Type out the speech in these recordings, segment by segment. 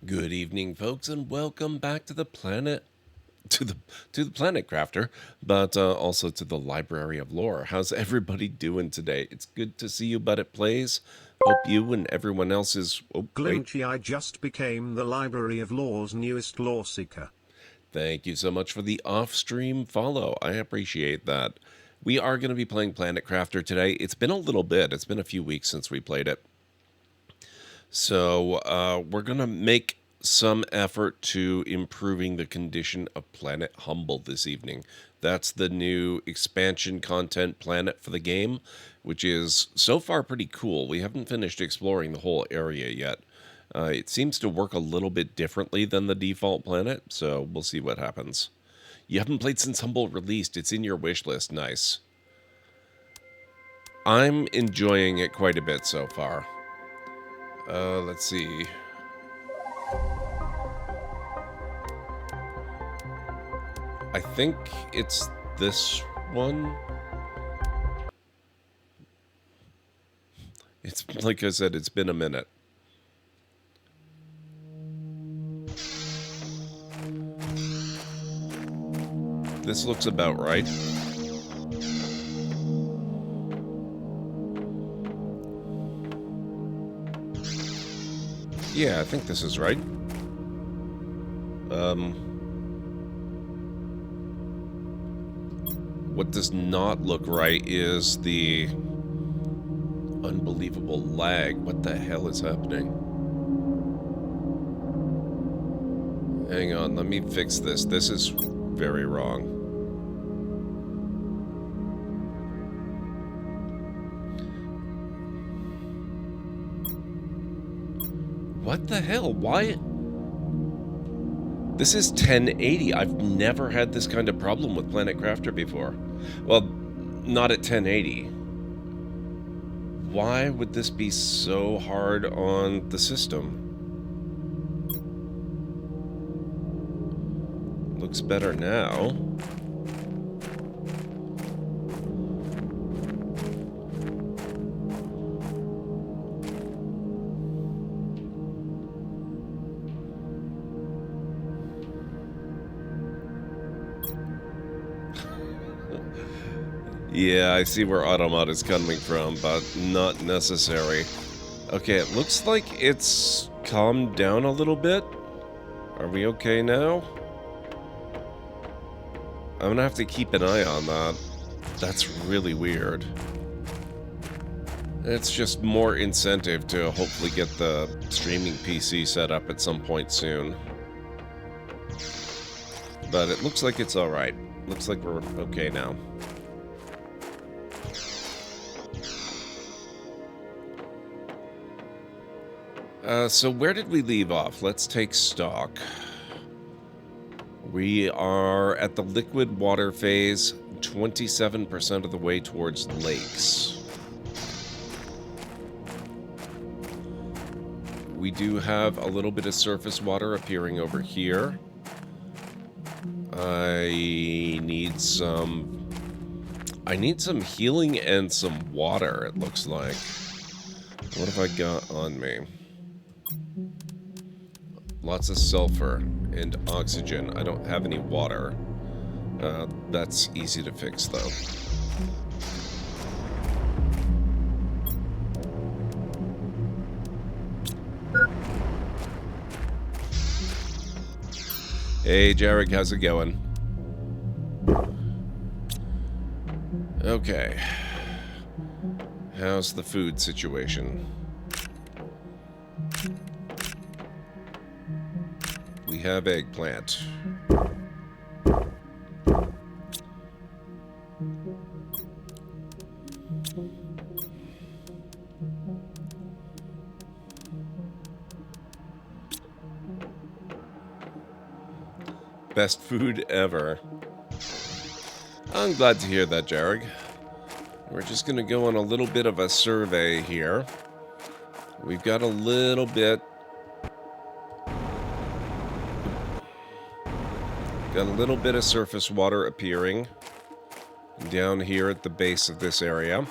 Good evening, folks, and welcome back to the planet, to the to the Planet Crafter, but also to the Library of Lore. How's everybody doing today? It's good to see you, but it plays. Hope you and everyone else is. Oh, wait. Glimpsy, I just became the Library of Lore's newest lore seeker. Thank you so much for the off-stream follow. I appreciate that. We are going to be playing Planet Crafter today. It's been a little bit. It's been a few weeks since we played it. So we're going to make some effort to improving the condition of Planet Humble this evening. That's the new expansion content planet for the game, which is so far pretty cool. We haven't finished exploring the whole area yet. It seems to work a little bit differently than the default planet, so we'll see what happens. You haven't played since Humble released. It's in your wish list. Nice. I'm enjoying it quite a bit so far. Let's see. I think it's this one. It's like I said, it's been a minute. This looks about right. Yeah, I think this is right. What does not look right is the unbelievable lag. What the hell is happening? Hang on, let me fix this. This is very wrong. What the hell? Why? This is 1080. I've never had this kind of problem with Planet Crafter before. Well, not at 1080. Why would this be so hard on the system? Looks better now. Yeah, I see where Automod is coming from, but not necessary. Okay, it looks like it's calmed down a little bit. Are we okay now? I'm gonna have to keep an eye on that. That's really weird. It's just more incentive to hopefully get the streaming PC set up at some point soon. But it looks like it's alright. Looks like we're okay now. So where did we leave off? Let's take stock. We are at the liquid water phase, 27% of the way towards lakes. We do have a little bit of surface water appearing over here. I need some healing and some water, it looks like. What have I got on me? Lots of sulfur and oxygen. I don't have any water. That's easy to fix, though. Hey, Jarek, how's it going? Okay. How's the food situation? We have eggplant. Best food ever. I'm glad to hear that, Jarek. We're just going to go on a little bit of a survey here. We've got a little bit... Got a little bit of surface water appearing down here at the base of this area.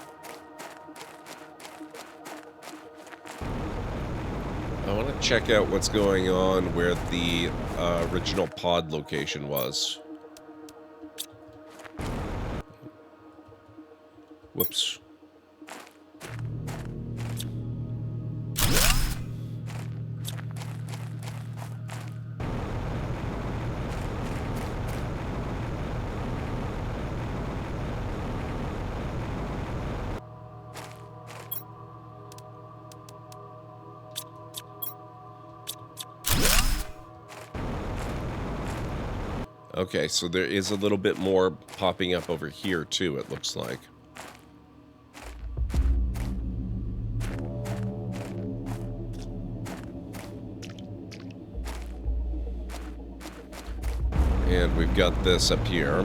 I want to check out what's going on where the original pod location was. Whoops. Okay, so there is a little bit more popping up over here too, it looks like. And we've got this up here.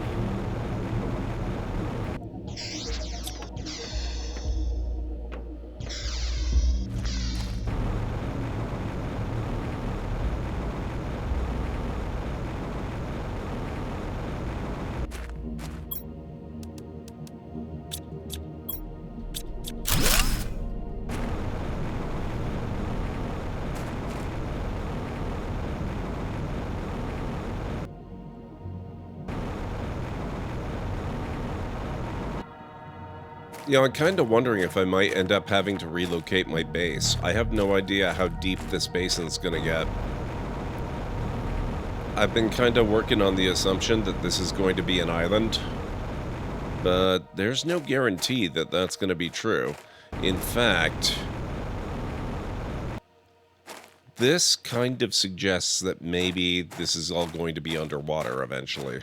You know, I'm kind of wondering if I might end up having to relocate my base. I have no idea how deep this basin's gonna get. I've been kind of working on the assumption that this is going to be an island, but there's no guarantee that that's going to be true. In fact, this kind of suggests that maybe this is all going to be underwater eventually.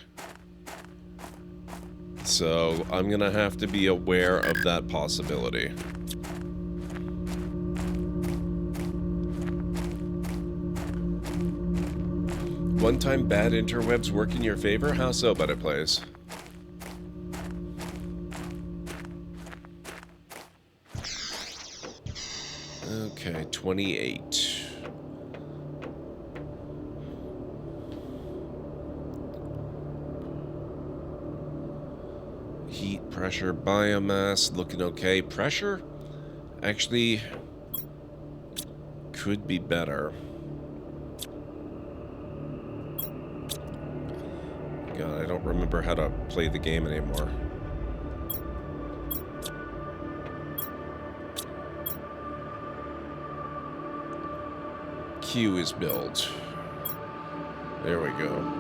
So I'm going to have to be aware of that possibility. One-time bad interwebs work in your favor? How so, but it plays? Okay, 28. Heat, pressure, biomass, looking okay. Pressure actually could be better. God, I don't remember how to play the game anymore. Q is built. There we go.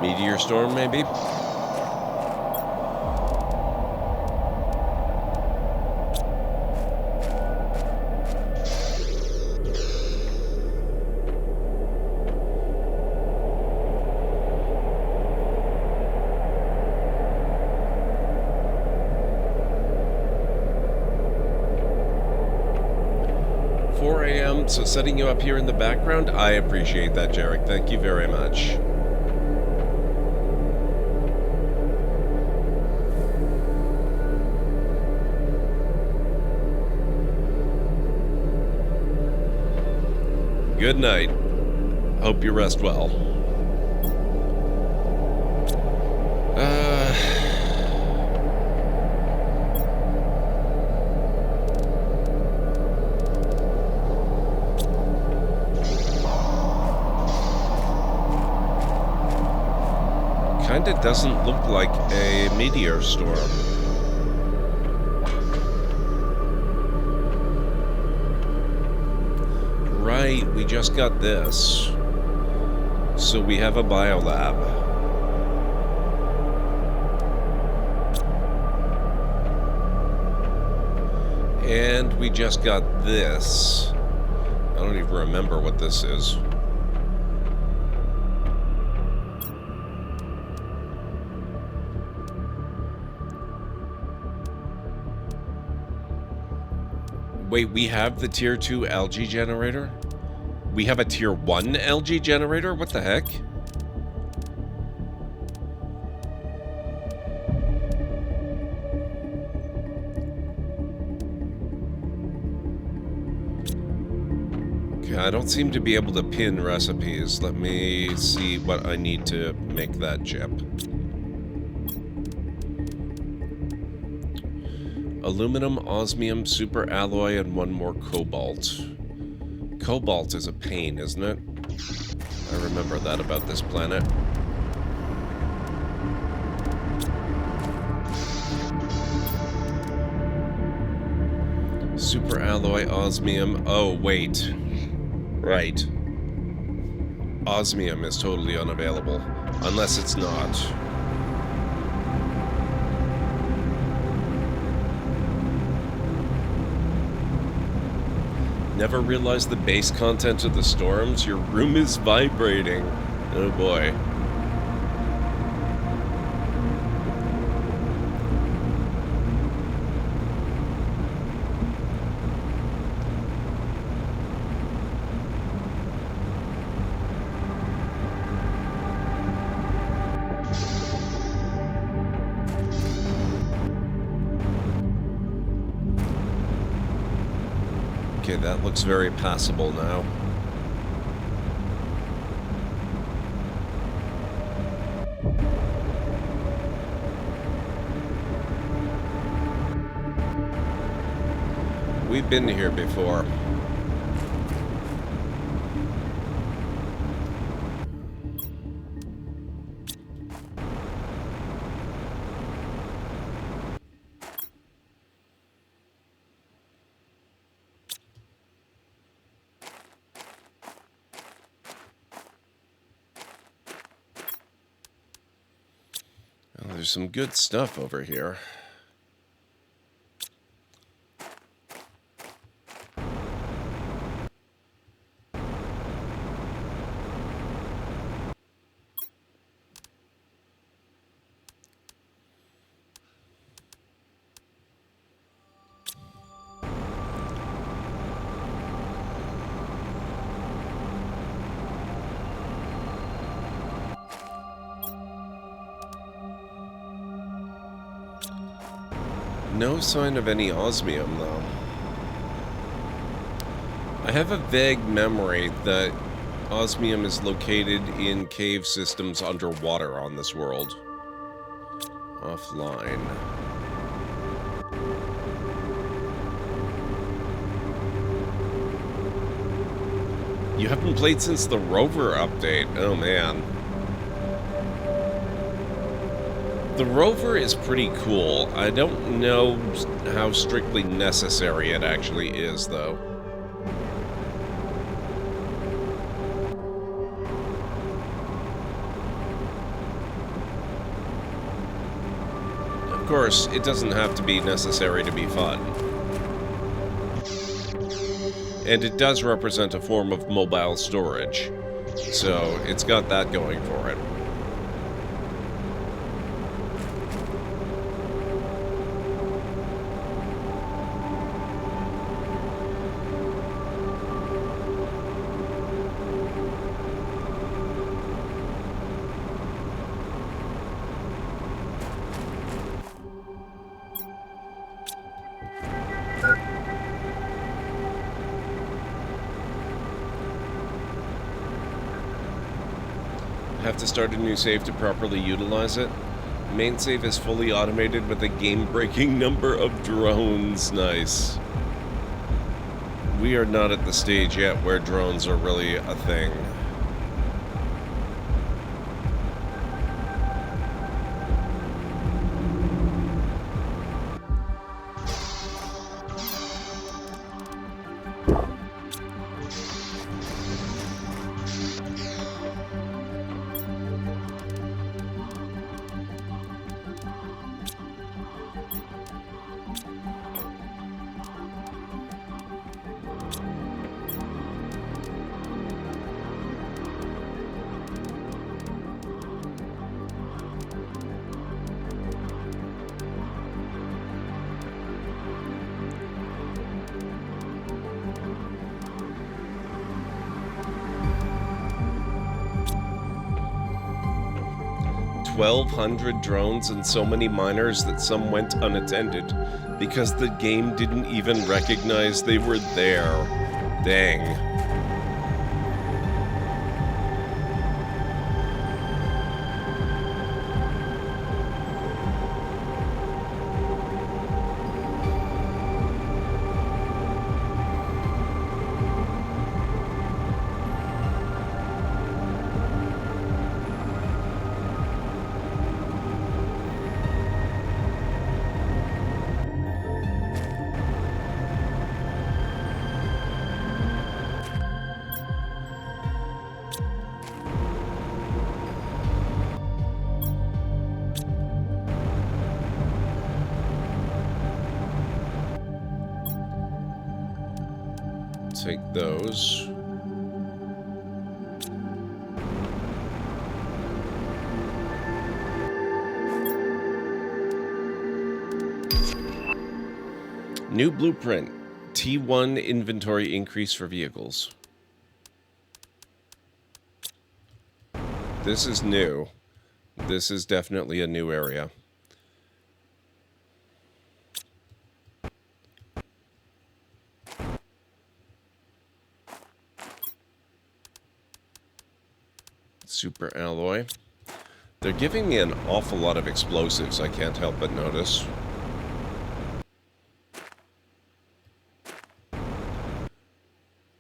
Meteor storm, maybe? So setting you up here in the background, I appreciate that, Jarek. Thank you very much. Good night. Hope you rest well. Kinda doesn't look like a meteor storm. Right, we just got this. So we have a biolab. And we just got this. I don't even remember what this is. Wait, we have the tier 2 algae generator? We have a tier 1 algae generator? What the heck? Okay, I don't seem to be able to pin recipes. Let me see what I need to make that chip. Aluminum, osmium, super alloy, and one more cobalt. Cobalt is a pain, isn't it? I remember that about this planet. Super alloy, osmium. Oh, wait. Right. Osmium is totally unavailable. Unless it's not. Never realized the base content of the storms? Your room is vibrating. Oh boy. Okay, that looks very passable now. We've been here before. Well, there's some good stuff over here. No sign of any osmium, though. I have a vague memory that osmium is located in cave systems underwater on this world. Offline. You haven't played since the rover update. Oh, man. The rover is pretty cool. I don't know how strictly necessary it actually is, though. Of course, it doesn't have to be necessary to be fun. And it does represent a form of mobile storage, so it's got that going for it. Have to start a new save to properly utilize it. Main save is fully automated with a game-breaking number of drones. Nice. We are not at the stage yet where drones are really a thing. 1,200 drones and so many miners that some went unattended because the game didn't even recognize they were there. Dang. Take those. New blueprint. T1 inventory increase for vehicles. This is new. This is definitely a new area. Super alloy. They're giving me an awful lot of explosives, I can't help but notice.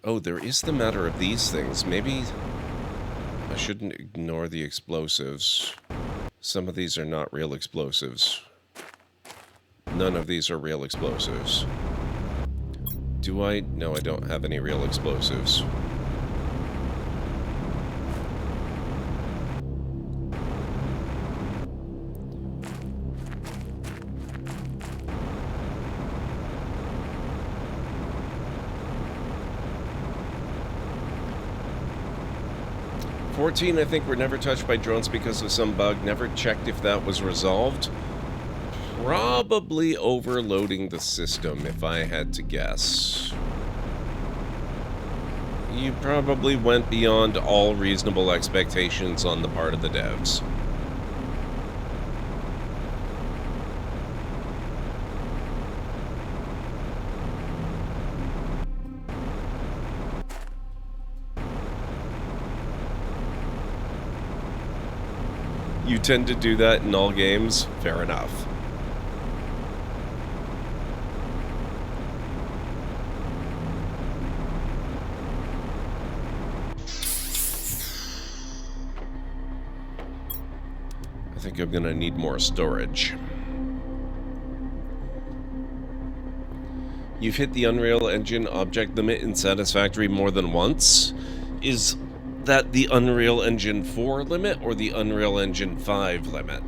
Oh, there is the matter of these things. Maybe I shouldn't ignore the explosives. Some of these are not real explosives. None of these are real explosives. Do I? No, I don't have any real explosives. I think were never touched by drones because of some bug. Never checked if that was resolved. Probably overloading the system, if I had to guess. You probably went beyond all reasonable expectations on the part of the devs. You tend to do that in all games? Fair enough. I think I'm gonna need more storage. You've hit the Unreal Engine object limit in Satisfactory more than once? Is that the Unreal Engine 4 limit or the Unreal Engine 5 limit?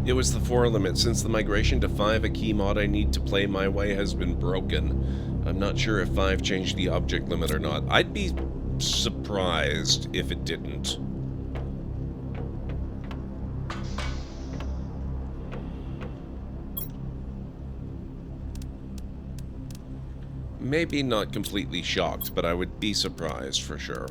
It was the 4 limit. Since the migration to 5, a key mod I need to play my way has been broken. I'm not sure if 5 changed the object limit or not. I'd be surprised if it didn't. Maybe not completely shocked, but I would be surprised for sure.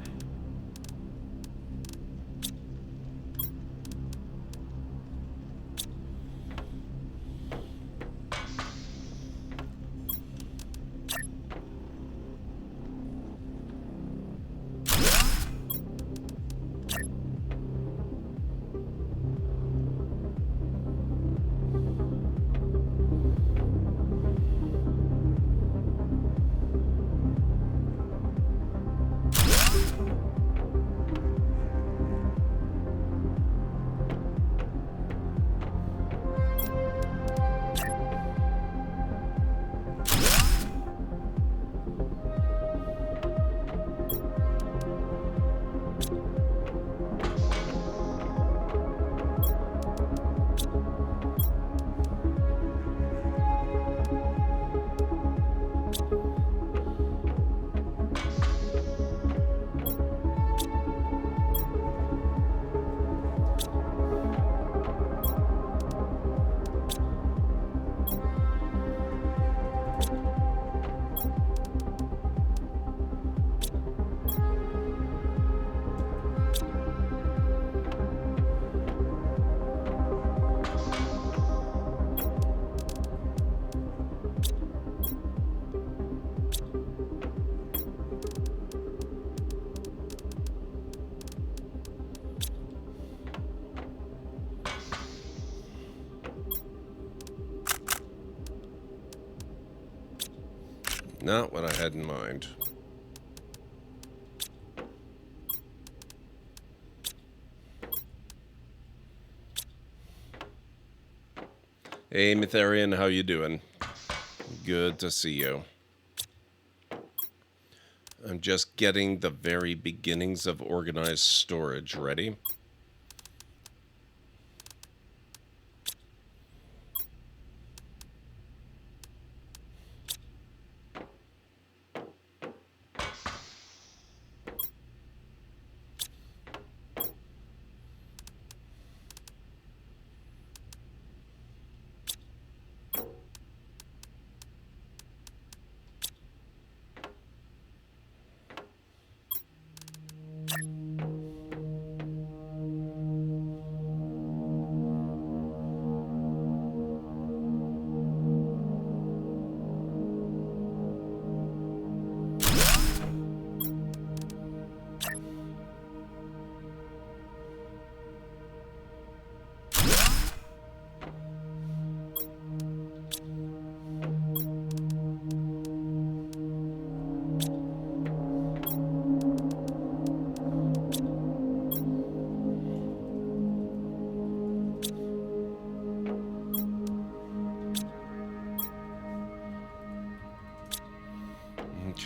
Not what I had in mind. Hey, Mytharian, how you doing? Good to see you. I'm just getting the very beginnings of organized storage ready.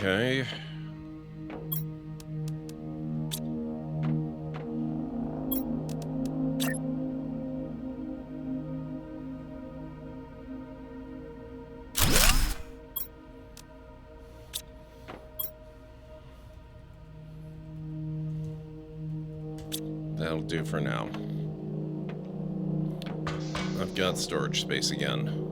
Okay. That'll do for now. I've got storage space again.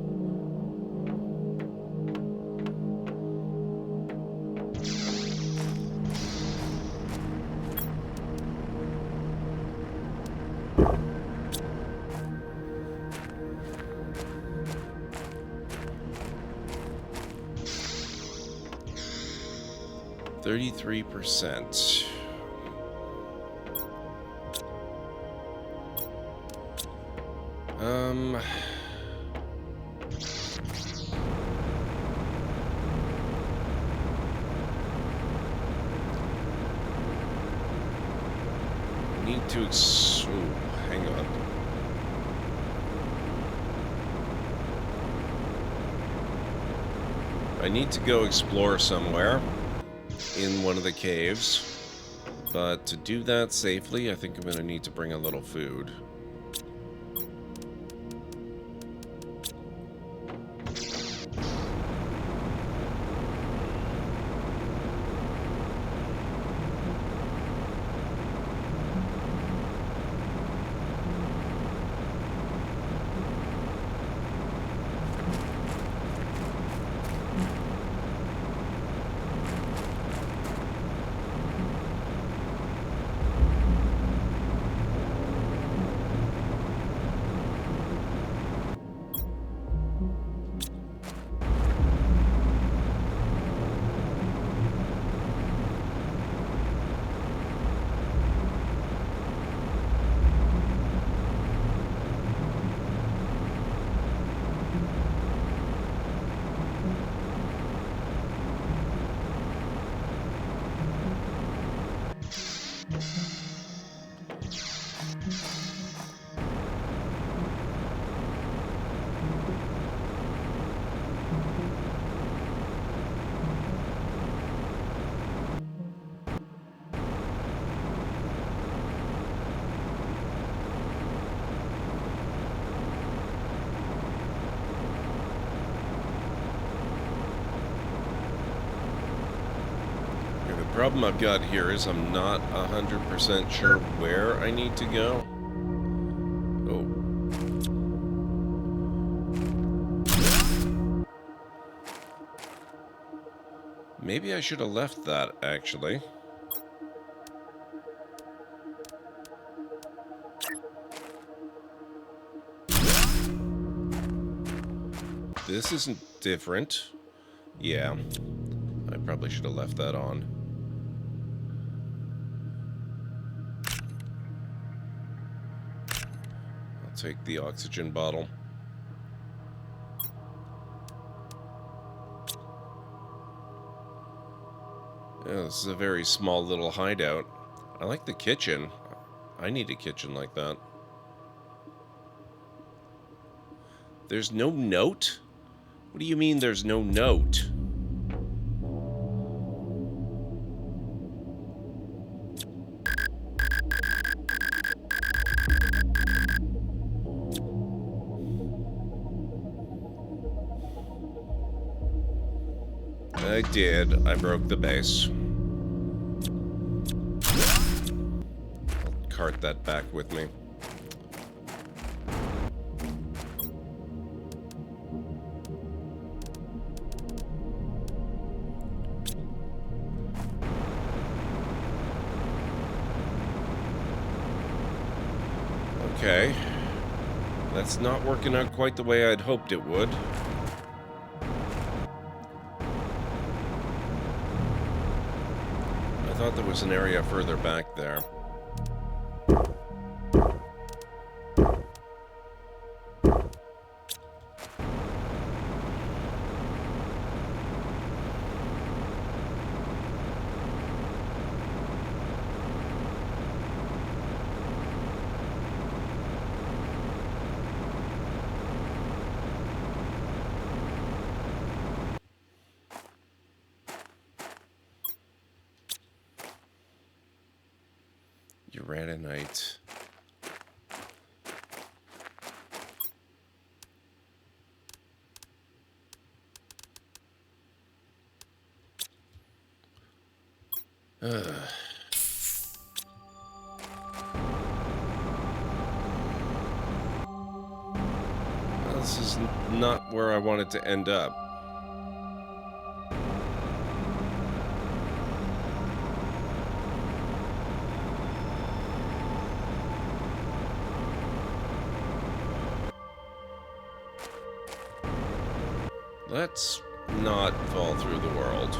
%. Need to hang on. I need to go explore somewhere in one of the caves, but to do that safely, I think I'm going to need to bring a little food. The problem I've got here is I'm not 100% sure where I need to go. Oh. Maybe I should have left that, actually. This isn't different. Yeah. I probably should have left that on. I'll take the oxygen bottle. Yeah, this is a very small little hideout. I like the kitchen. I need a kitchen like that. There's no note? What do you mean there's no note? I did. I broke the base. I'll cart that back with me. Okay. That's not working out quite the way I'd hoped it would. I thought there was an area further back there. Uraninite. This is not where I wanted to end up. Let's not fall through the world.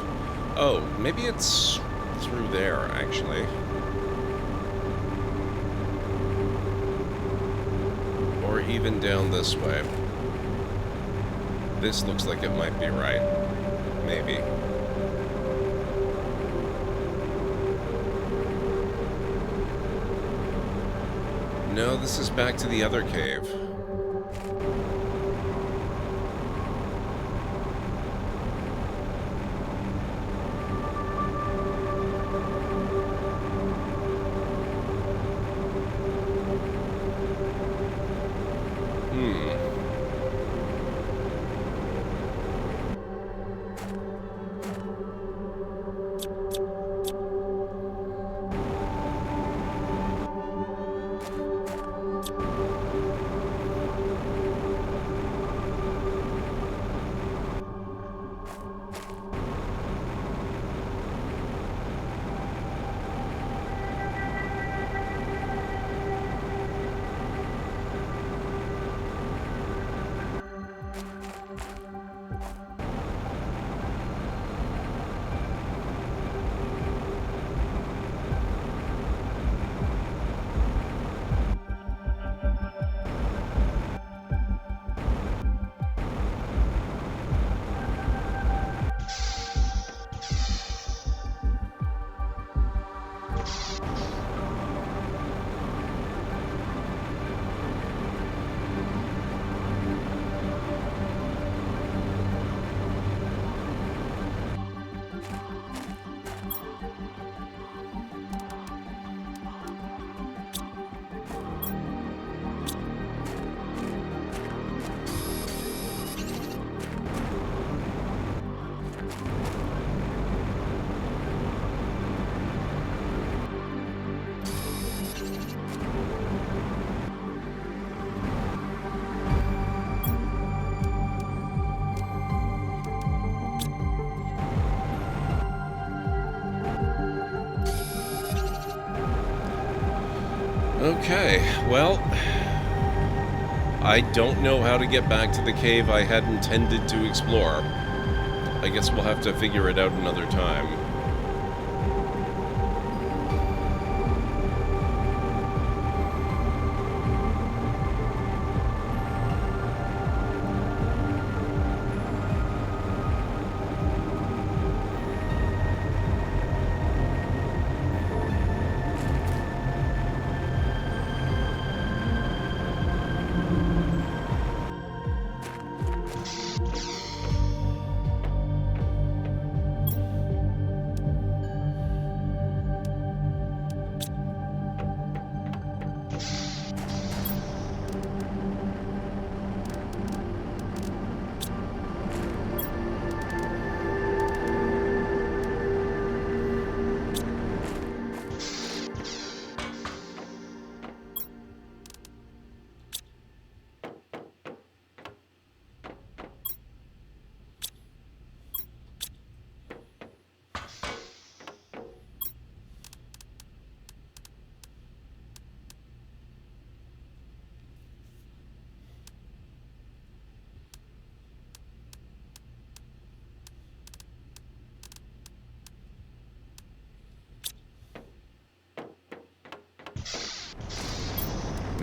Oh, maybe it's through there, actually. Or even down this way. This looks like it might be right. Maybe. No, this is back to the other cave. Okay, well, I don't know how to get back to the cave I had intended to explore. I guess we'll have to figure it out another time.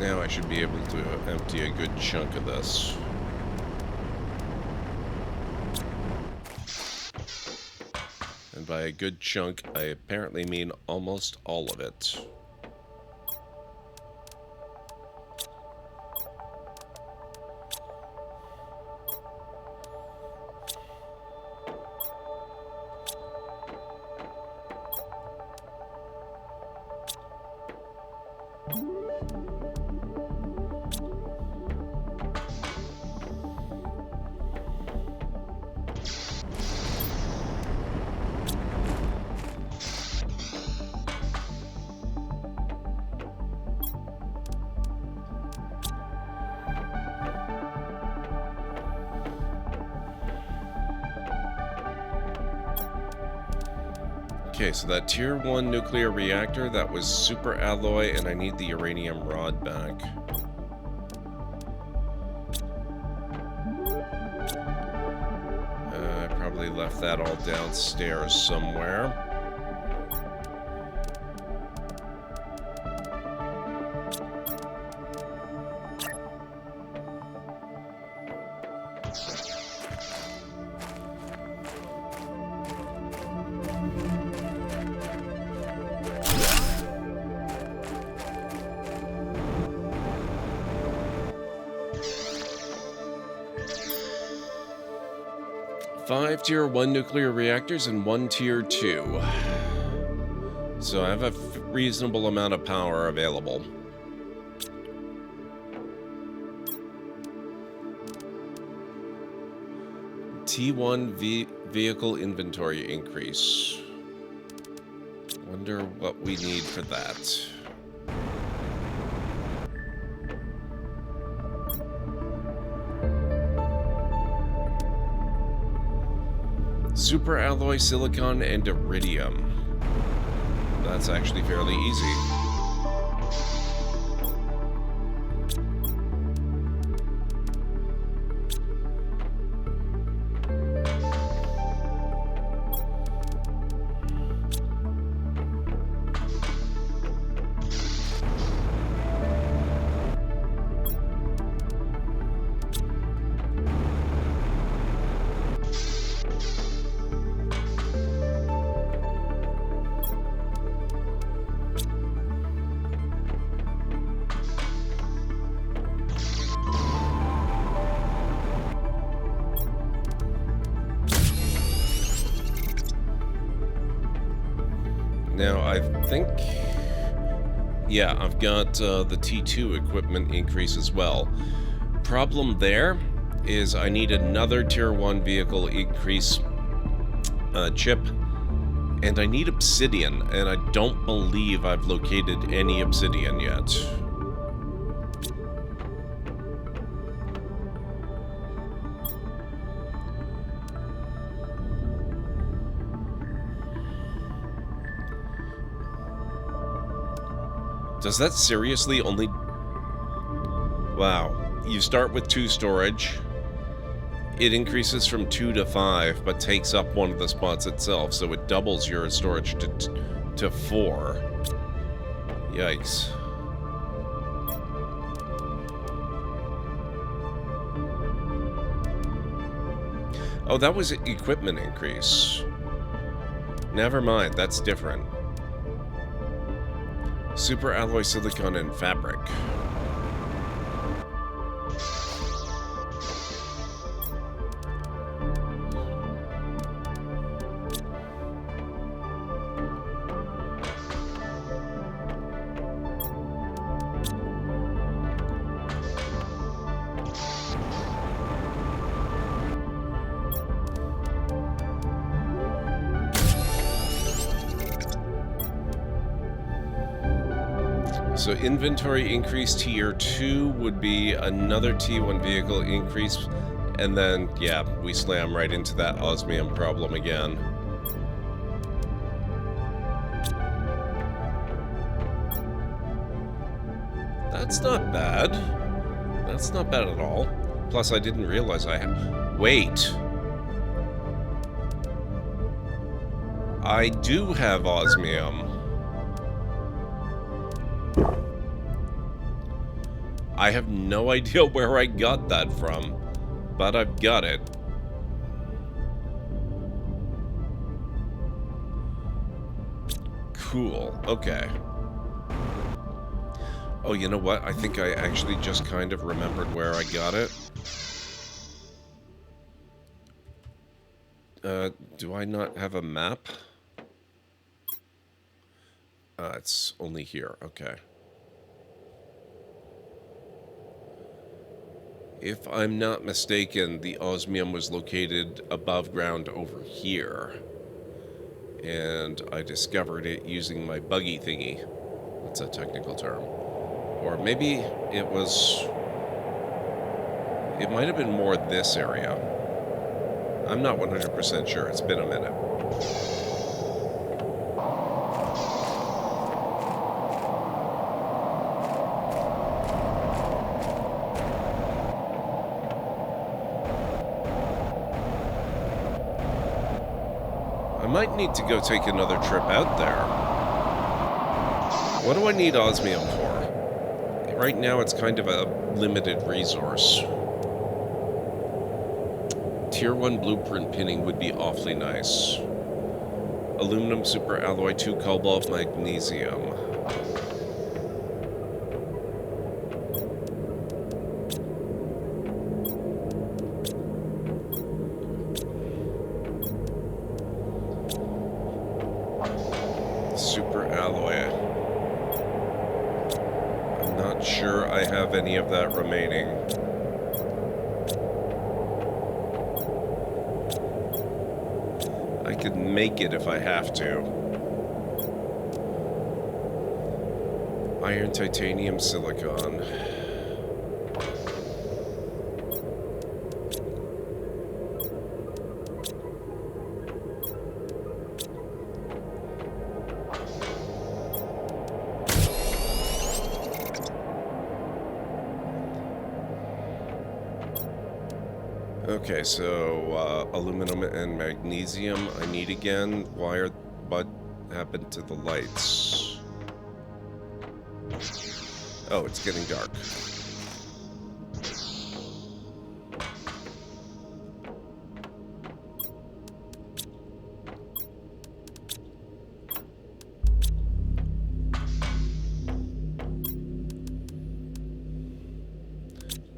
Now I should be able to empty a good chunk of this. And by a good chunk, I apparently mean almost all of it. Okay, so that tier 1 nuclear reactor, that was super alloy, and I need the uranium rod back. I probably left that all downstairs somewhere. Five tier 1 nuclear reactors and 1 tier 2. So I have a reasonable amount of power available. T1 vehicle inventory increase. Wonder what we need for that. Super alloy silicon and iridium. That's actually fairly easy. Now, I think... yeah, I've got the T2 equipment increase as well. Problem there is I need another Tier 1 vehicle increase chip, and I need obsidian, and I don't believe I've located any obsidian yet. Does that seriously only... wow. You start with 2 storage. It increases from 2 to 5, but takes up one of the spots itself, so it doubles your storage to 4. Yikes. Oh, that was equipment increase. Never mind, that's different. Super alloy silicon and fabric. So inventory increase tier 2 would be another T1 vehicle increase, and then, yeah, we slam right into that osmium problem again. That's not bad. That's not bad at all. Plus, I didn't realize I had... wait. I do have osmium. I have no idea where I got that from, but I've got it. Cool. Okay. Oh, you know what? I think I actually just kind of remembered where I got it. Do I not have a map? It's only here. Okay. If I'm not mistaken, the osmium was located above ground over here. And I discovered it using my buggy thingy. That's a technical term. Or maybe it was... It might have been more this area. I'm not 100% sure. It's been a minute. I might need to go take another trip out there. What do I need osmium for? Right now it's kind of a limited resource. Tier 1 blueprint pinning would be awfully nice. Aluminum superalloy 2 cobalt magnesium. Superalloy. I'm not sure I have any of that remaining. I could make it if I have to. Iron, titanium, silicon. Okay, so aluminum and magnesium I need again. What happened to the lights? Oh, it's getting dark.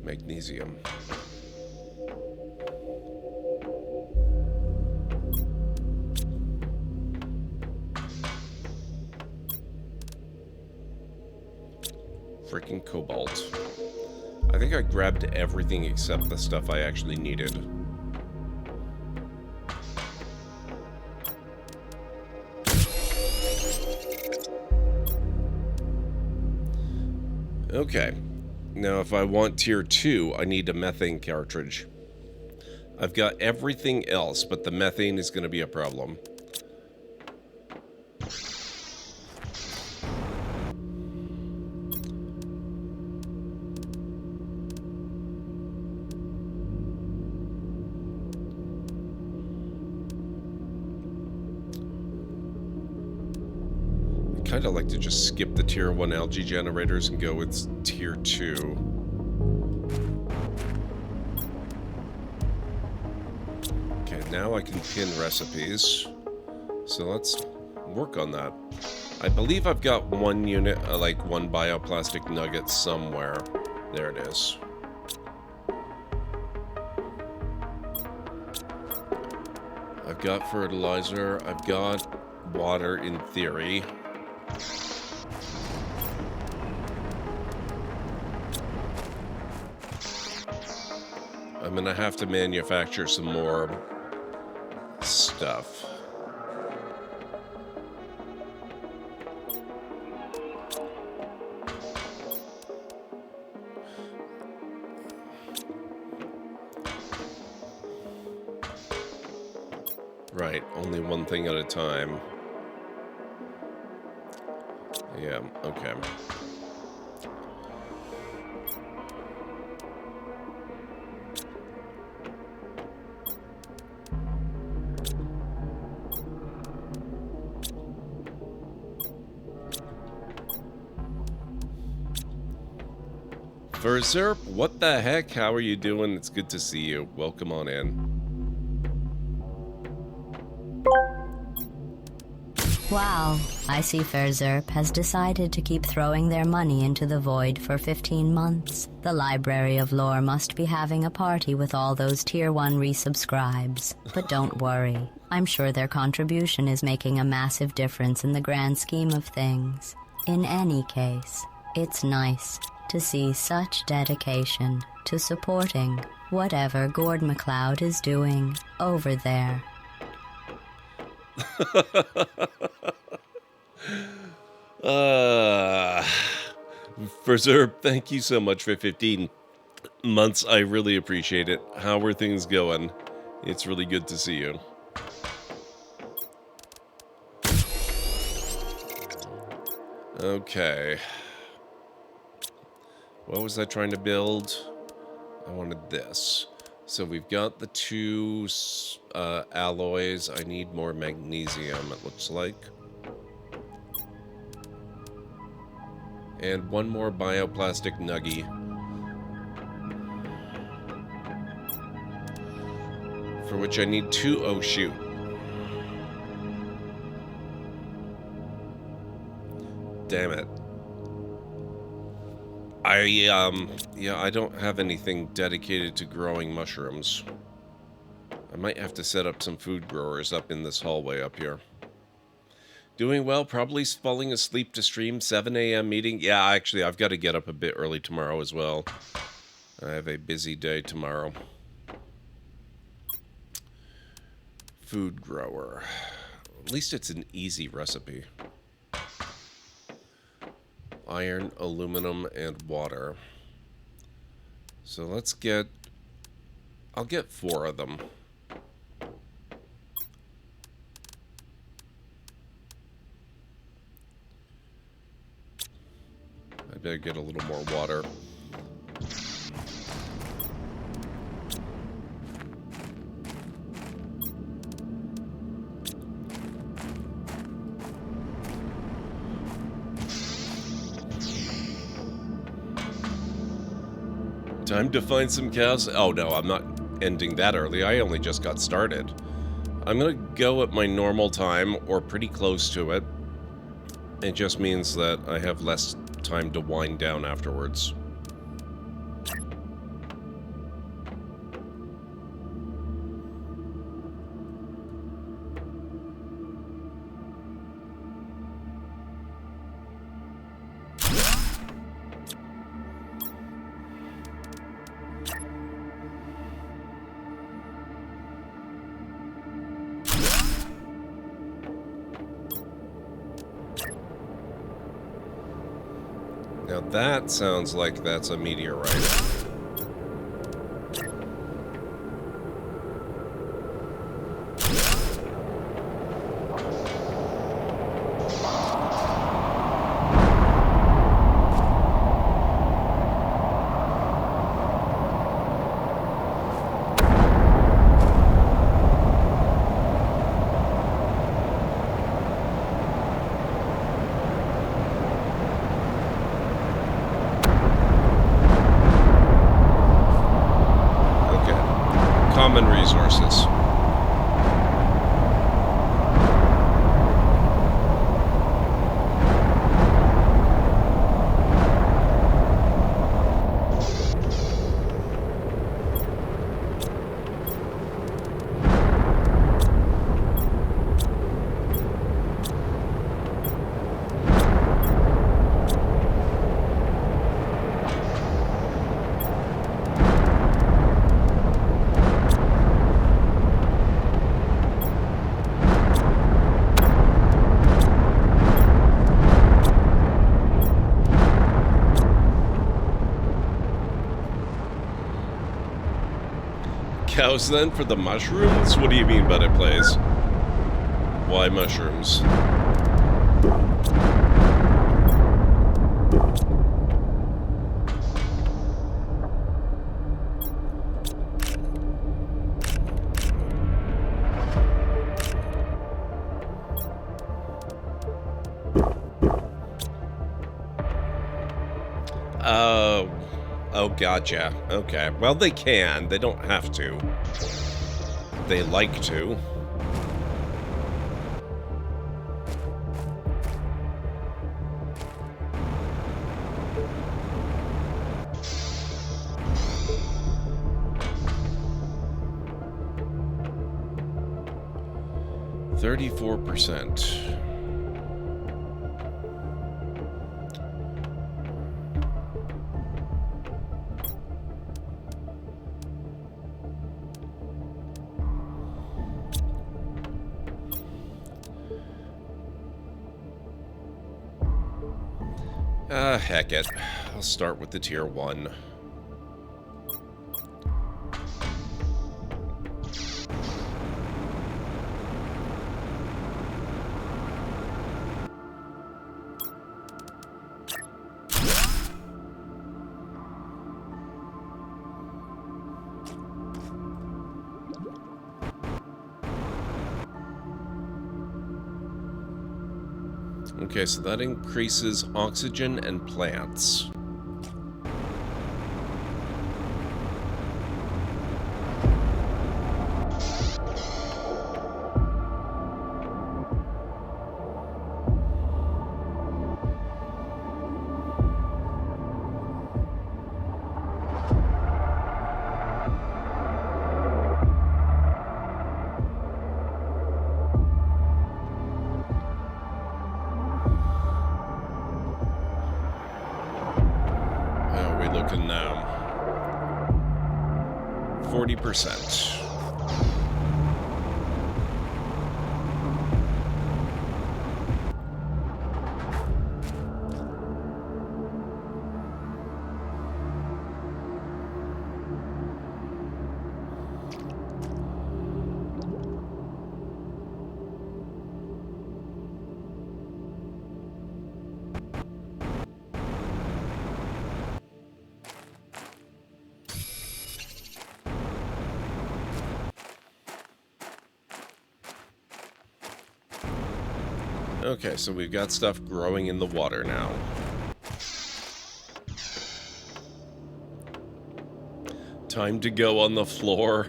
Magnesium. Freaking cobalt. I think I grabbed everything except the stuff I actually needed. Okay. Now, if I want tier 2, I need a methane cartridge. I've got everything else, but the methane is going to be a problem. I'd kind of like to just skip the tier 1 algae generators and go with tier 2. Okay, now I can pin recipes. So let's work on that. I believe I've got one unit, like one bioplastic nugget somewhere. There it is. I've got fertilizer. I've got water in theory. I'm gonna have to manufacture some more stuff. Right, only one thing at a time. Yeah, okay. Verzerp, what the heck? How are you doing? It's good to see you. Welcome on in. Wow, I see Verzerp has decided to keep throwing their money into the void for 15 months. The Library of Lore must be having a party with all those Tier 1 resubscribes. But don't worry, I'm sure their contribution is making a massive difference in the grand scheme of things. In any case, it's nice to see such dedication to supporting whatever GordMcLeod is doing over there. Berserp, thank you so much for 15 months. I really appreciate it. How are things going? It's really good to see you. Okay. What was I trying to build? I wanted this. So we've got the two alloys. I need more magnesium, it looks like. And one more bioplastic nuggie. For which I need two. Oh, shoot. Damn it. Yeah, I don't have anything dedicated to growing mushrooms. I might have to set up some food growers up in this hallway up here. Doing well, probably falling asleep to stream, 7 a.m. meeting. Yeah, actually, I've got to get up a bit early tomorrow as well. I have a busy day tomorrow. Food grower. At least it's an easy recipe. Iron, aluminum, and water. So let's get... I'll get 4 of them. I better get a little more water. Time to find some cows. Oh no, I'm not ending that early. I only just got started. I'm gonna go at my normal time, or pretty close to it. It just means that I have less time to wind down afterwards. Now that sounds like that's a meteorite. Common resources. Cows then for the mushrooms? What do you mean by that, plays? Why mushrooms? Oh, gotcha. Okay. Well, they can. They don't have to. They like to. %34. Heck it. I'll start with the tier 1. Okay, so that increases oxygen and plants. Looking now. 40%. Okay, so we've got stuff growing in the water now. Time to go on the floor.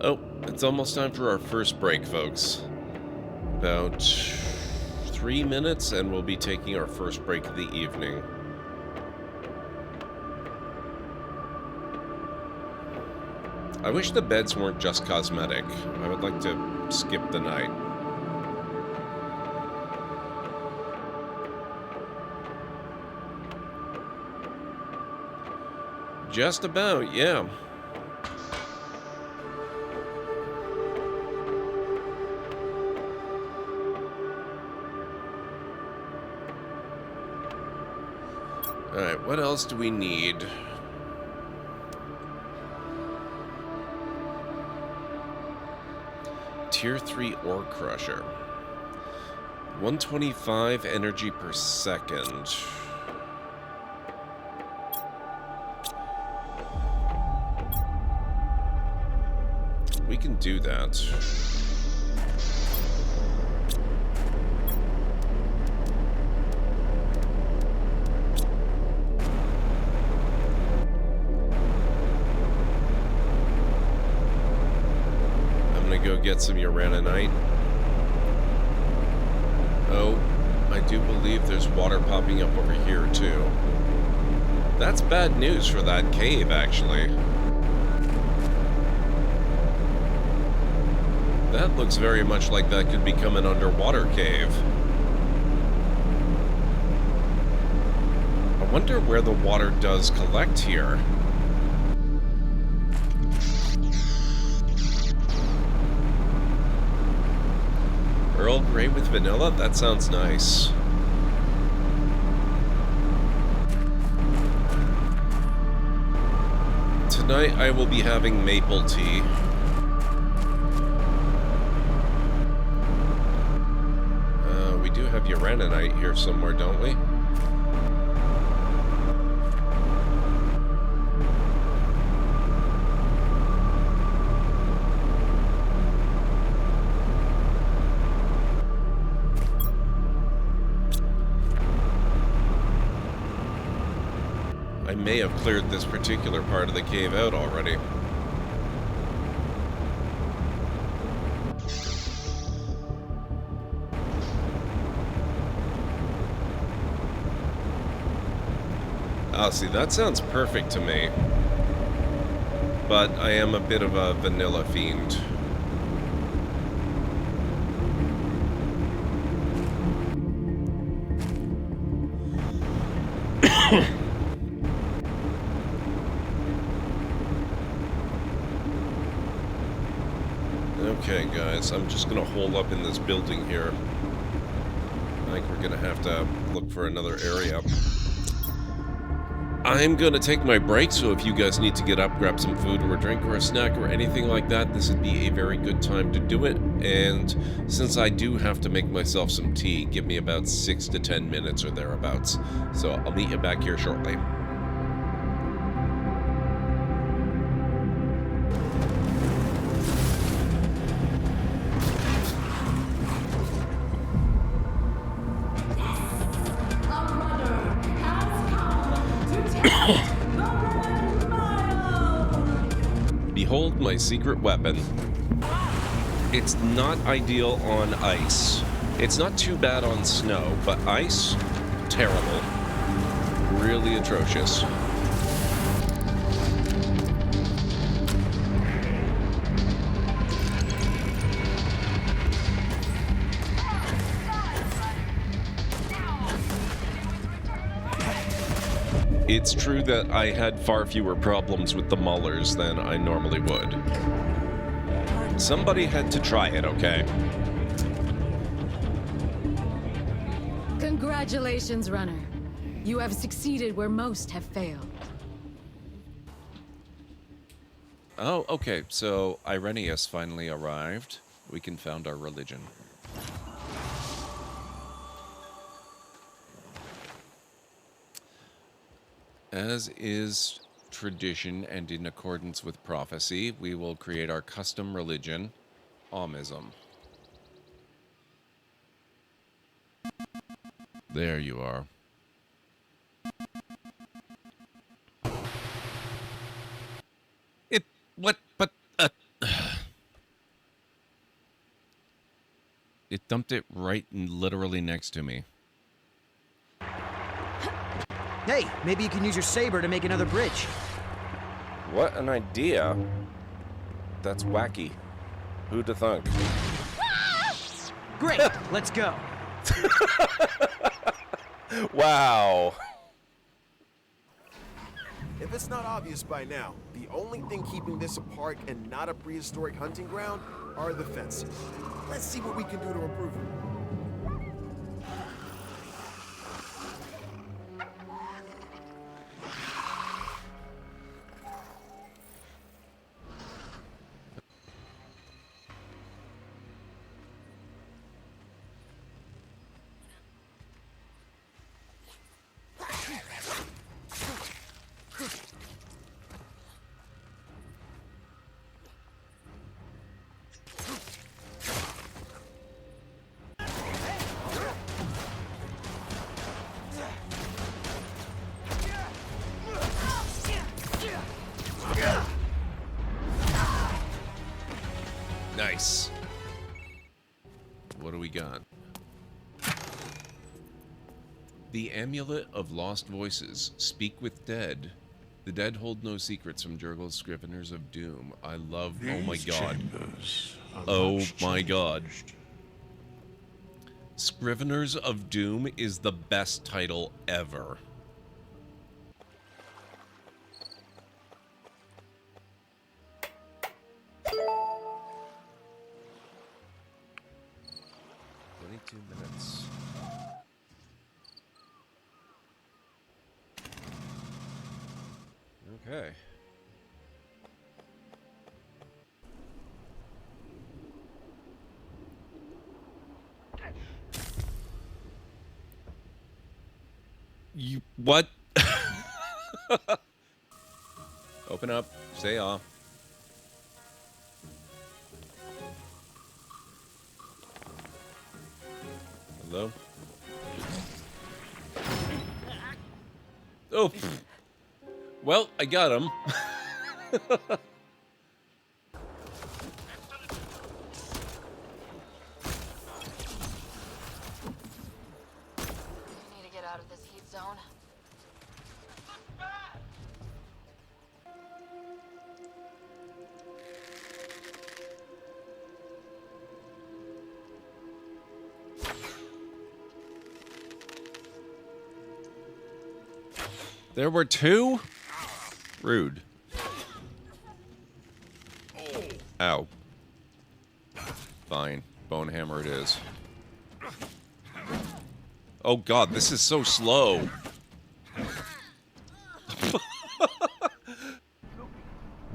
Oh, it's almost time for our first break, folks. About 3 minutes, and we'll be taking our first break of the evening. I wish the beds weren't just cosmetic. I would like to skip the night. Just about, yeah. Alright, what else do we need? Tier 3 ore crusher. 125 energy per second. We can do that. Go get some uraninite. Oh, I do believe there's water popping up over here too. That's bad news for that cave, actually. That looks very much like that could become an underwater cave. I wonder where the water does collect here. Earl Grey with vanilla? That sounds nice. Tonight I will be having maple tea. We do have uraninite here somewhere, don't we? I may have cleared this particular part of the cave out already. Ah, see, that sounds perfect to me. But I am a bit of a vanilla fiend. Okay, guys, I'm just gonna hole up in this building here. I think we're gonna have to look for another area. I'm gonna take my break, so if you guys need to get up, grab some food or a drink or a snack or anything like that, this would be a very good time to do it. And since I do have to make myself some tea, give me about 6 to 10 minutes or thereabouts. So I'll meet you back here shortly. Behold my secret weapon. It's not ideal on ice. It's not too bad on snow, but ice, terrible. Really atrocious. It's true that I had far fewer problems with the Mullers than I normally would. Somebody had to try it, okay? Congratulations, runner. You have succeeded where most have failed. Oh, okay, so Irenaeus finally arrived. We can found our religion. As is tradition and in accordance with prophecy, we will create our custom religion, Omism. There you are. What? But, it dumped it right literally next to me. Hey, maybe you can use your saber to make another bridge. What an idea. That's wacky. Who'd have thunk? Great, let's go. Wow. If it's not obvious by now, the only thing keeping this a park and not a prehistoric hunting ground are the fences. Let's see what we can do to improve them. Nice. What do we got? The Amulet of Lost Voices. Speak with Dead. The dead hold no secrets from Jurgle's Scriveners of Doom. I love... oh my god. Oh my god. Scriveners of Doom is the best title ever. Minutes. Okay. You what? Open up. Say off. Hello? Oh! Well, I got him. We need to get out of this heat zone. There were two? Rude. Ow. Fine. Bone hammer it is. Oh god, this is so slow.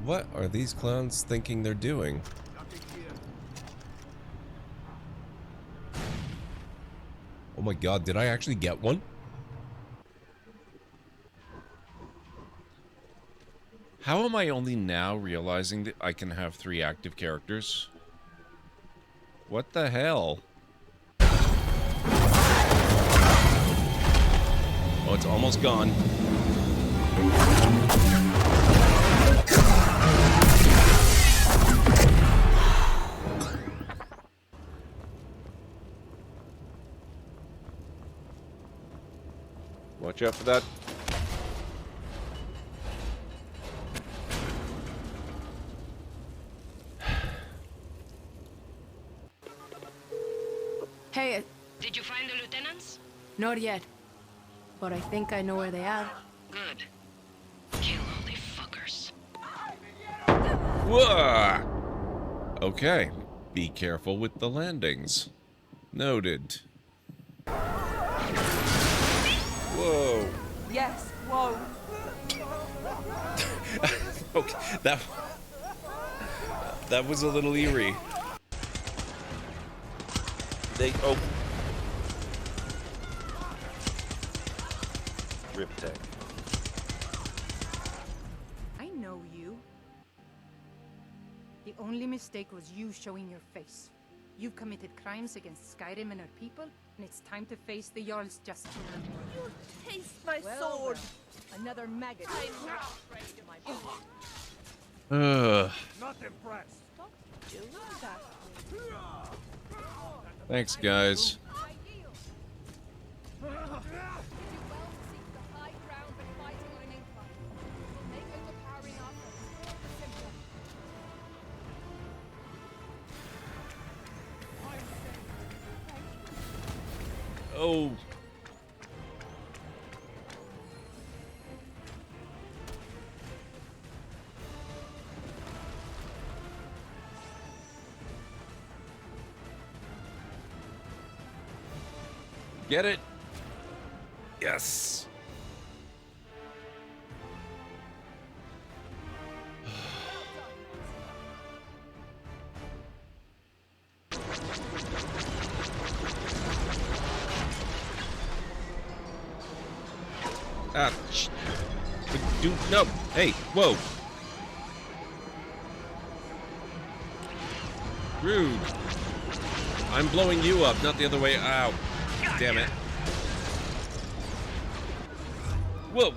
What are these clowns thinking they're doing? Oh my god, did I actually get one? How am I only now realizing that I can have 3 active characters? What the hell? Oh, it's almost gone. Watch out for that. Hey, Did you find the lieutenants? not yet. But I think I know where they are. Good. Kill all the fuckers. Whoa! Okay, be careful with the landings. Noted. Whoa. Yes, whoa. Okay, that was a little eerie. Oh. Riptech. I know you. The only mistake was you showing your face. You've committed crimes against Skyrim and her people, and it's time to face the Jarl's justice. You'll taste my sword. Another maggot. I'm not afraid of my Ugh. Not impressed. Stop doing that. Thanks, guys. Oh. Get it? Yes. Ah, dude, no. Hey, whoa. Rude. I'm blowing you up, not the other way. Ow. Damn it. Whoa.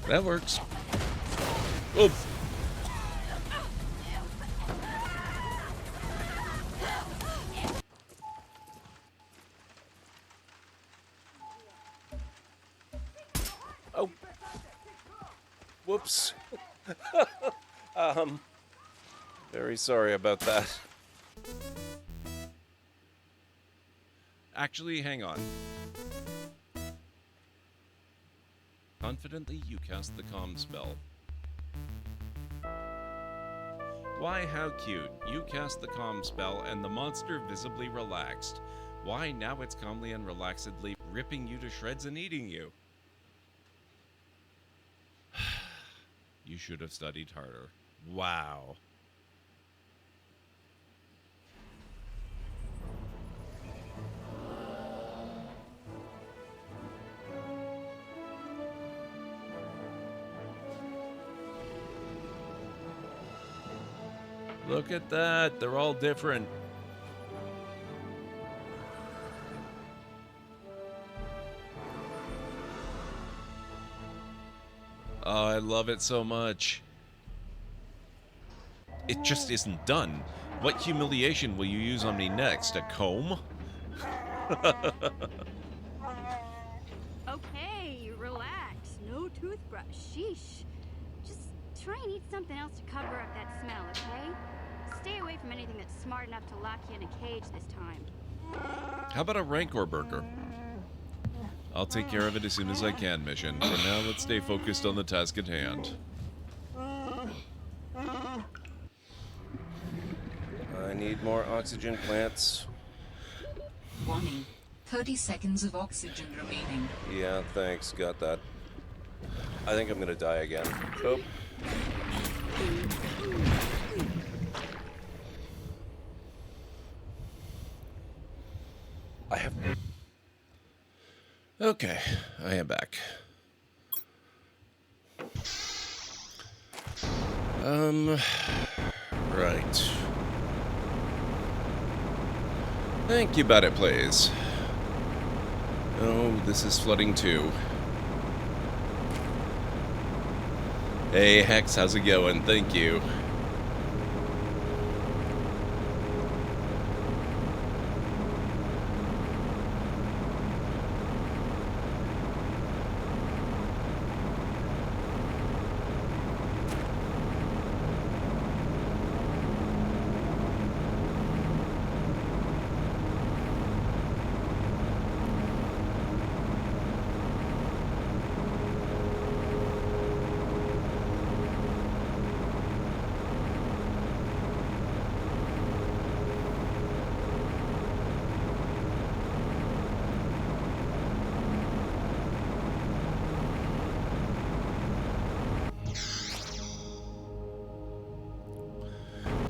That works. Oh. Oh. Whoops. Very sorry about that. Actually, hang on. Confidently, you cast the comm spell. Why, how cute. You cast the calm spell and the monster visibly relaxed. Why, now it's calmly and relaxedly ripping you to shreds and eating you. You should have studied harder. Wow. Look at that. They're all different. Oh, I love it so much. It just isn't done. What humiliation will you use on me next? A comb? Okay, relax. No toothbrush. Sheesh. Just try and eat something else to cover up that smell, okay? Stay away from anything that's smart enough to lock you in a cage this time. How about a Rancor burger? I'll take care of it as soon as I can, mission. For now, let's stay focused on the task at hand. I need more oxygen plants. Warning. 30 seconds of oxygen remaining. Yeah, thanks. Got that. I think I'm gonna die again. Oh. I have... Okay, I am back. Right. Thank you, Bad It Plays. Oh, this is flooding too. Hey, Hex, how's it going? Thank you.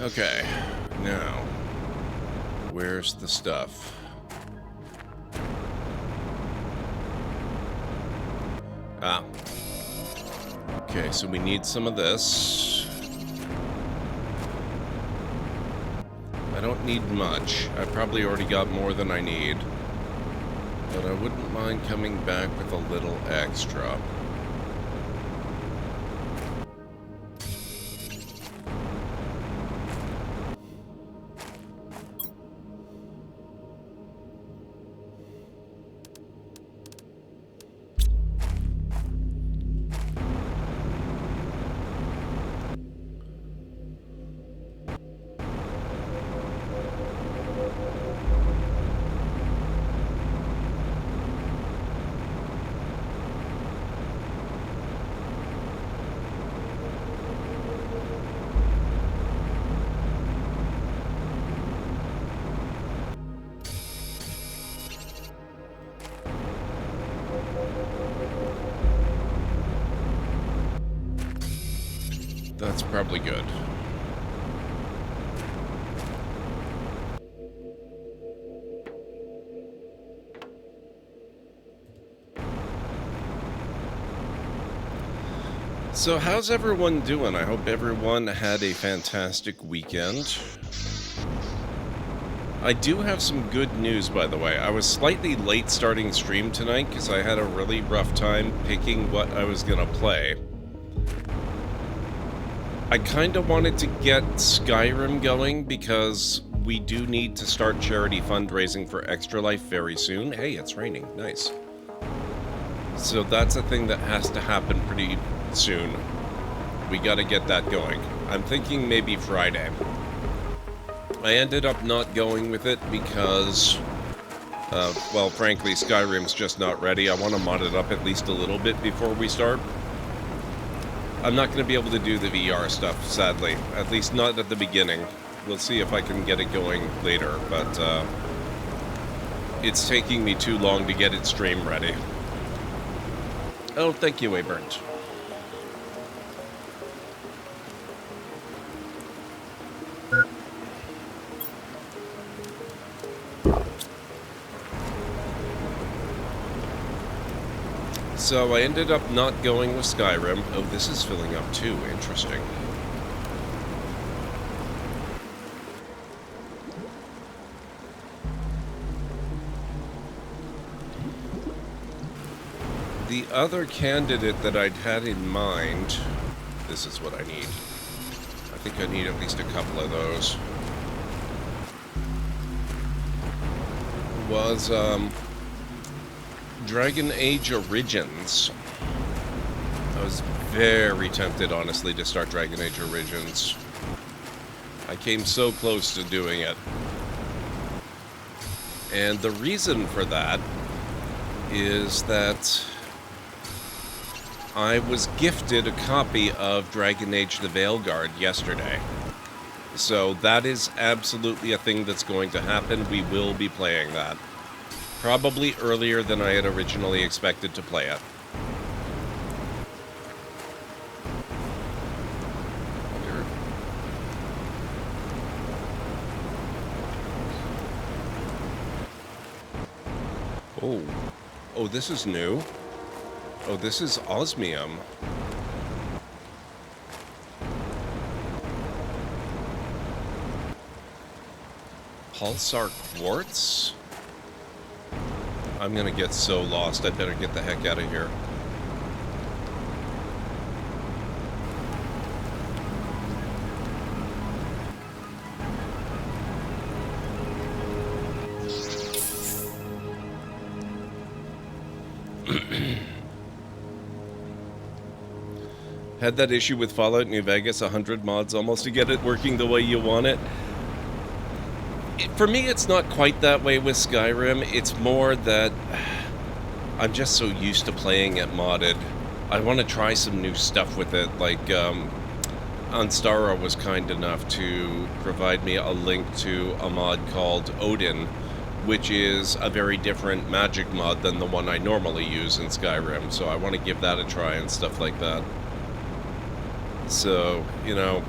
Okay, now, where's the stuff? Ah. Okay, so we need some of this. I don't need much. I probably already got more than I need. But I wouldn't mind coming back with a little extra. That's probably good. So how's everyone doing? I hope everyone had a fantastic weekend. I do have some good news, by the way. I was slightly late starting stream tonight because I had a really rough time picking what I was gonna play. I kind of wanted to get Skyrim going because we do need to start charity fundraising for Extra Life very soon. Hey, it's raining. Nice. So that's a thing that has to happen pretty soon. We gotta get that going. I'm thinking maybe Friday. I ended up not going with it because, well, frankly, Skyrim's just not ready. I want to mod it up at least a little bit before we start. I'm not going to be able to do the VR stuff, sadly. At least not at the beginning. We'll see if I can get it going later, but it's taking me too long to get it stream ready. Oh, thank you, Abernt. So I ended up not going with Skyrim. Oh, this is filling up too. Interesting. The other candidate that I'd had in mind, this is what I need. I think I need at least a couple of those. Was, Dragon Age Origins. I was very tempted, honestly, to start Dragon Age Origins. I came so close to doing it. And the reason for that is that I was gifted a copy of Dragon Age the Veilguard yesterday. So that is absolutely a thing that's going to happen. We will be playing that. Probably earlier than I had originally expected to play it. Oh. Oh, this is new. Oh, this is osmium. Pulsar quartz? I'm gonna get so lost. I better get the heck out of here. Had that issue with Fallout New Vegas, 100 mods almost to get it working the way you want it. For me, it's not quite that way with Skyrim. It's more that I'm just so used to playing it modded. I want to try some new stuff with it. Like, Anstara was kind enough to provide me a link to a mod called Odin, which is a very different magic mod than the one I normally use in Skyrim. So I want to give that a try and stuff like that. So, you know,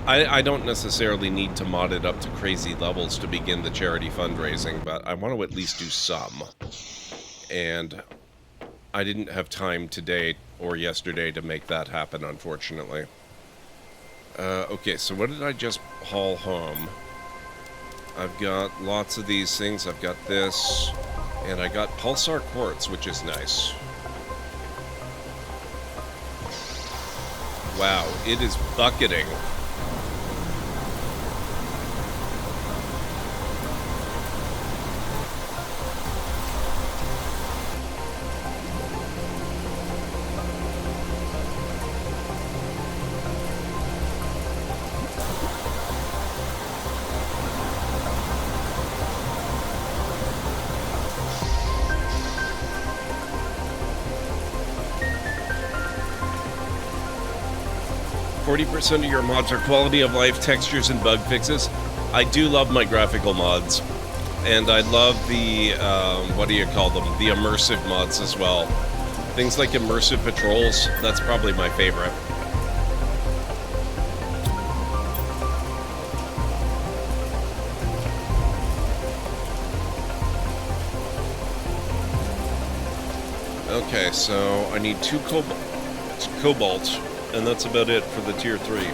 I don't necessarily need to mod it up to crazy levels to begin the charity fundraising, but I want to at least do some. And I didn't have time today or yesterday to make that happen, unfortunately. Okay, so what did I just haul home? I've got lots of these things. I've got this, and I got Pulsar Quartz, which is nice. Wow, it is bucketing. % of your mods are quality of life, textures, and bug fixes. I do love my graphical mods. And I love the, what do you call them? The immersive mods as well. Things like immersive patrols, that's probably my favorite. Okay, so I need 2 cobalt. And that's about it for the tier 3.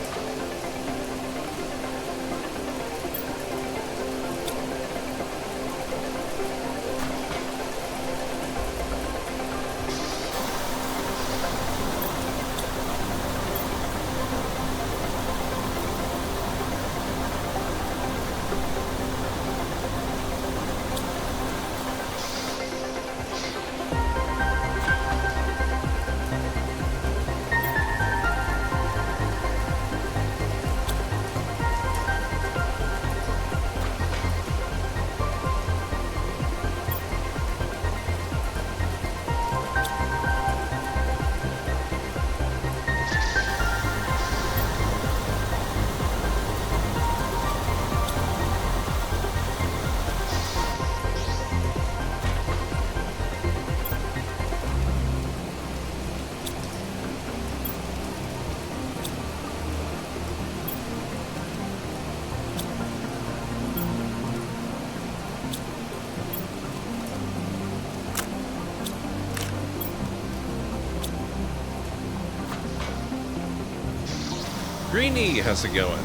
Greenie, how's it going?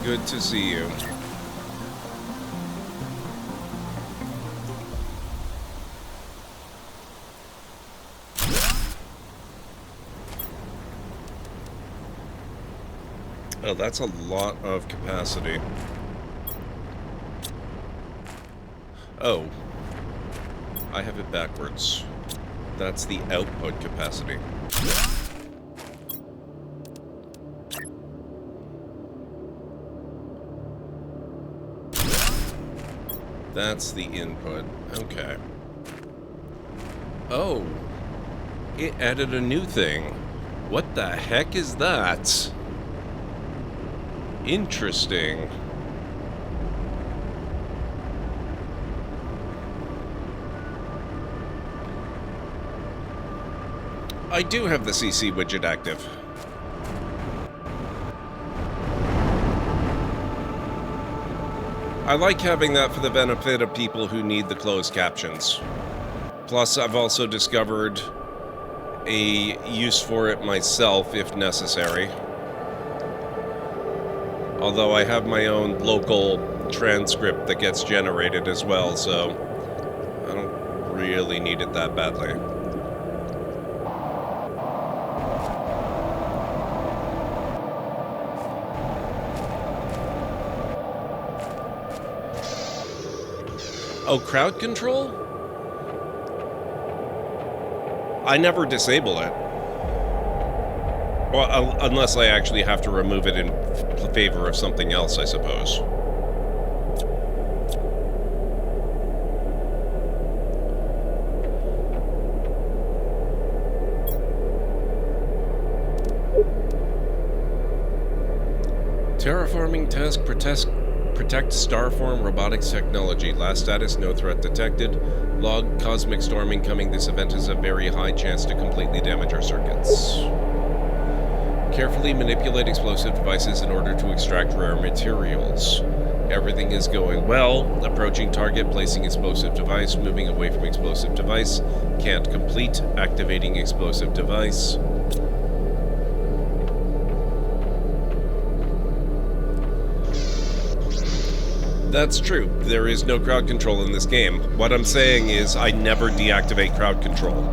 Good to see you. Oh, that's a lot of capacity. Oh. I have it backwards. That's the output capacity. That's the input. Okay. Oh. It added a new thing. What the heck is that? Interesting. I do have the CC widget active. I like having that for the benefit of people who need the closed captions. Plus, I've also discovered a use for it myself if necessary. Although I have my own local transcript that gets generated as well, so I don't really need it that badly. Oh, crowd control? I never disable it. Well, unless I actually have to remove it in favor of something else, I suppose. Terraforming task protect starform robotics technology. Last status, no threat detected. Log, cosmic storm incoming. This event has a very high chance to completely damage our circuits. Carefully manipulate explosive devices in order to extract rare materials. Everything is going well. Approaching target, placing explosive device, moving away from explosive device. Can't complete. Activating explosive device. That's true. There is no crowd control in this game. What I'm saying is I never deactivate crowd control.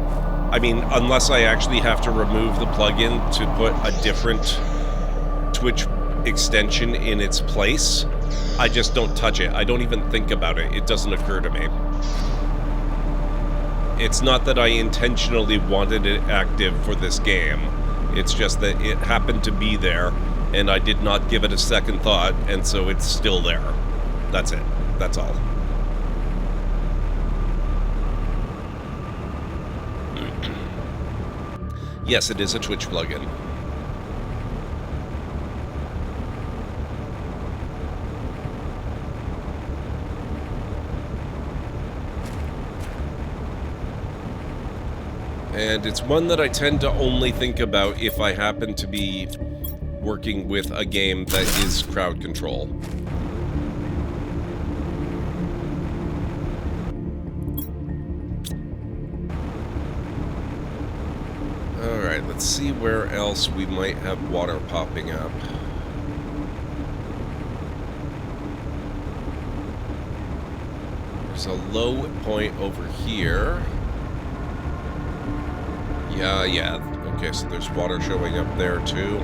I mean, unless I actually have to remove the plugin to put a different Twitch extension in its place, I just don't touch it. I don't even think about it. It doesn't occur to me. It's not that I intentionally wanted it active for this game. It's just that it happened to be there, and I did not give it a second thought, and so it's still there. That's it. That's all. Yes, it is a Twitch plugin. And it's one that I tend to only think about if I happen to be working with a game that is crowd control. Alright, let's see where else we might have water popping up. There's a low point over here. Yeah. Okay, so there's water showing up there too.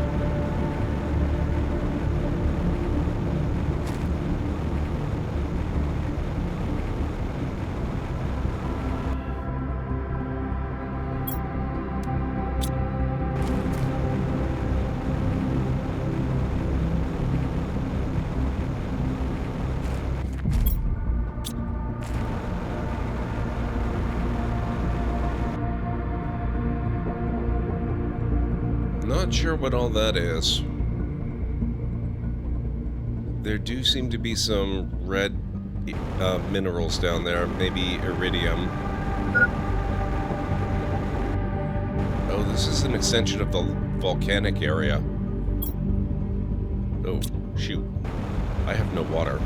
Not sure what all that is. There do seem to be some red minerals down there, maybe iridium. Oh, this is an extension of the volcanic area. Oh, shoot. I have no water.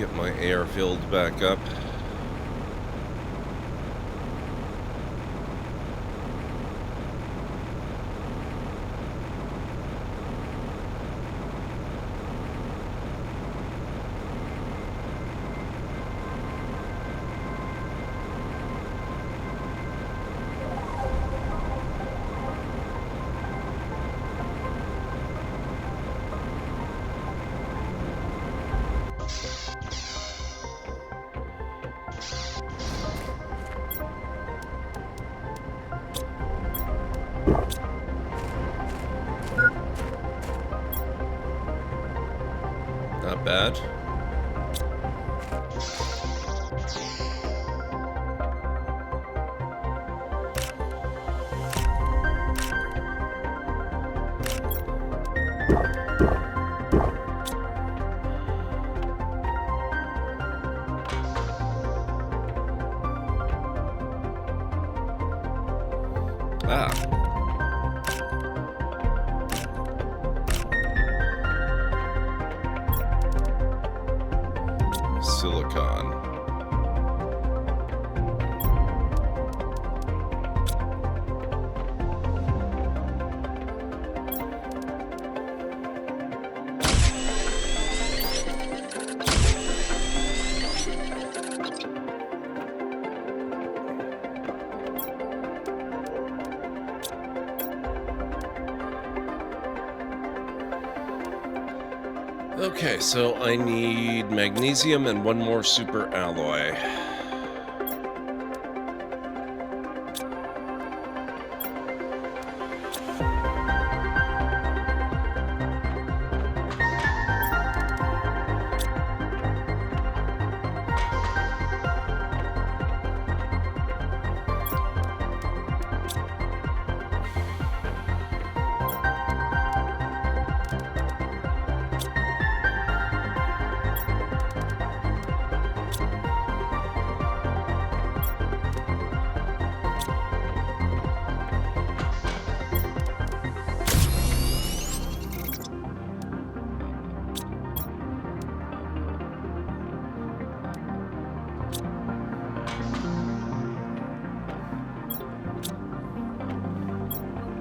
Get my air filled back up. Not bad. Silicon. Okay, so I need magnesium and one more super alloy.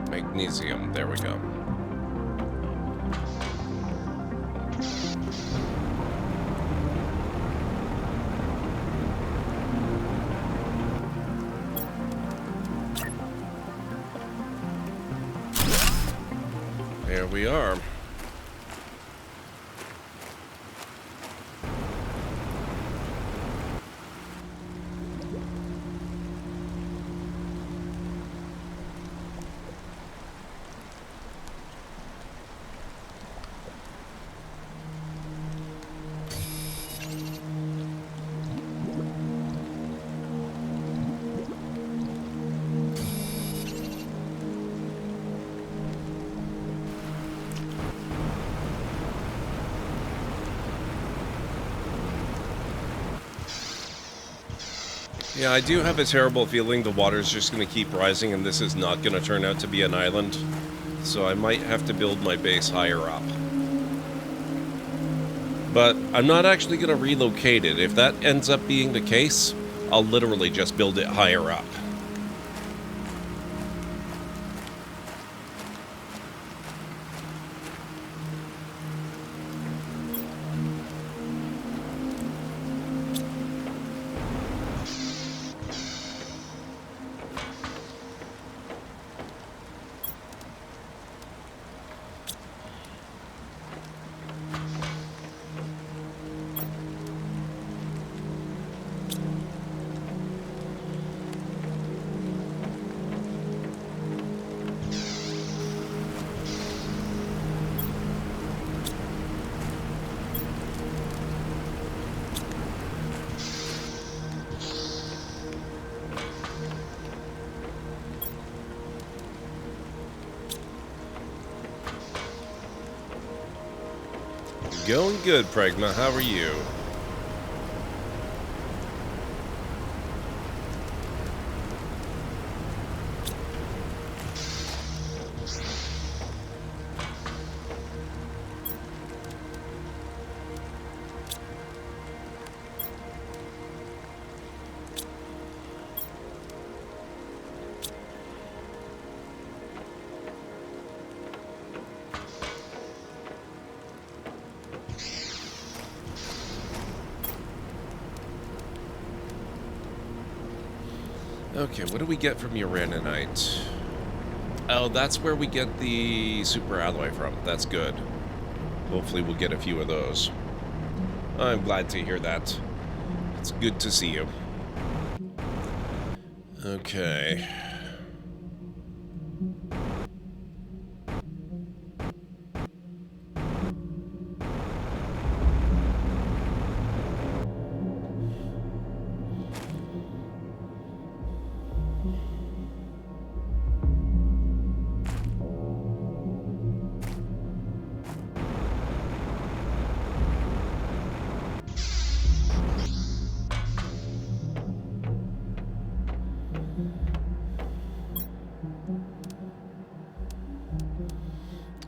Magnesium, there we go. There we are. Yeah, I do have a terrible feeling the water's just going to keep rising and this is not going to turn out to be an island. So I might have to build my base higher up. But I'm not actually going to relocate it. If that ends up being the case, I'll literally just build it higher up. Going good, Pragma. How are you? Okay, what do we get from Uraninite? Oh, that's where we get the super alloy from. That's good. Hopefully we'll get a few of those. I'm glad to hear that. It's good to see you. Okay.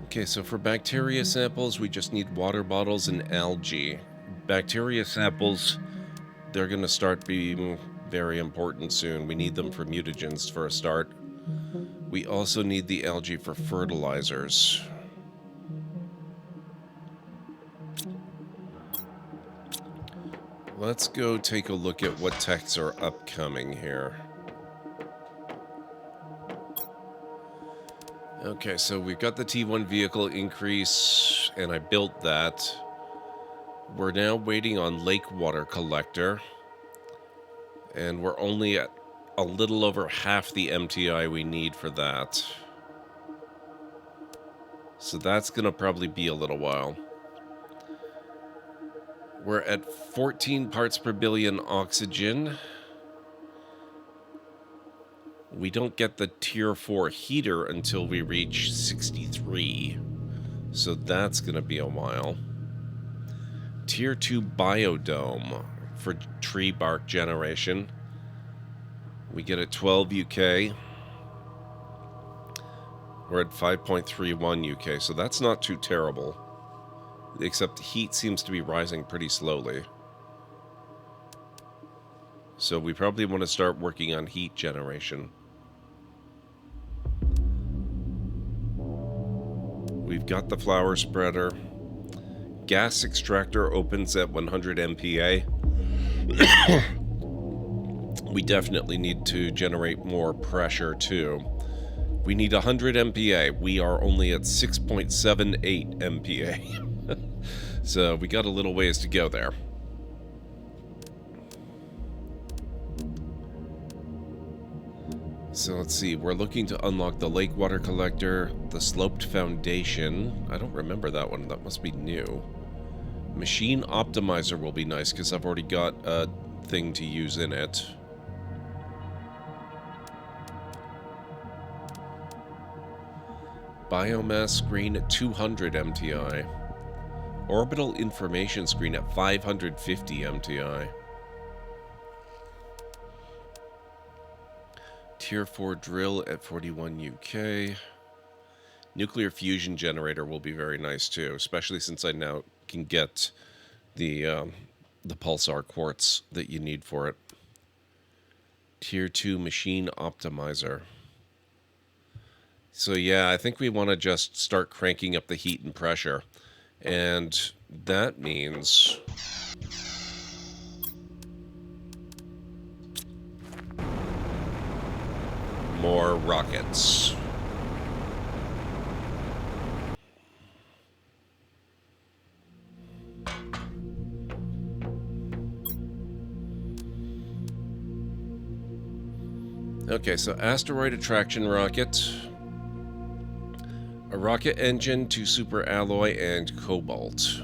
Okay, so for bacteria samples, we just need water bottles and algae. Bacteria samples, they're going to start being very important soon. We need them for mutagens for a start. We also need the algae for fertilizers. Let's go take a look at what techs are upcoming here. Okay, so we've got the T1 vehicle increase, and I built that. We're now waiting on lake water collector, and we're only at a little over half the MTI we need for that. So that's going to probably be a little while. We're at 14 parts per billion oxygen. We don't get the tier 4 heater until we reach 63. So that's going to be a while. Tier 2 biodome for tree bark generation. We get at 12 UK. We're at 5.31 UK, so that's not too terrible. Except the heat seems to be rising pretty slowly. So we probably want to start working on heat generation. We've got the flower spreader. Gas extractor opens at 100 MPa. We definitely need to generate more pressure too. We need 100 MPa. We are only at 6.78 MPa. So we got a little ways to go there. So let's see, we're looking to unlock the lake water collector, the sloped foundation. I don't remember that one, that must be new. Machine optimizer will be nice because I've already got a thing to use in it. Biomass screen at 200 MTI. Orbital information screen at 550 MTI. Tier 4 drill at 41 UK. Nuclear fusion generator will be very nice too, especially since I now can get the pulsar quartz that you need for it. Tier 2 machine optimizer. So yeah, I think we want to just start cranking up the heat and pressure. And that means more rockets. Okay, so asteroid attraction rocket, a rocket engine, 2 super alloy, and cobalt.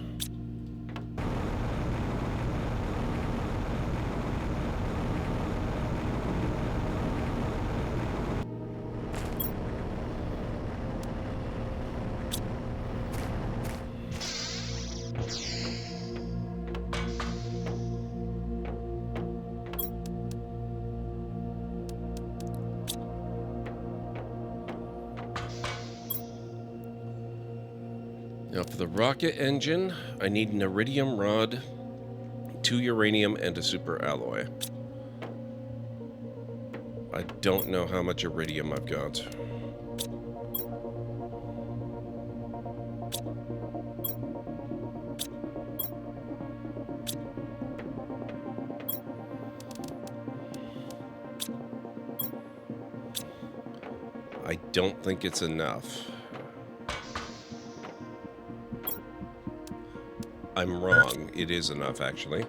Now for the rocket engine, I need an iridium rod, 2 uranium, and a super alloy. I don't know how much iridium I've got. I don't think it's enough. I'm wrong. It is enough, actually.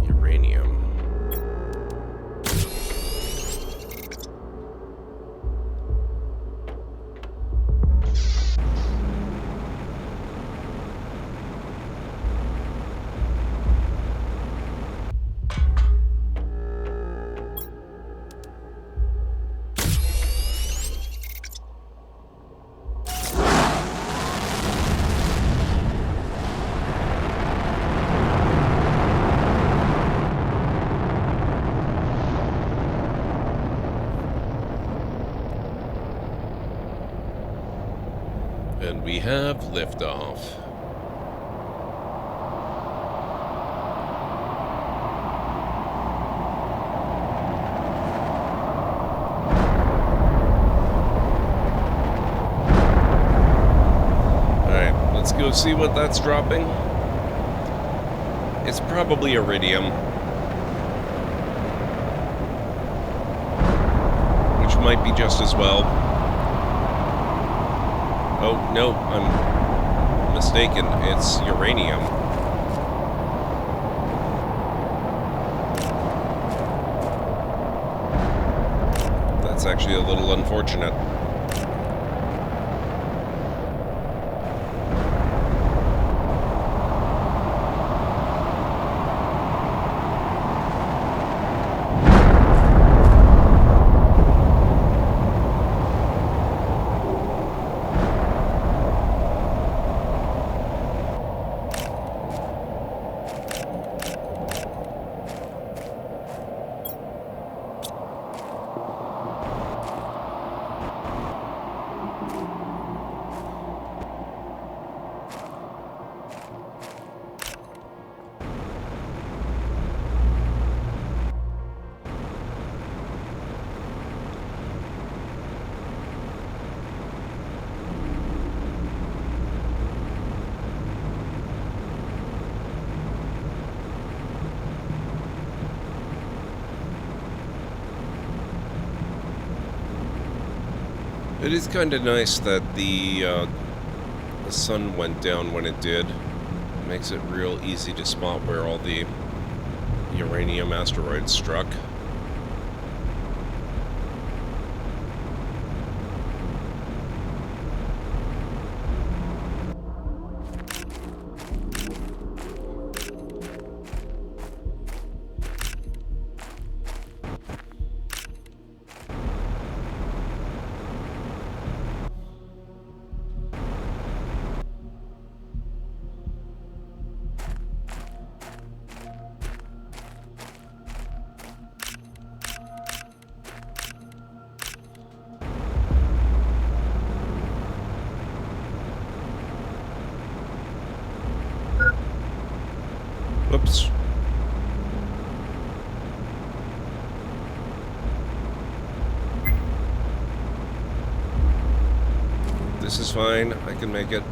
Uranium. And we have liftoff. Alright, let's go see what that's dropping. It's probably iridium, which might be just as well. Oh, no, I'm mistaken. It's uranium. That's actually a little unfortunate. It is kind of nice that the sun went down when it did. It makes it real easy to spot where all the uranium asteroids struck. Whoops. This is fine. I can make it.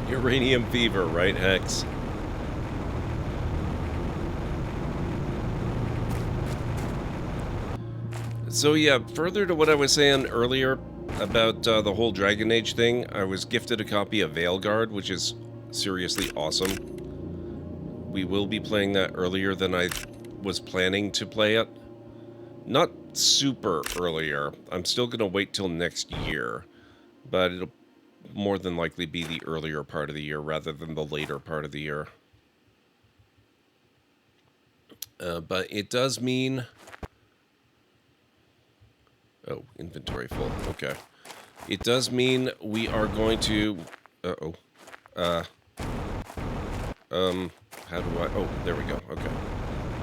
Uranium fever, right, Hex? So yeah, further to what I was saying earlier about the whole Dragon Age thing, I was gifted a copy of Veilguard, which is seriously awesome. We will be playing that earlier than I was planning to play it. Not super earlier. I'm still going to wait till next year, but it'll more than likely be the earlier part of the year rather than the later part of the year. But it does mean... Oh, inventory full. Okay. It does mean we are going to... Uh-oh. How do I... Oh, there we go. Okay.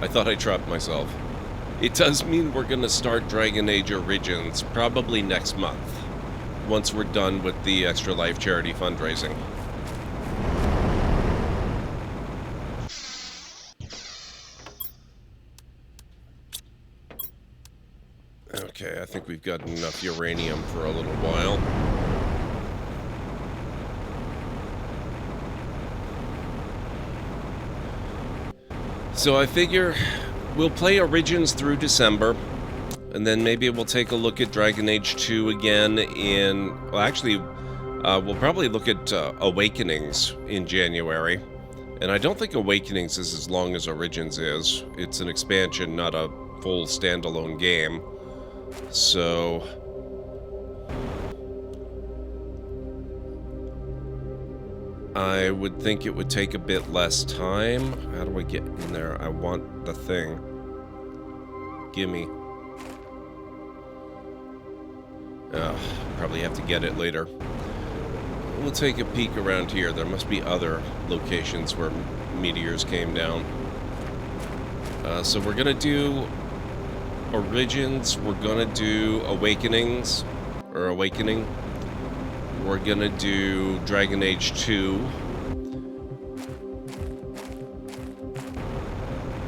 I thought I trapped myself. It does mean we're going to start Dragon Age Origins probably next month, once we're done with the Extra Life charity fundraising. Okay, I think we've got enough uranium for a little while. So I figure we'll play Origins through December, and then maybe we'll take a look at Dragon Age 2 again in... Well, actually, we'll probably look at Awakenings in January. And I don't think Awakenings is as long as Origins is. It's an expansion, not a full standalone game. So... I would think it would take a bit less time. How do I get in there? I want the thing. Gimme. Probably have to get it later. We'll take a peek around here. There must be other locations where meteors came down. So we're gonna do Origins. We're gonna do Awakenings. Or Awakening. We're gonna do Dragon Age 2.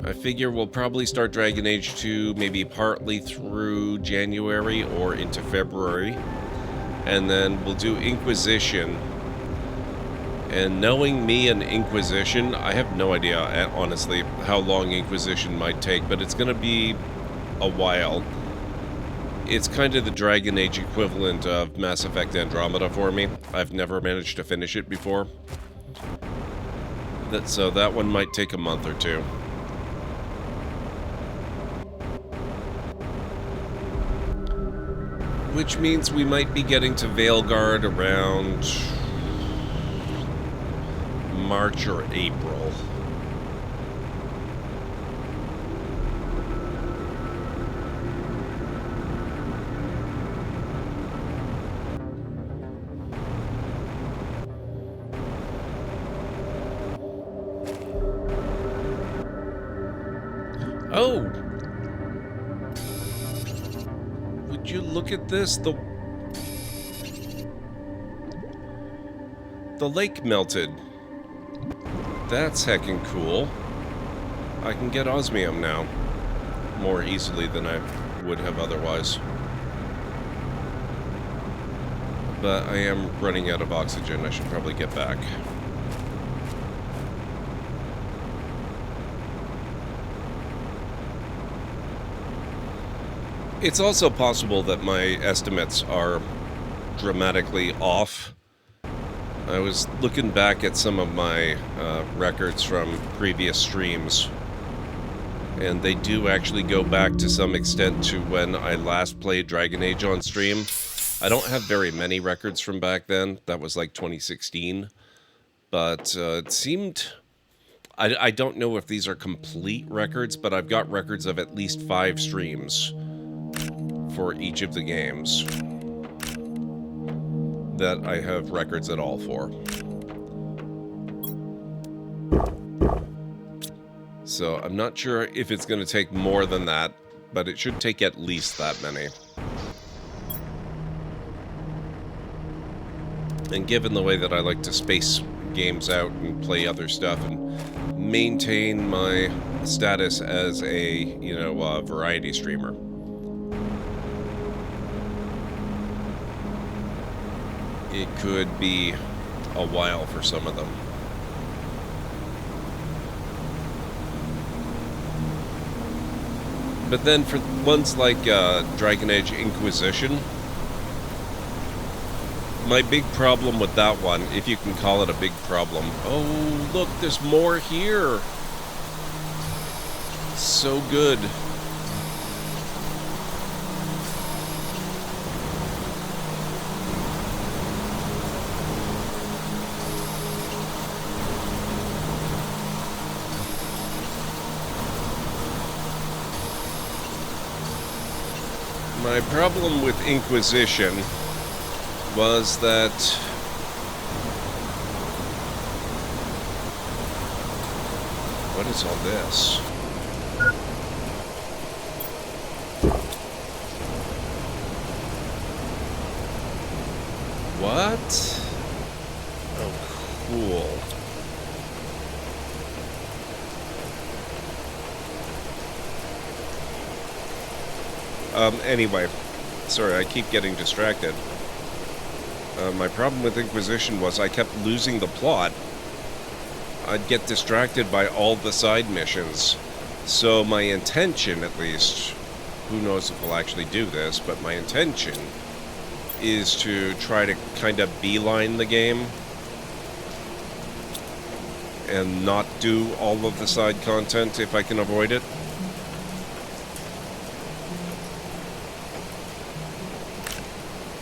I figure we'll probably start Dragon Age 2 maybe partly through January or into February. And then we'll do Inquisition. And knowing me and Inquisition, I have no idea, honestly, how long Inquisition might take, but it's gonna be a while. It's kind of the Dragon Age equivalent of Mass Effect Andromeda for me. I've never managed to finish it before. So that one might take a month or two. Which means we might be getting to Veilguard around March or April. Oh! Would you look at this? The lake melted. That's heckin' cool. I can get osmium now. More easily than I would have otherwise. But I am running out of oxygen. I should probably get back. It's also possible that my estimates are dramatically off. I was looking back at some of my records from previous streams, and they do actually go back to some extent to when I last played Dragon Age on stream. I don't have very many records from back then. That was like 2016. But it seemed... I don't know if these are complete records, but I've got records of at least 5 streams for each of the games that I have records at all for. So I'm not sure if it's going to take more than that, but it should take at least that many. And given the way that I like to space games out and play other stuff and maintain my status as a, you know, variety streamer, it could be a while for some of them. But then for ones like Dragon Age Inquisition, my big problem with that one, if you can call it a big problem... Oh, look, there's more here! So good. My problem with Inquisition was that what is all this? What? Oh, cool. Anyway, sorry, I keep getting distracted. My problem with Inquisition was I kept losing the plot. I'd get distracted by all the side missions. So my intention, at least, who knows if I'll actually do this, but my intention is to try to kind of beeline the game and not do all of the side content if I can avoid it.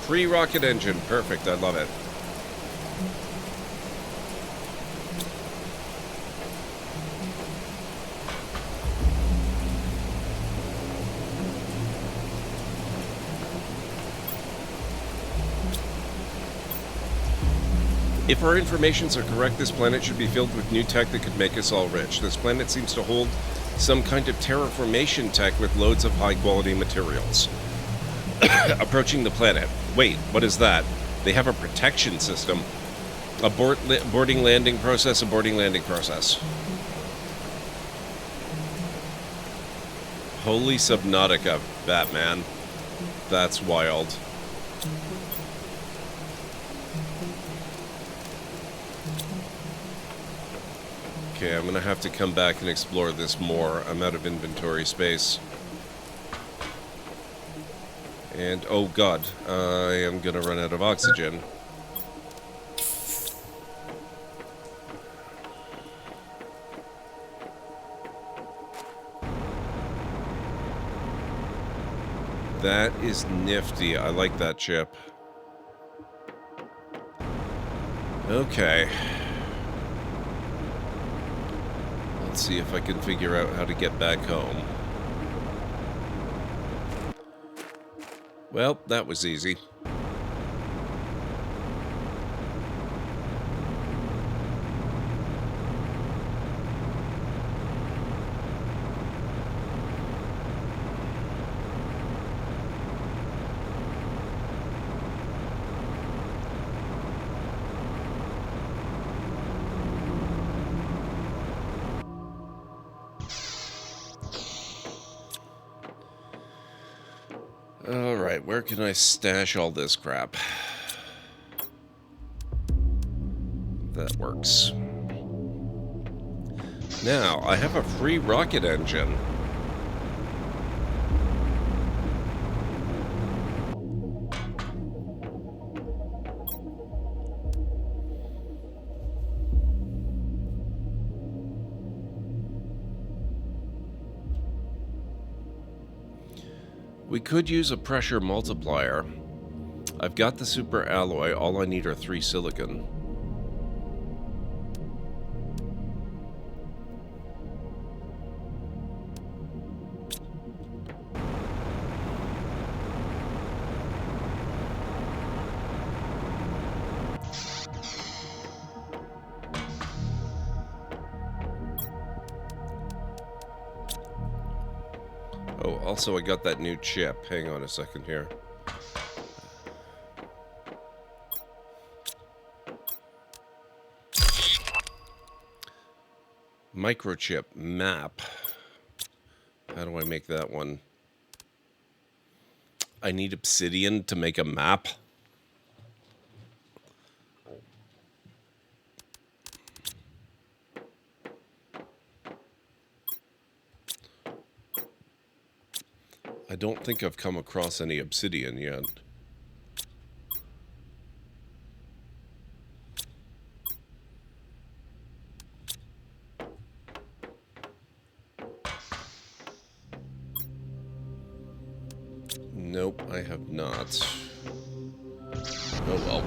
Free rocket engine, perfect, I love it. If our informations are correct, this planet should be filled with new tech that could make us all rich. This planet seems to hold some kind of terraformation tech with loads of high-quality materials. Approaching the planet. Wait, what is that? They have a protection system. Boarding landing process, aborting landing process. Holy Subnautica, Batman. That's wild. Okay, I'm gonna have to come back and explore this more. I'm out of inventory space. And, oh god, I am gonna run out of oxygen. That is nifty. I like that chip. Okay. Let's see if I can figure out how to get back home. Well, that was easy. Alright, where can I stash all this crap? That works. Now, I have a free rocket engine. We could use a pressure multiplier. I've got the super alloy, all I need are 3 silicon. Oh, also I got that new chip. Hang on a second here. Microchip map. How do I make that one? I need obsidian to make a map. I don't think I've come across any obsidian yet. Nope, I have not. Oh well.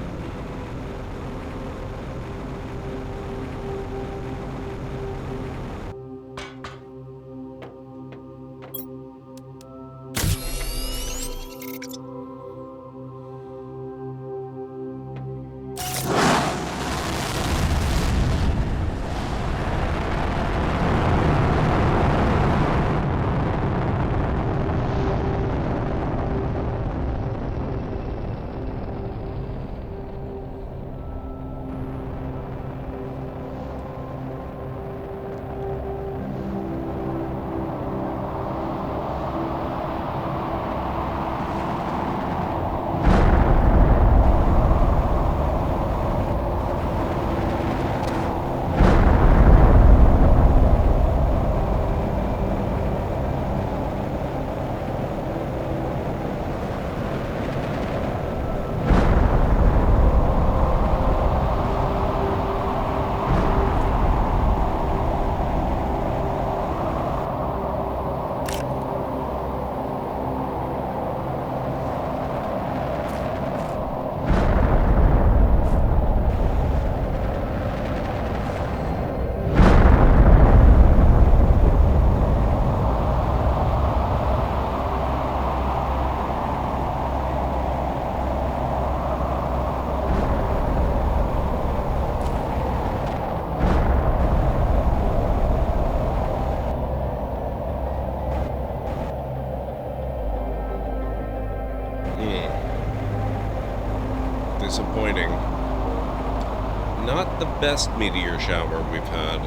Disappointing. Not the best meteor shower we've had.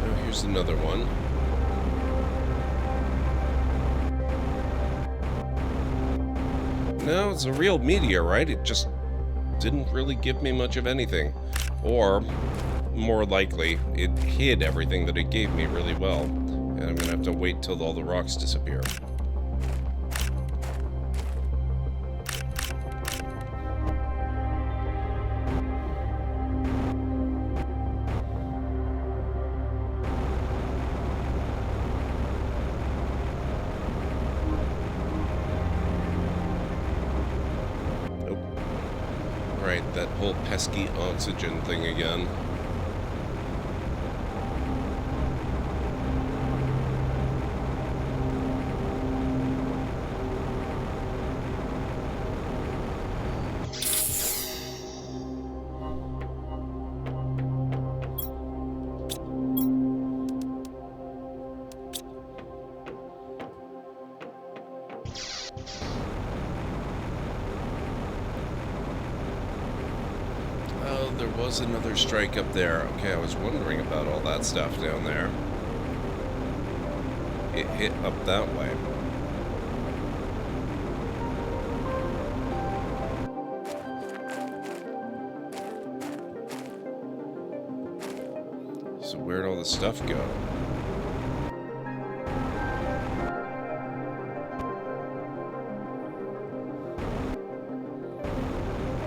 Oh, here's another one. No, it's a real meteorite. It just didn't really give me much of anything. Or, more likely, it hid everything that it gave me really well. And I'm gonna have to wait till all the rocks disappear. Right, that whole pesky oxygen thing again. There was another strike up there. Okay, I was wondering about all that stuff down there. It hit up that way. So where'd all the stuff go?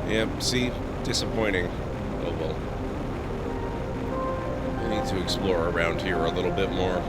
Yep, see? Disappointing. Oh well. I need to explore around here a little bit more.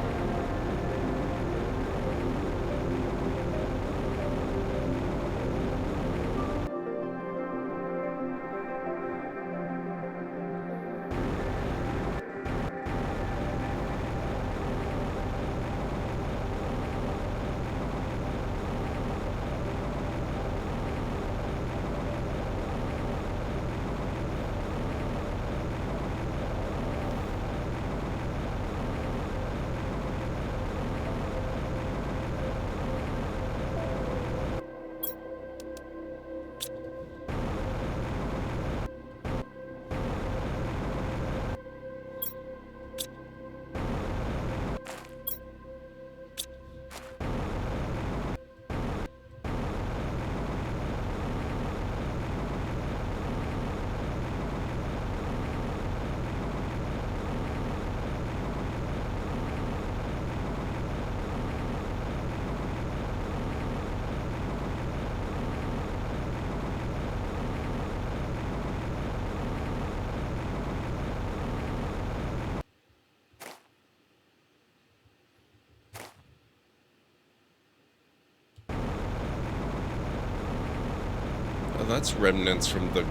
Oh, that's remnants from the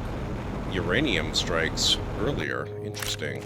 uranium strikes earlier. Interesting.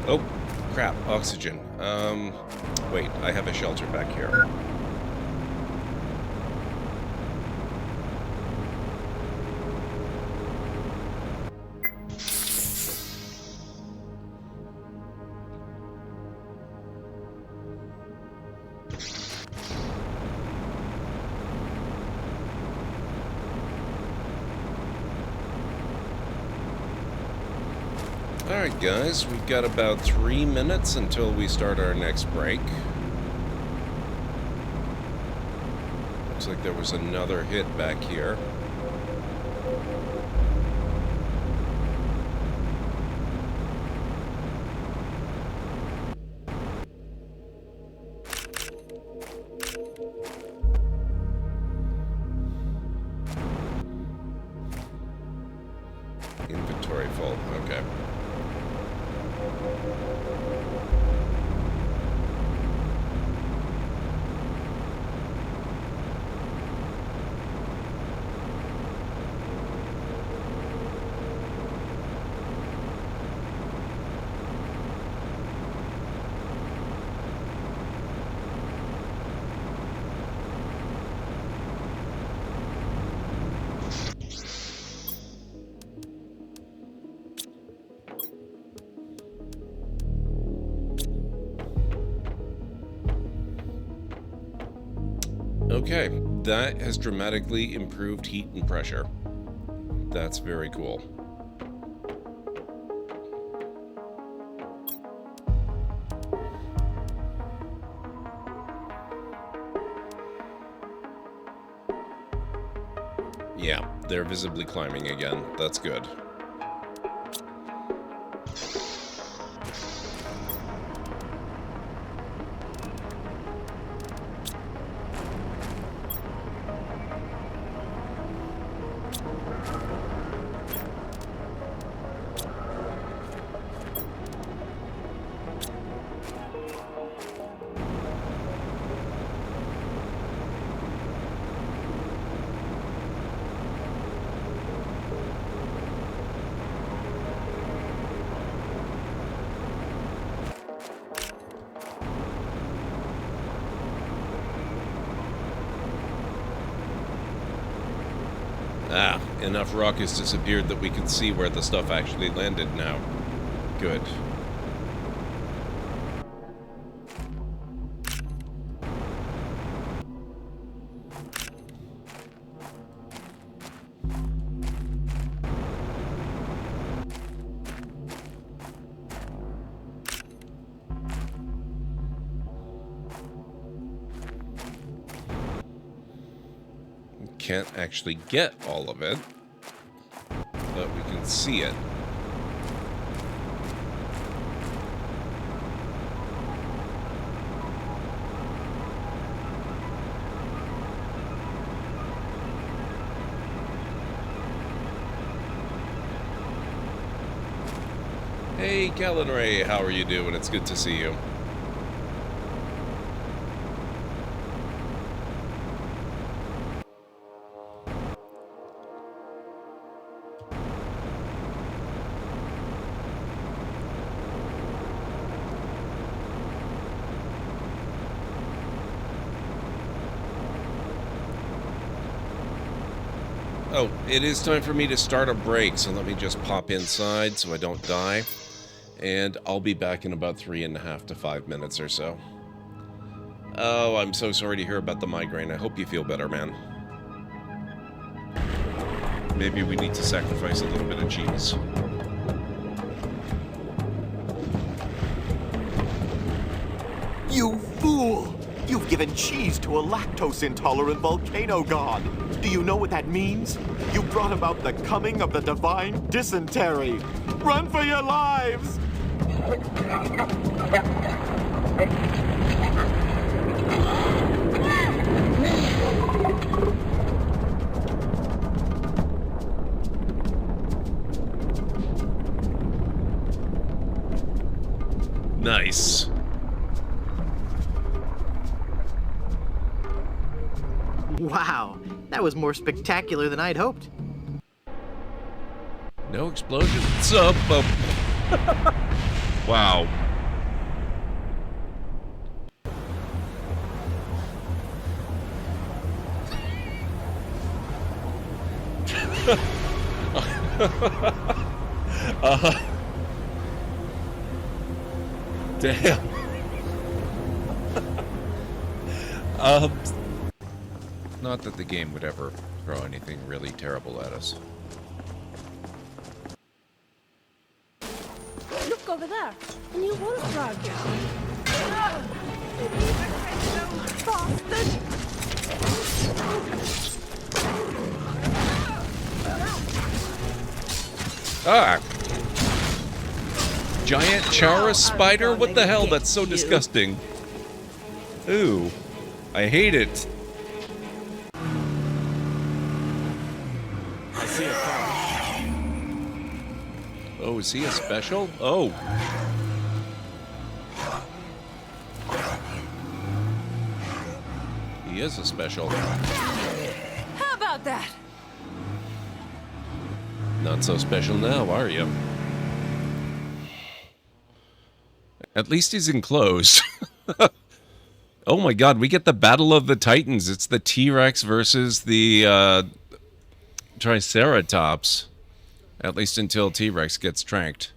Oh, crap, oxygen. Wait, I have a shelter back here. Alright guys, we've got about 3 minutes until we start our next break. Looks like there was another hit back here. Inventory full, okay. Okay, that has dramatically improved heat and pressure. That's very cool. Yeah, they're visibly climbing again. That's good. Ah, enough rock has disappeared that we can see where the stuff actually landed now. Good. Can't actually get all of it, but we can see it. Hey, Callan Ray, how are you doing? It's good to see you. Oh, it is time for me to start a break, so let me just pop inside so I don't die. And I'll be back in about 3.5 to 5 minutes or so. Oh, I'm so sorry to hear about the migraine. I hope you feel better, man. Maybe we need to sacrifice a little bit of cheese. You fool! You've given cheese to a lactose-intolerant volcano god. Do you know what that means? You brought about the coming of the divine dysentery. Run for your lives! Nice. Wow, that was more spectacular than I'd hoped. No explosions. Up. Wow. Damn. Not that the game would ever throw anything really terrible at us. Look over there. A new wolf frog. Bastard! Ah! Giant Chaurus spider? What the hell? That's so disgusting. Ooh. I hate it. I see a car. Oh, is he a special? Oh. He is a special. How about that? Not so special now, are you? At least he's enclosed. Oh my god, we get the Battle of the Titans. It's the T-Rex versus the Triceratops. At least until T-Rex gets tranked.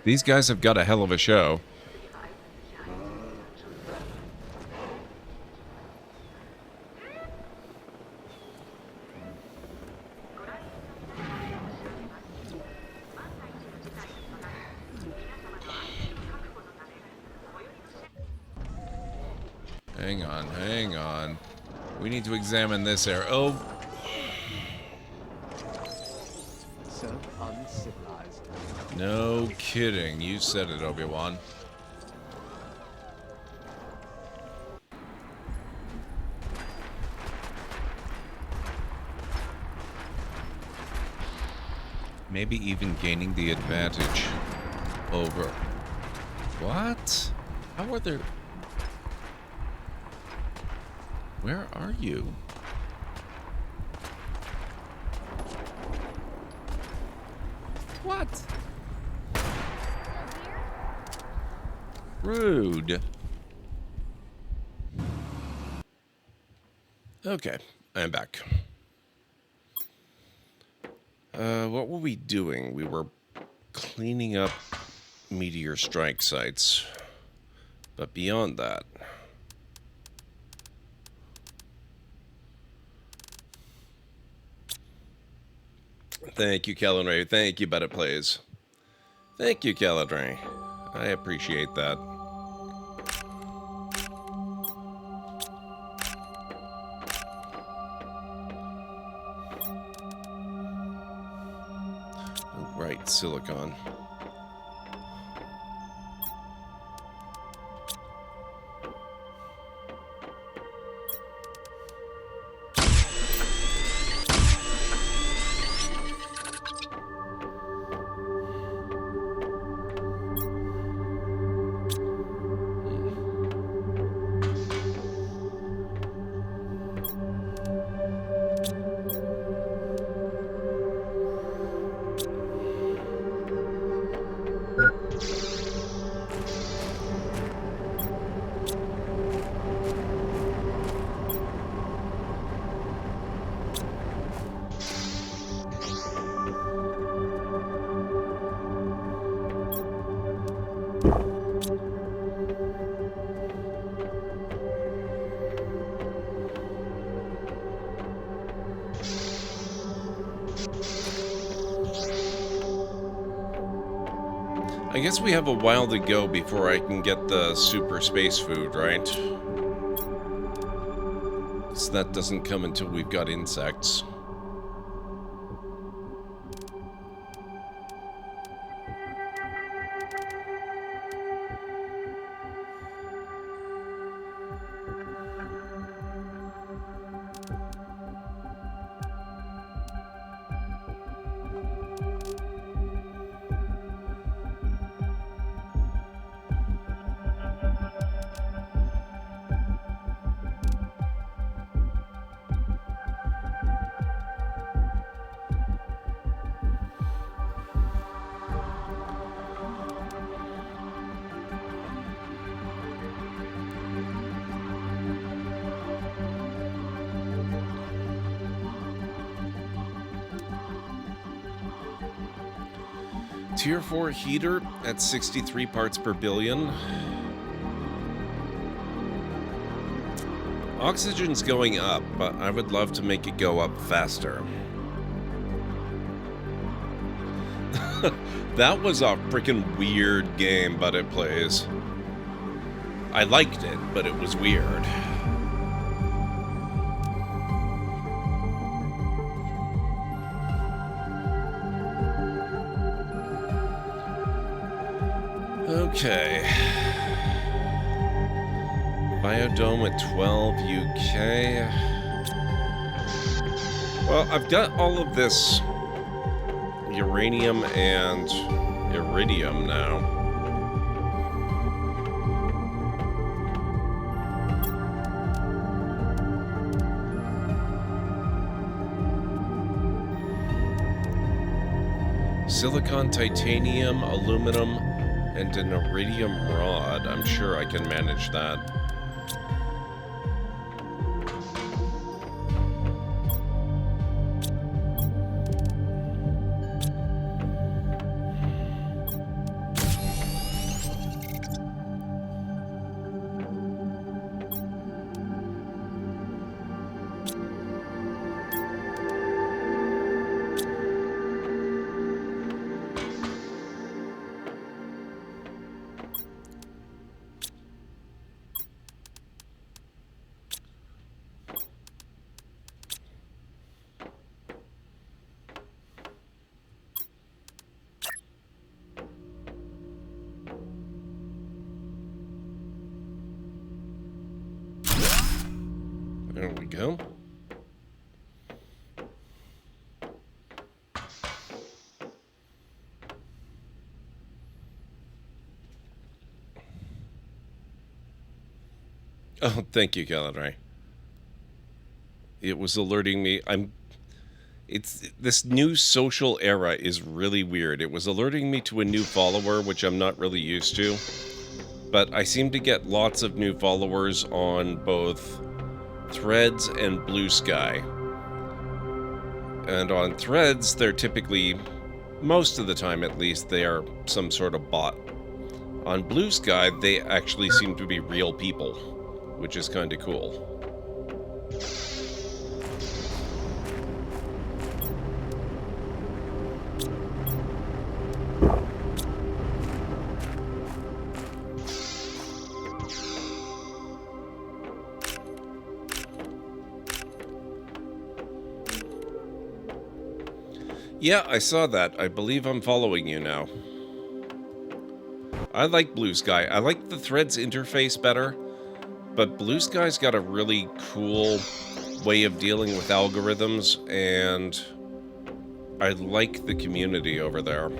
These guys have got a hell of a show. Hang on. We need to examine this area. Oh. So uncivilized. No kidding. You said it, Obi-Wan. Maybe even gaining the advantage over. What? How are there... Where are you? What? Rude. Okay, I'm back. What were we doing? We were cleaning up meteor strike sites. But beyond that... Thank you, Calendray. Thank you, But It Plays. Thank you, Calendray. I appreciate that. Oh, right, silicon. I guess we have a while to go before I can get the super space food, right? So that doesn't come until we've got insects. Tier 4 heater at 63 parts per billion. Oxygen's going up, but I would love to make it go up faster. That was a freaking weird game, But It Plays. I liked it, but it was weird. Okay. Biodome at 12 UK. Well, I've got all of this uranium and iridium now. Silicon, titanium, aluminum, and an iridium rod. I'm sure I can manage that. There we go. Oh, thank you, Galadray. It was alerting me. It's this new social era is really weird. It was alerting me to a new follower, which I'm not really used to. But I seem to get lots of new followers on both Threads and Blue Sky. And on Threads, they're typically, most of the time at least, they are some sort of bot. On Blue Sky, they actually seem to be real people, which is kind of cool. Yeah, I saw that. I believe I'm following you now. I like Blue Sky. I like the Threads interface better, but Blue Sky's got a really cool way of dealing with algorithms, and I like the community over there.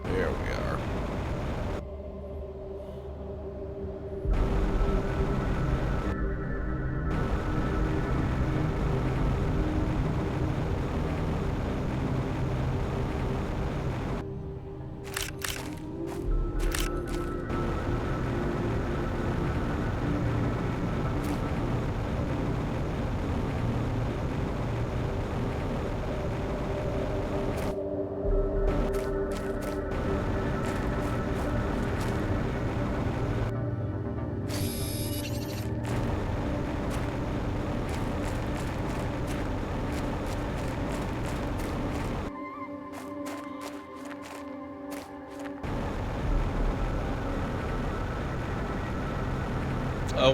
There we are.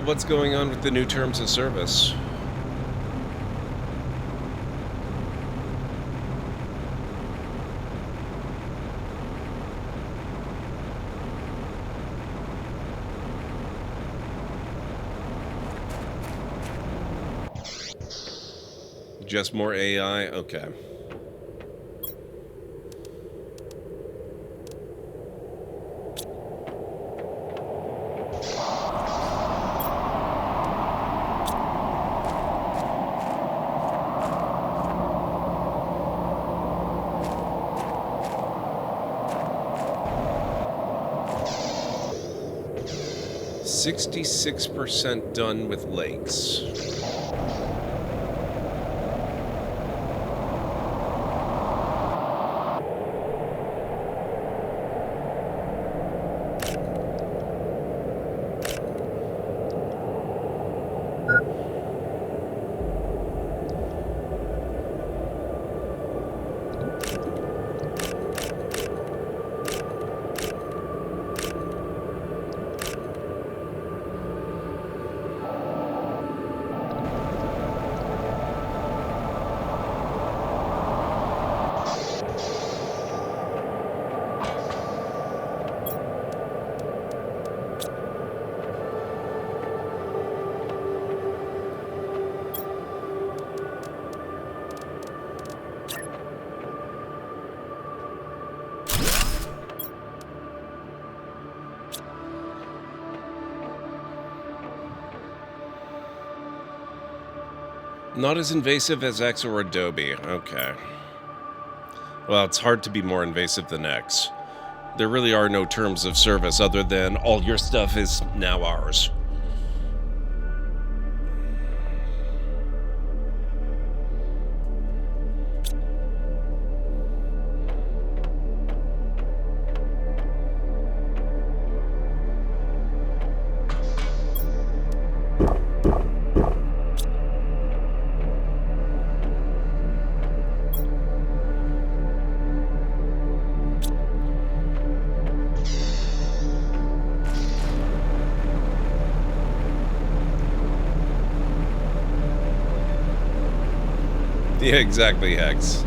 What's going on with the new terms of service? Just more AI? Okay. %66 done with lakes. Not as invasive as X or Adobe. Okay. Well, it's hard to be more invasive than X. There really are no terms of service other than all your stuff is now ours. Yeah, exactly, Hex.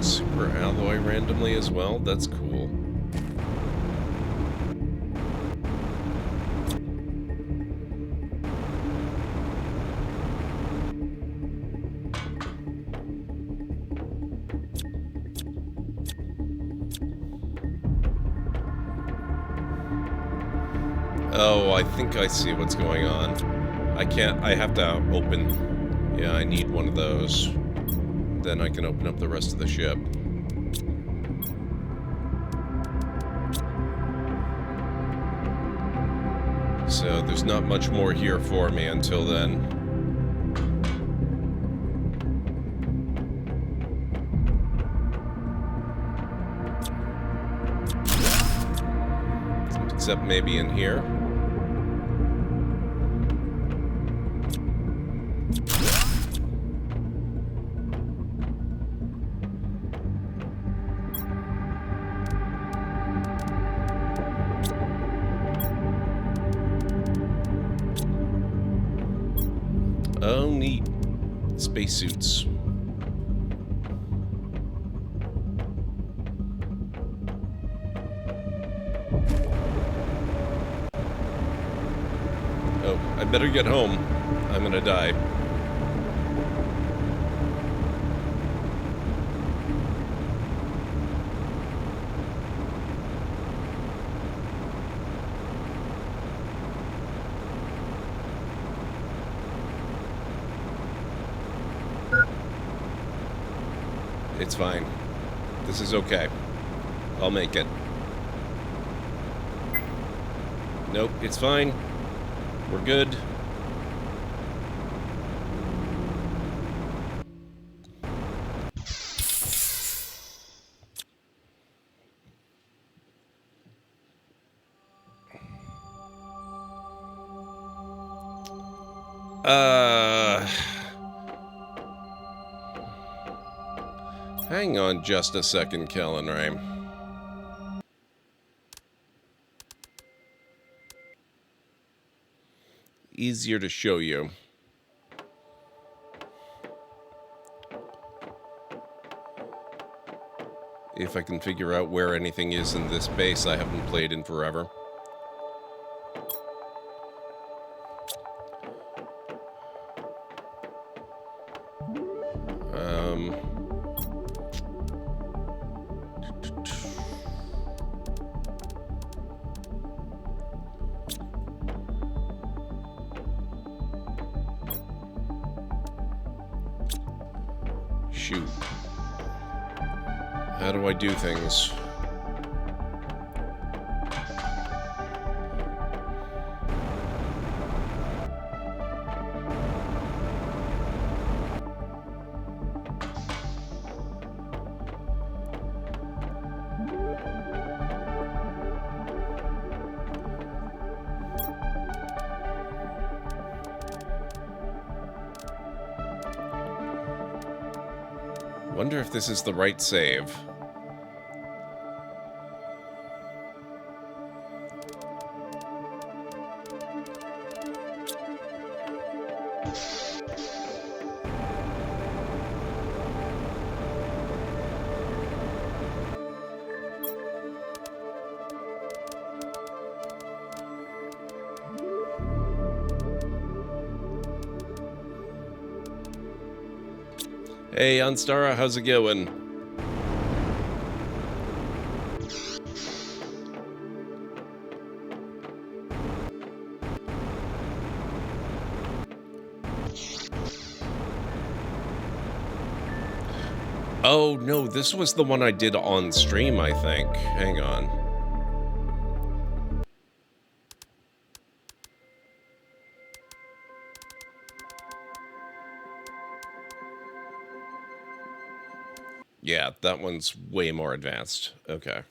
Super alloy randomly as well. That's cool. Oh, I think I see what's going on. I have to open. Yeah, I need one of those. Then I can open up the rest of the ship. So there's not much more here for me until then. Except maybe in here. Oh, neat. Spacesuits. Oh, I better get home. I'm gonna die. It's fine. This is okay. I'll make it. Nope, it's fine. We're good. Hang on just a second, Kellen Ray. Easier to show you. If I can figure out where anything is in this base I haven't played in forever. Shoot. How do I do things? Wonder if this is the right save. Hey, Unstara, how's it going? Oh, no, this was the one I did on stream, I think. Hang on. Yeah, that one's way more advanced. Okay.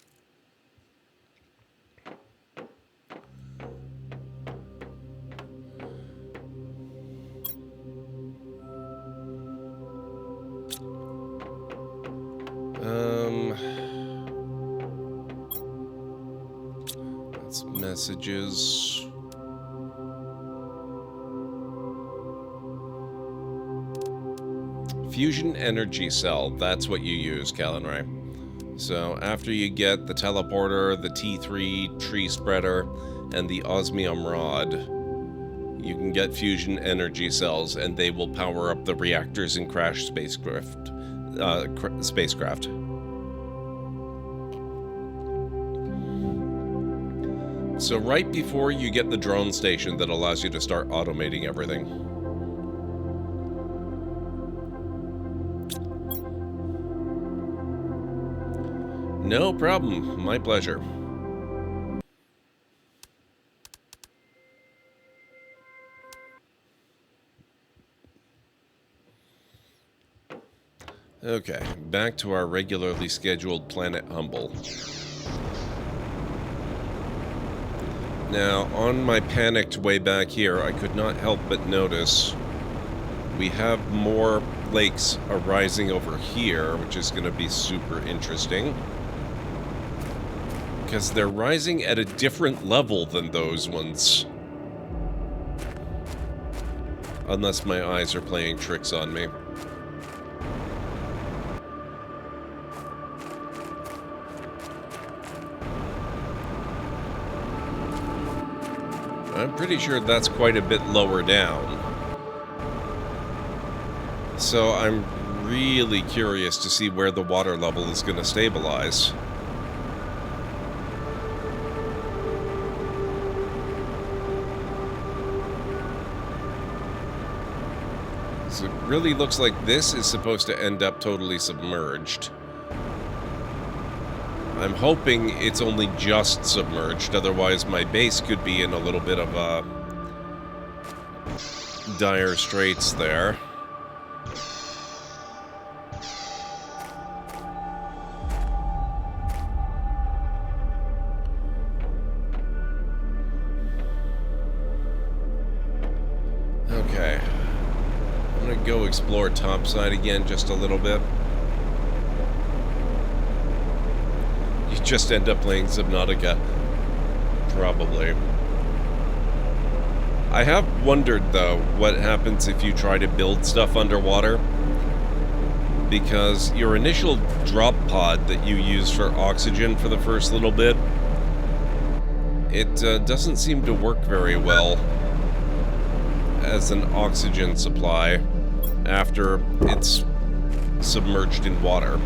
That's messages. Fusion energy cell, that's what you use, Kalenrai. So after you get the teleporter, the T3 tree spreader, and the osmium rod, you can get fusion energy cells, and they will power up the reactors in Crash spacecraft. So right before you get the drone station that allows you to start automating everything. No problem. My pleasure. Okay, back to our regularly scheduled Planet Humble. Now, on my panicked way back here, I could not help but notice we have more lakes arising over here, which is going to be super interesting. Because they're rising at a different level than those ones. Unless my eyes are playing tricks on me. I'm pretty sure that's quite a bit lower down. So I'm really curious to see where the water level is going to stabilize. So it really looks like this is supposed to end up totally submerged. I'm hoping it's only just submerged, otherwise my base could be in a little bit of dire straits there. Okay. I'm gonna go explore topside again just a little bit. Just end up playing Subnautica. Probably. I have wondered, though, what happens if you try to build stuff underwater. Because your initial drop pod that you use for oxygen for the first little bit, it doesn't seem to work very well as an oxygen supply after it's submerged in water.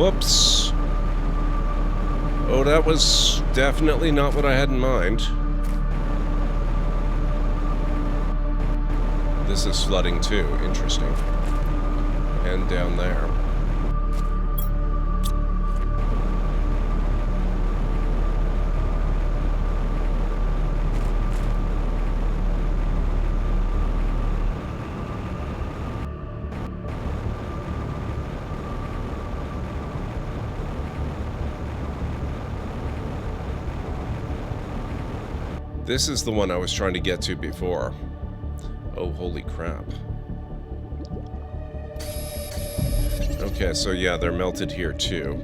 Whoops. Oh, that was definitely not what I had in mind. This is flooding too. Interesting. And down there. This is the one I was trying to get to before. Oh, holy crap. Okay, so yeah, they're melted here too.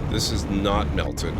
This is not melted.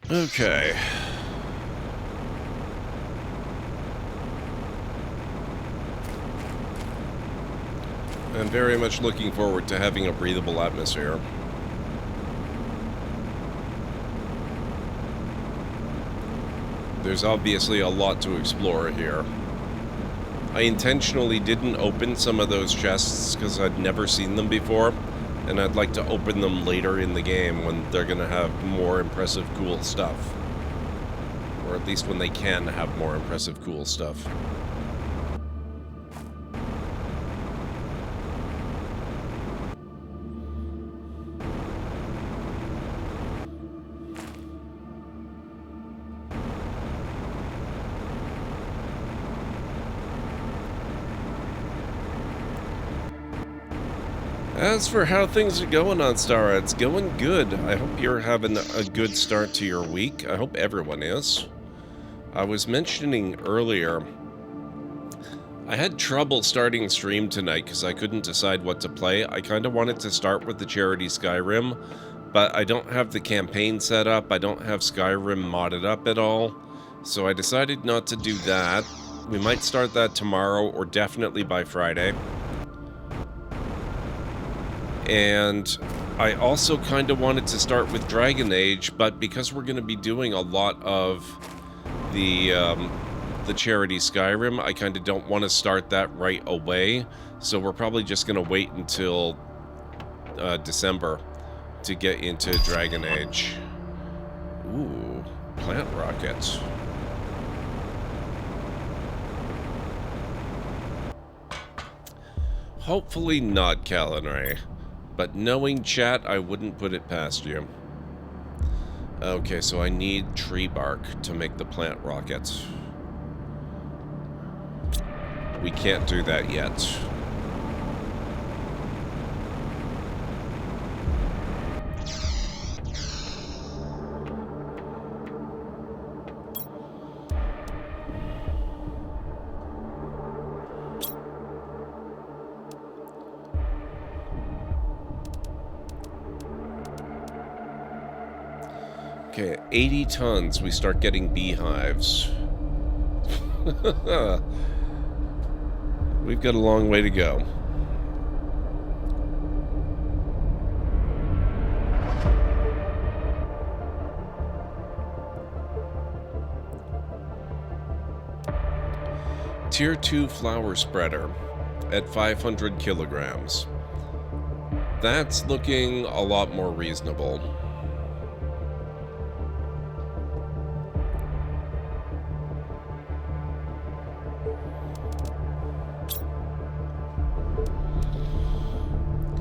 Okay. I'm very much looking forward to having a breathable atmosphere. There's obviously a lot to explore here. I intentionally didn't open some of those chests because I'd never seen them before, and I'd like to open them later in the game when they're going to have more impressive, cool stuff. Or at least when they can have more impressive, cool stuff. As for how things are going on Stara, it's going good. I hope you're having a good start to your week. I hope everyone is. I was mentioning earlier, I had trouble starting stream tonight because I couldn't decide what to play. I kind of wanted to start with the charity Skyrim, but I don't have the campaign set up. I don't have Skyrim modded up at all, so I decided not to do that. We might start that tomorrow or definitely by Friday. And I also kind of wanted to start with Dragon Age, but because we're going to be doing a lot of the charity Skyrim, I kind of don't want to start that right away. So we're probably just going to wait until December to get into Dragon Age. Ooh, plant rockets. Hopefully not, Calinray. But knowing chat, I wouldn't put it past you. Okay, so I need tree bark to make the plant rockets. We can't do that yet. Okay, at 80 tons, we start getting beehives. We've got a long way to go. Tier 2 flower spreader at 500 kilograms. That's looking a lot more reasonable.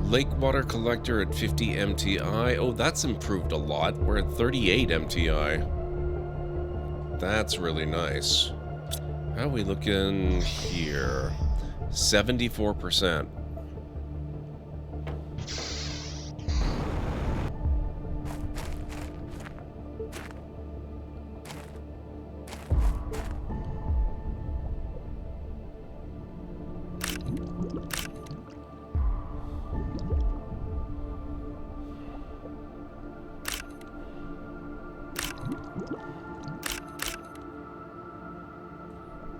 Lake water collector at 50 MTI. Oh, that's improved a lot. We're at 38 MTI. That's really nice. How are we looking here? 74%.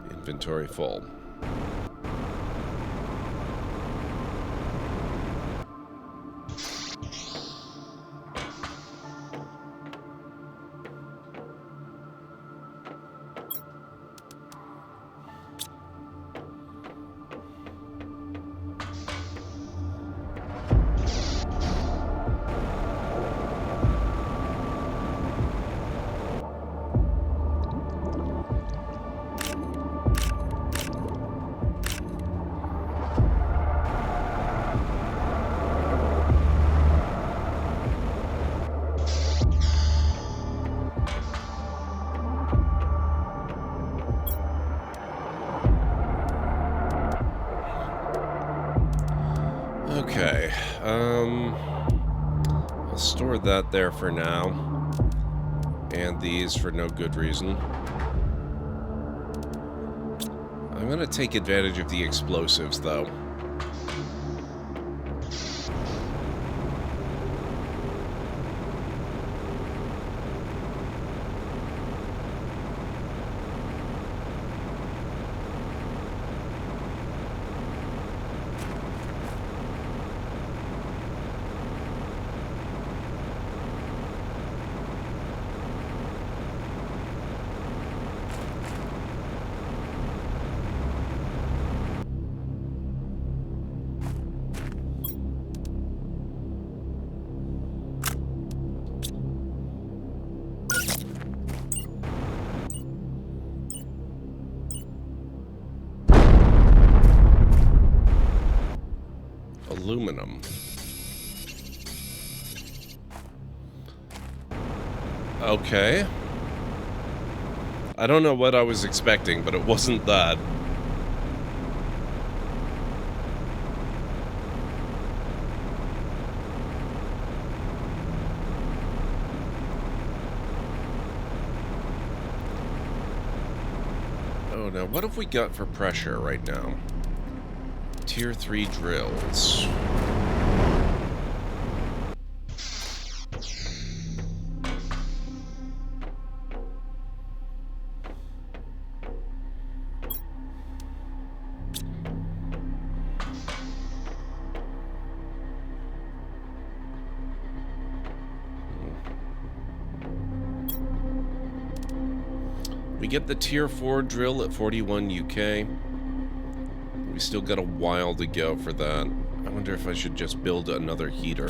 Inventory full. Okay, I'll store that there for now, and these for no good reason. I'm gonna take advantage of the explosives, though. Aluminum. Okay. I don't know what I was expecting, but it wasn't that. Oh, now what have we got for pressure right now? Tier 3 drills. We get the Tier 4 drill at 41 UK. We still got a while to go for that. I wonder if I should just build another heater.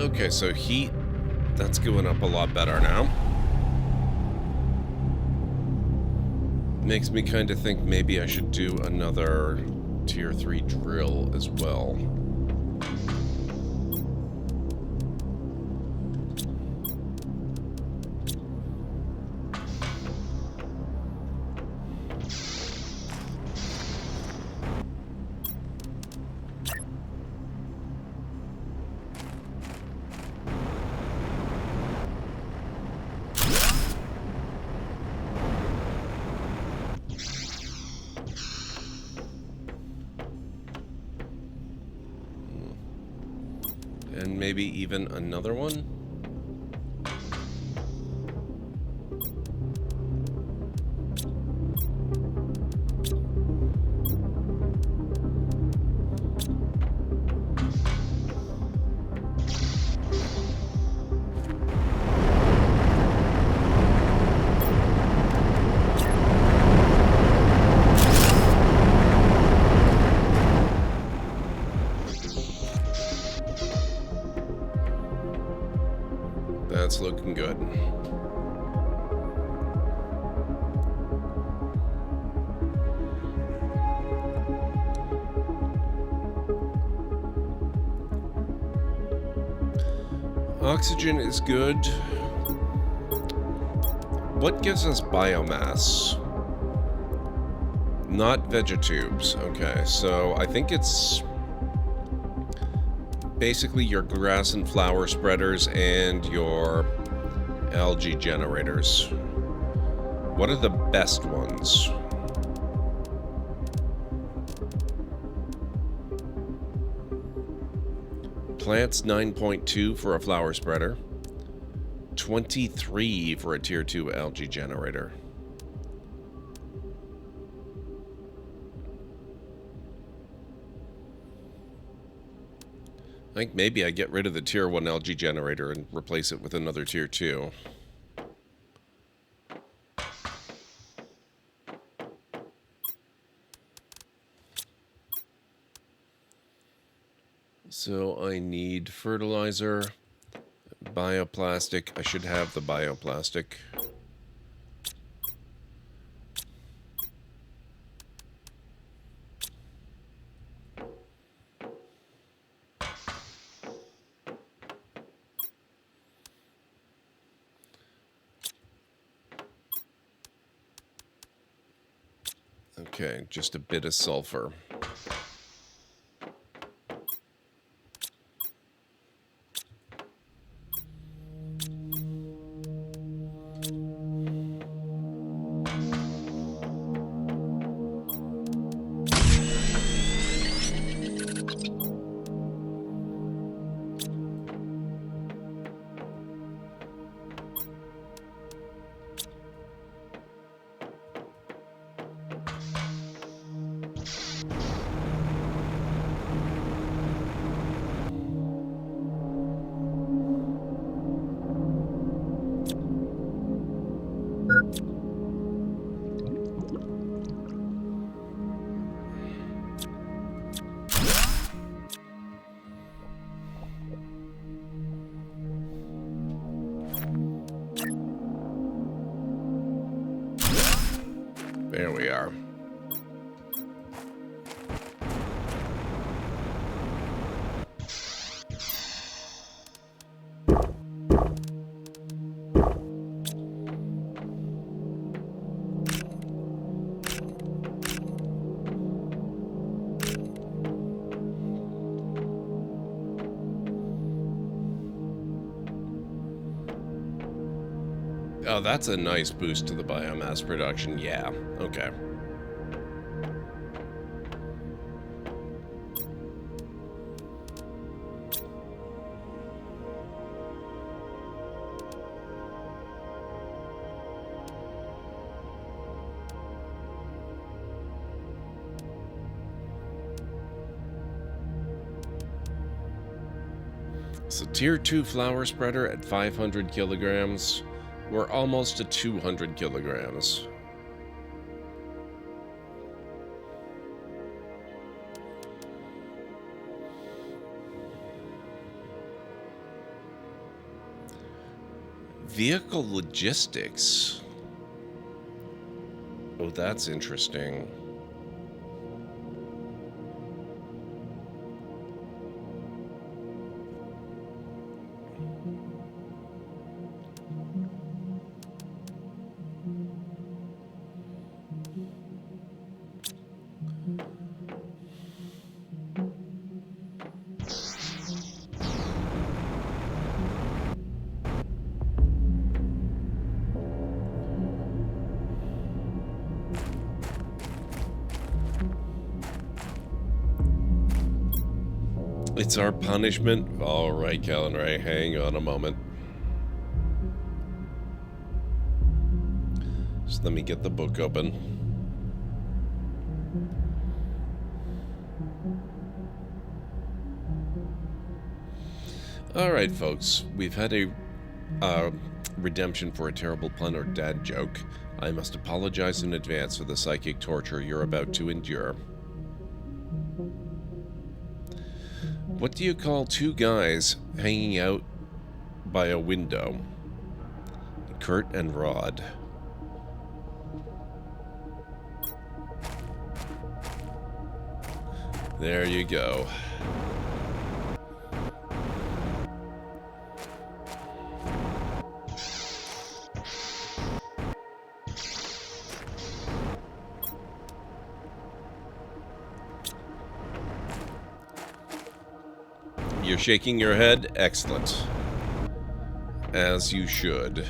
Okay, so heat, that's going up a lot better now. Makes me kind of think maybe I should do another tier 3 drill as well. And maybe even another one? That's looking good. Oxygen is good. What gives us biomass? Not vegetubes. Okay, so I think it's basically your grass and flower spreaders and your algae generators. What are the best ones? Plants 9.2 for a flower spreader. 23 for a tier 2 algae generator. I think maybe I get rid of the tier 1 algae generator and replace it with another tier 2. So I need fertilizer, bioplastic. I should have the bioplastic. Okay, just a bit of sulfur. There we are. Oh, that's a nice boost to the biomass production. Yeah, okay. So tier 2 flower spreader at 500 kilograms. We're almost to 200 kilograms. Vehicle logistics. Oh, that's interesting. It's our punishment? All right, Callan Ray, hang on a moment. Just let me get the book open. All right, folks, we've had a redemption for a terrible pun or dad joke. I must apologize in advance for the psychic torture you're about to endure. What do you call two guys hanging out by a window? Kurt and Rod. There you go. You're shaking your head? Excellent. As you should.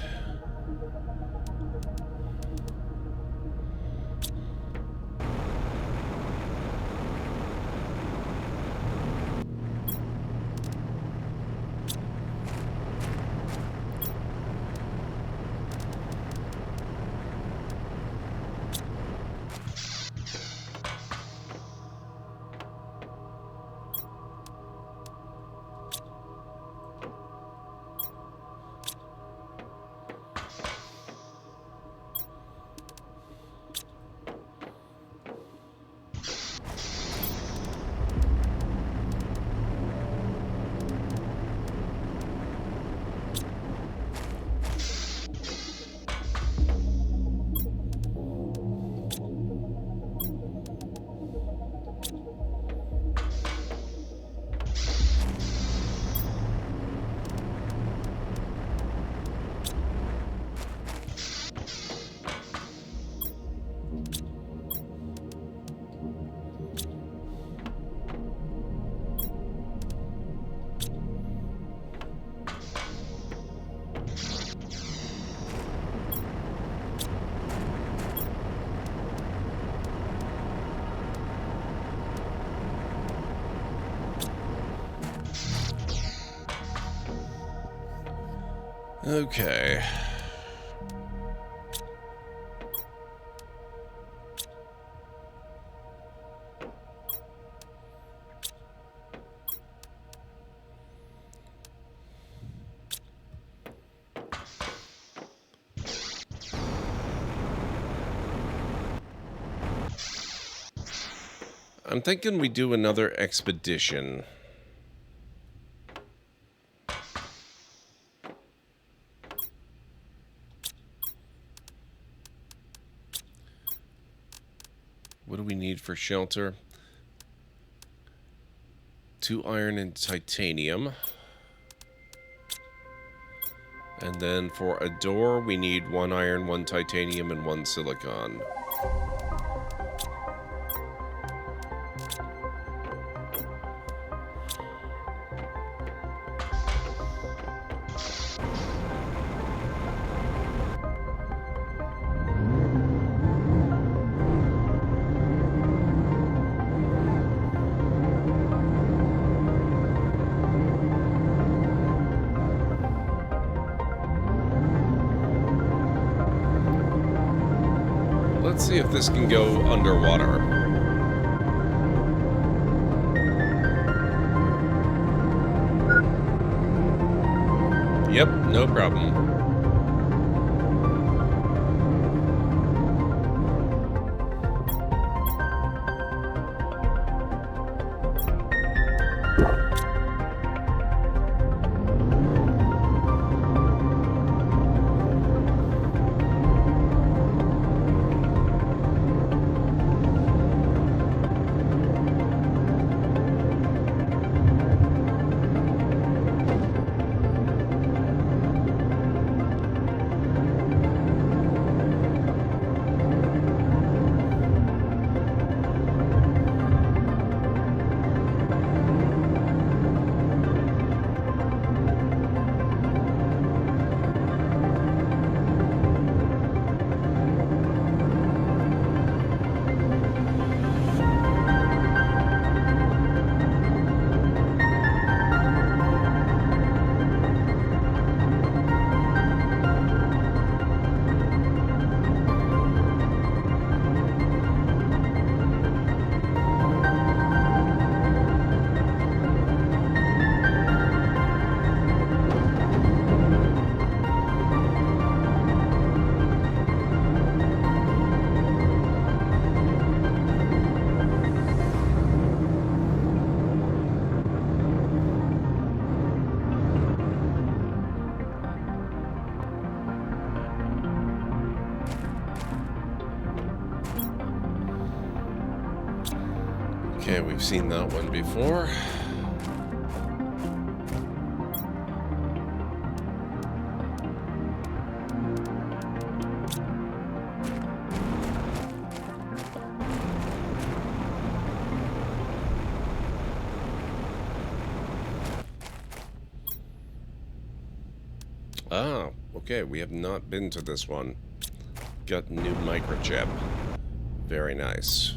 Okay. I'm thinking we do another expedition. What do we need for shelter? 2 iron and titanium. And then for a door, we need 1 iron, 1 titanium, and 1 silicon. Let's see if this can go underwater. Yep, no problem. We've seen that one before. Ah, okay, we have not been to this one. Got new microchip. Very nice.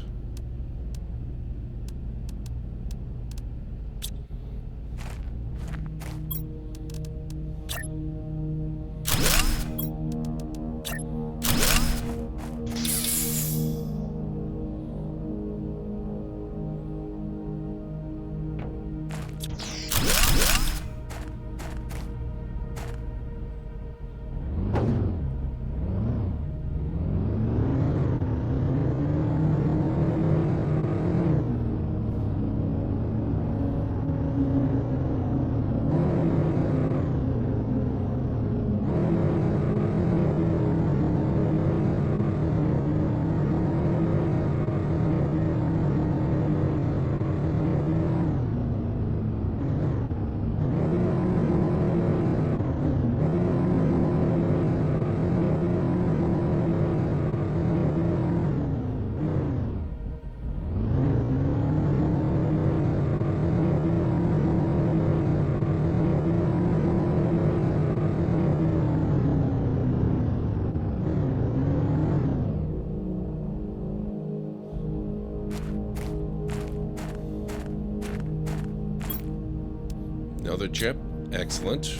Another chip. Excellent.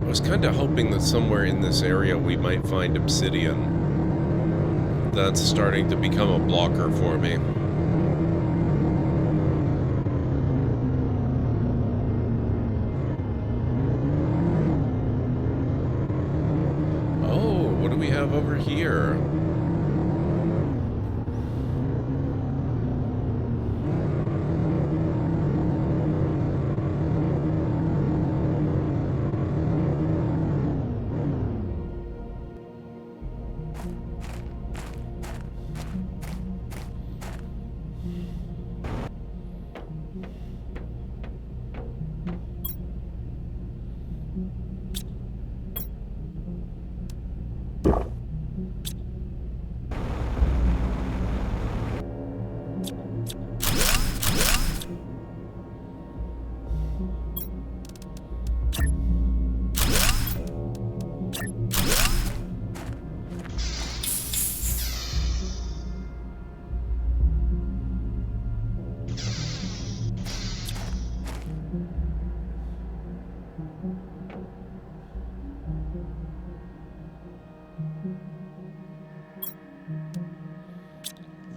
I was kind of hoping that somewhere in this area we might find obsidian. That's starting to become a blocker for me. Oh, what do we have over here?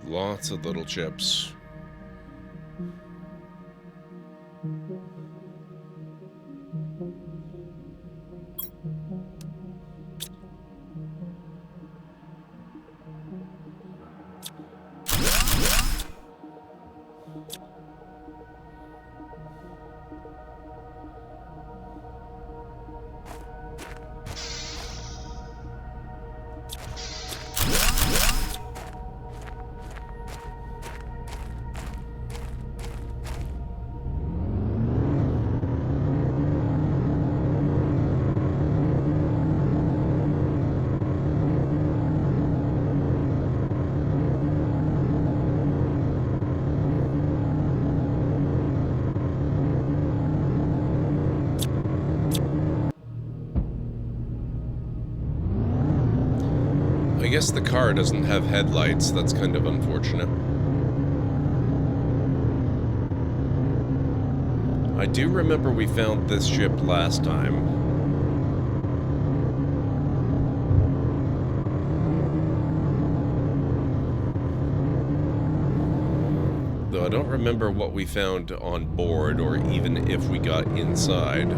Lots of little chips. I guess the car doesn't have headlights. That's kind of unfortunate. I do remember we found this ship last time. Though I don't remember what we found on board, or even if we got inside.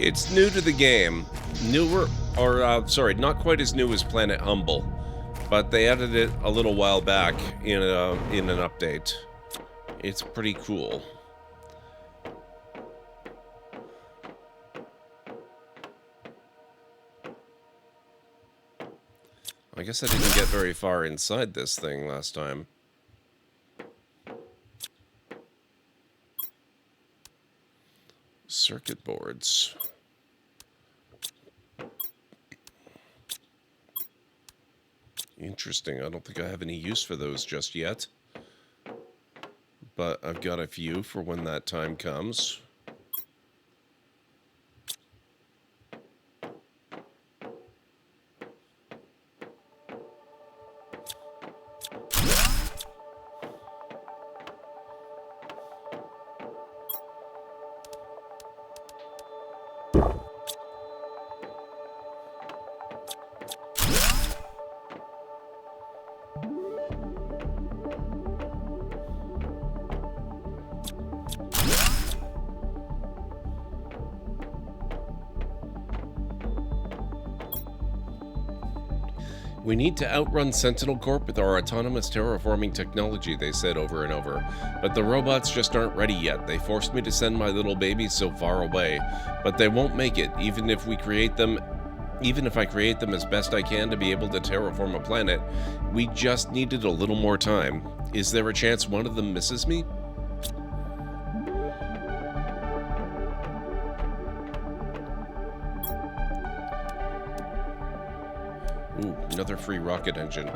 It's new to the game. Newer, or sorry, not quite as new as Planet Humble, but they added it a little while back in an update. It's pretty cool. I guess I didn't get very far inside this thing last time. Circuit boards. Interesting. I don't think I have any use for those just yet. But I've got a few for when that time comes. We need to outrun Sentinel Corp with our autonomous terraforming technology, they said over and over. But the robots just aren't ready yet. They forced me to send my little babies so far away. But they won't make it, even if I create them as best I can to be able to terraform a planet. We just needed a little more time. Is there a chance one of them misses me? Ooh, another free rocket engine.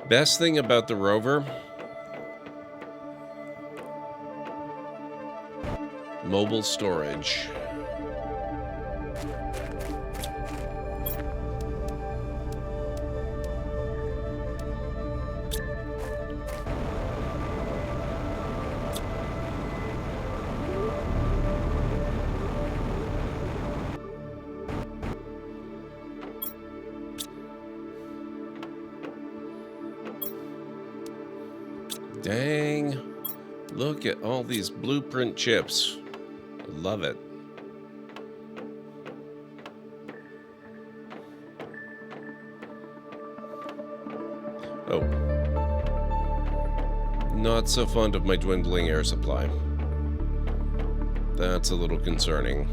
Best thing about the rover? Mobile storage. Dang. Look at all these blueprint chips. I love it. Oh. Not so fond of my dwindling air supply. That's a little concerning.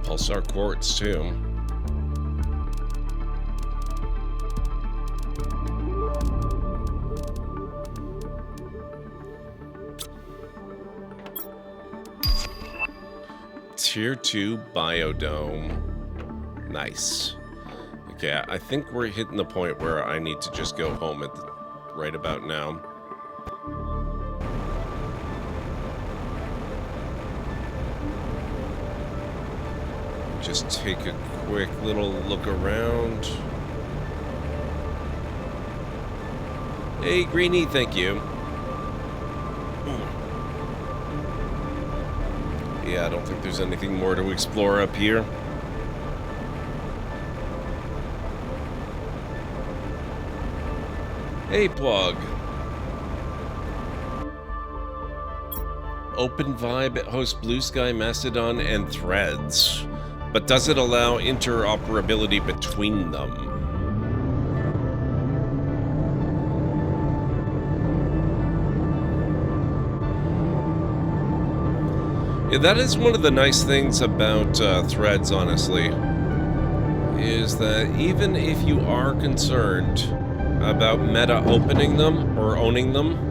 Pulsar quartz too. Tier 2 biodome. Nice. Okay, I think we're hitting the point where I need to just go home right about now. Just take a quick little look around. Hey, Greenie, thank you. Yeah, I don't think there's anything more to explore up here. Hey, Plug. Open Vibe hosts Blue Sky, Mastodon, and Threads. But does it allow interoperability between them? Yeah, that is one of the nice things about threads, honestly, is that even if you are concerned about meta opening them or owning them,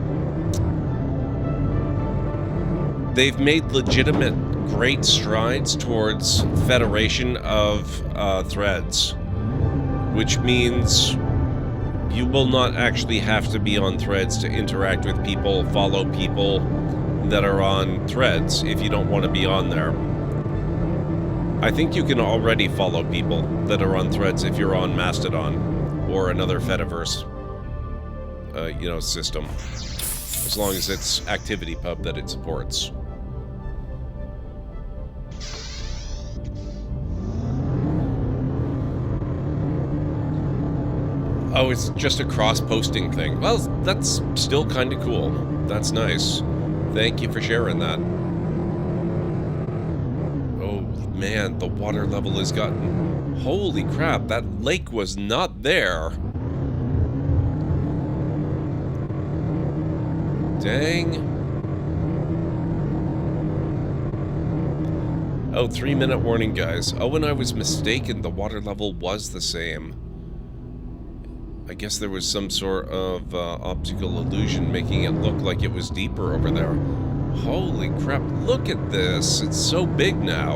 they've made legitimate great strides towards federation of threads, which means you will not actually have to be on threads to interact with people, follow people that are on threads if you don't want to be on there. I think you can already follow people that are on threads if you're on Mastodon or another Fediverse, system, as long as it's ActivityPub that it supports. Oh, it's just a cross-posting thing. Well, that's still kind of cool. That's nice. Thank you for sharing that. Oh, man, the water level has gotten... Holy crap, that lake was not there. Dang. Oh, 3-minute warning, guys. Oh, and I was mistaken. The water level was the same. I guess there was some sort of optical illusion making it look like it was deeper over there. Holy crap, look at this. It's so big now.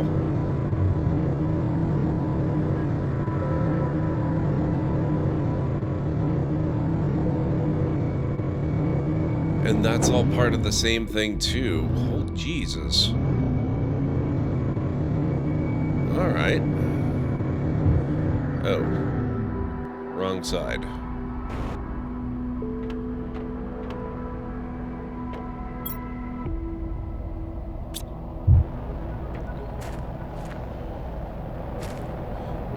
And that's all part of the same thing, too. Oh, Jesus. Alright. Oh. Wrong side.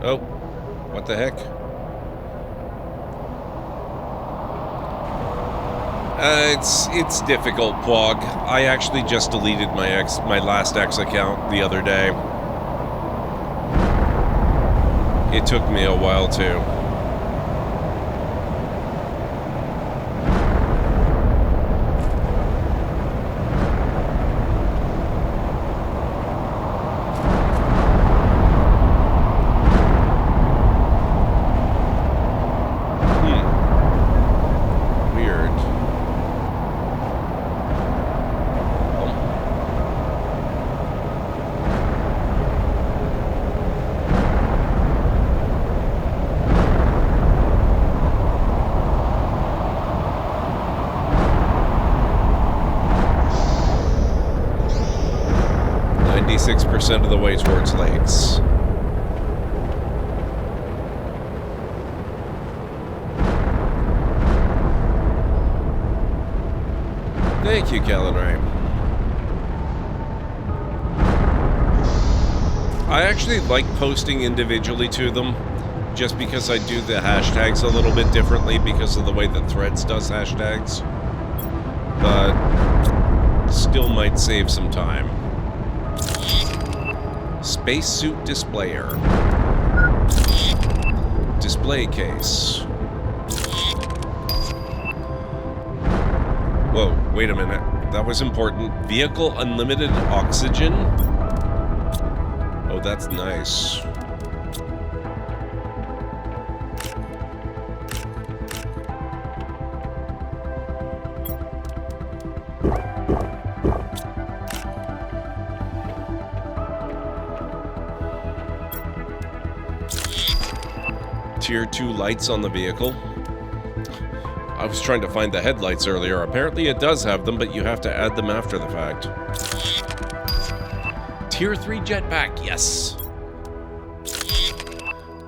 Oh, what the heck? It's difficult, Pwog. I actually just deleted my last X account the other day. It took me a while too. Of the way towards lakes. Thank you, Calenray. I actually like posting individually to them, just because I do the hashtags a little bit differently because of the way that Threads does hashtags. But still might save some time. Spacesuit displayer. Display case. Whoa, wait a minute. That was important. Vehicle unlimited oxygen? Oh, that's nice. Tier 2 lights on the vehicle. I was trying to find the headlights earlier. Apparently it does have them, but you have to add them after the fact. Tier 3 jetpack, yes.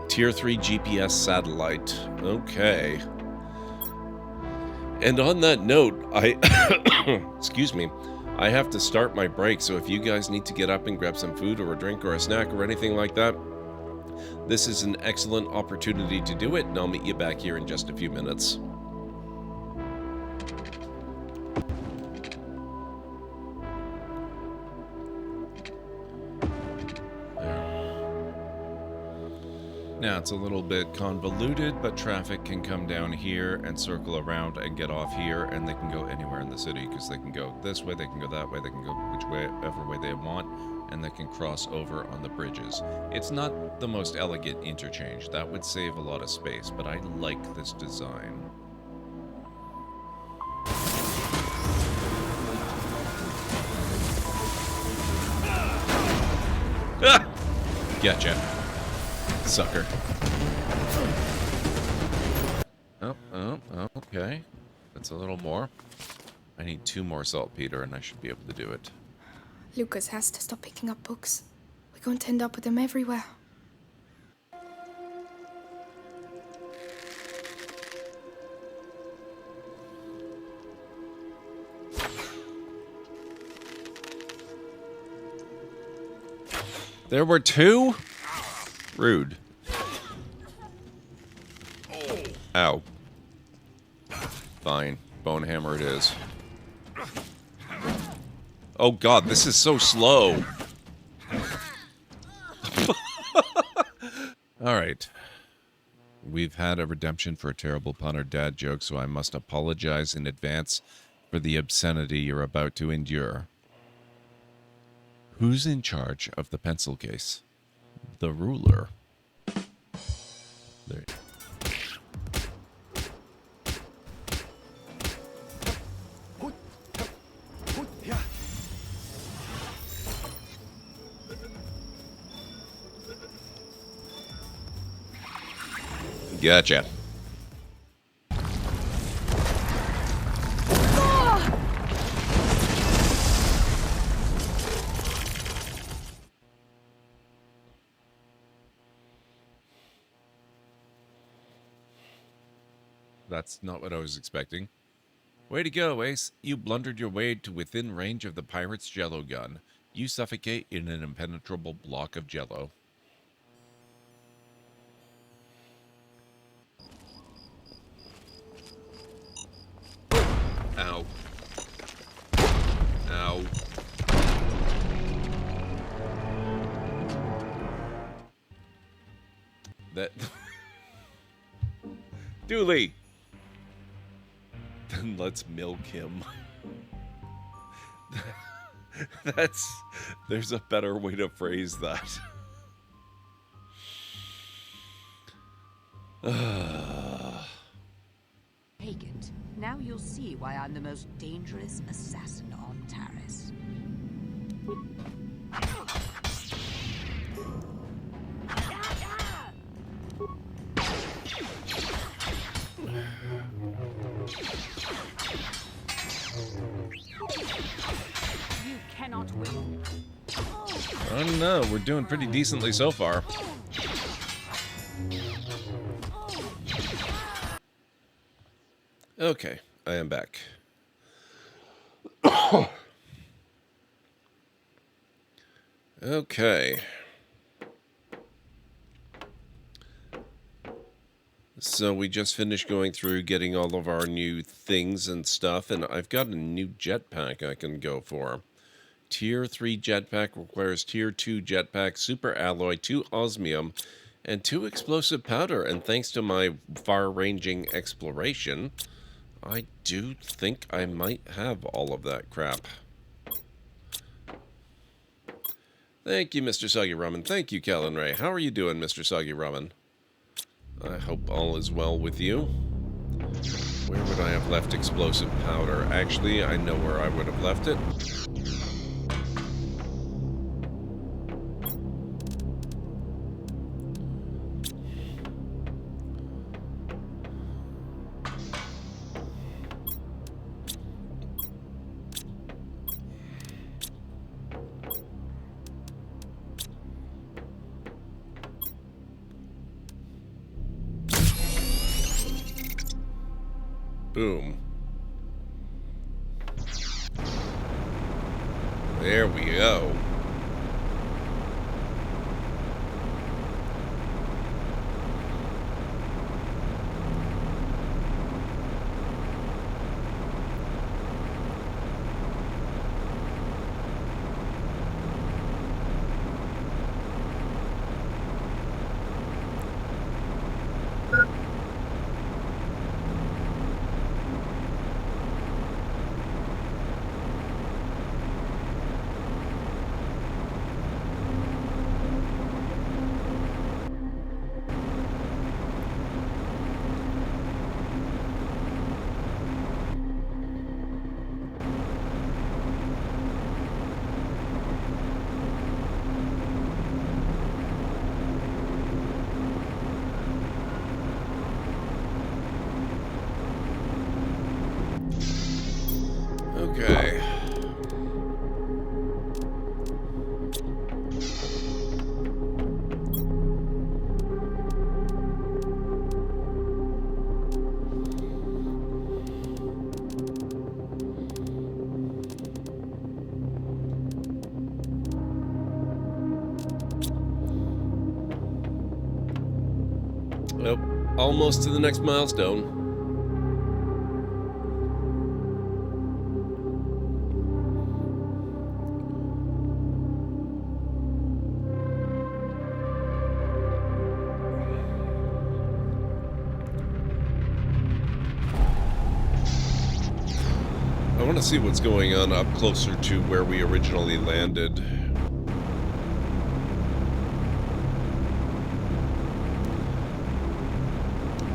Tier 3 GPS satellite. Okay. And on that note, excuse me, I have to start my break, so if you guys need to get up and grab some food or a drink or a snack or anything like that, this is an excellent opportunity to do it, and I'll meet you back here in just a few minutes. now it's a little bit convoluted, but traffic can come down here and circle around and get off here, and they can go anywhere in the city, because they can go this way, they can go that way, they can go whichever way they want, and they can cross over on the bridges. It's not the most elegant interchange. That would save a lot of space, but I like this design. Ah! Gotcha. Sucker. Oh, okay. That's a little more. I need 2 more saltpeter and I should be able to do it. Lucas has to stop picking up books. We're going to end up with them everywhere. There were 2? Rude. Ow. Fine. Bone hammer it is. Oh god, this is so slow. Alright. We've had a redemption for a terrible pun or dad joke, so I must apologize in advance for the obscenity you're about to endure. Who's in charge of the pencil case? The ruler. There. Gotcha. That's not what I was expecting. Way to go, Ace. You blundered your way to within range of the pirate's jello gun. You suffocate in an impenetrable block of jello. Ow. Ow. That... Dooley! Then let's milk him. There's a better way to phrase that. Take it. Now you'll see why I'm the most dangerous assassin on Taris. You cannot win. Oh no, we're doing pretty decently so far. Okay, I am back. Okay. So we just finished going through getting all of our new things and stuff, and I've got a new jetpack I can go for. Tier 3 jetpack requires Tier 2 jetpack, super alloy, 2 osmium, and 2 explosive powder, and thanks to my far-ranging exploration, I do think I might have all of that crap. Thank you, Mr. Soggy Ramen. Thank you, Callan Ray. How are you doing, Mr. Soggy Ramen? I hope all is well with you. Where would I have left explosive powder? Actually, I know where I would have left it. Boom. There we go. almost to the next milestone. I want to see what's going on up closer to where we originally landed.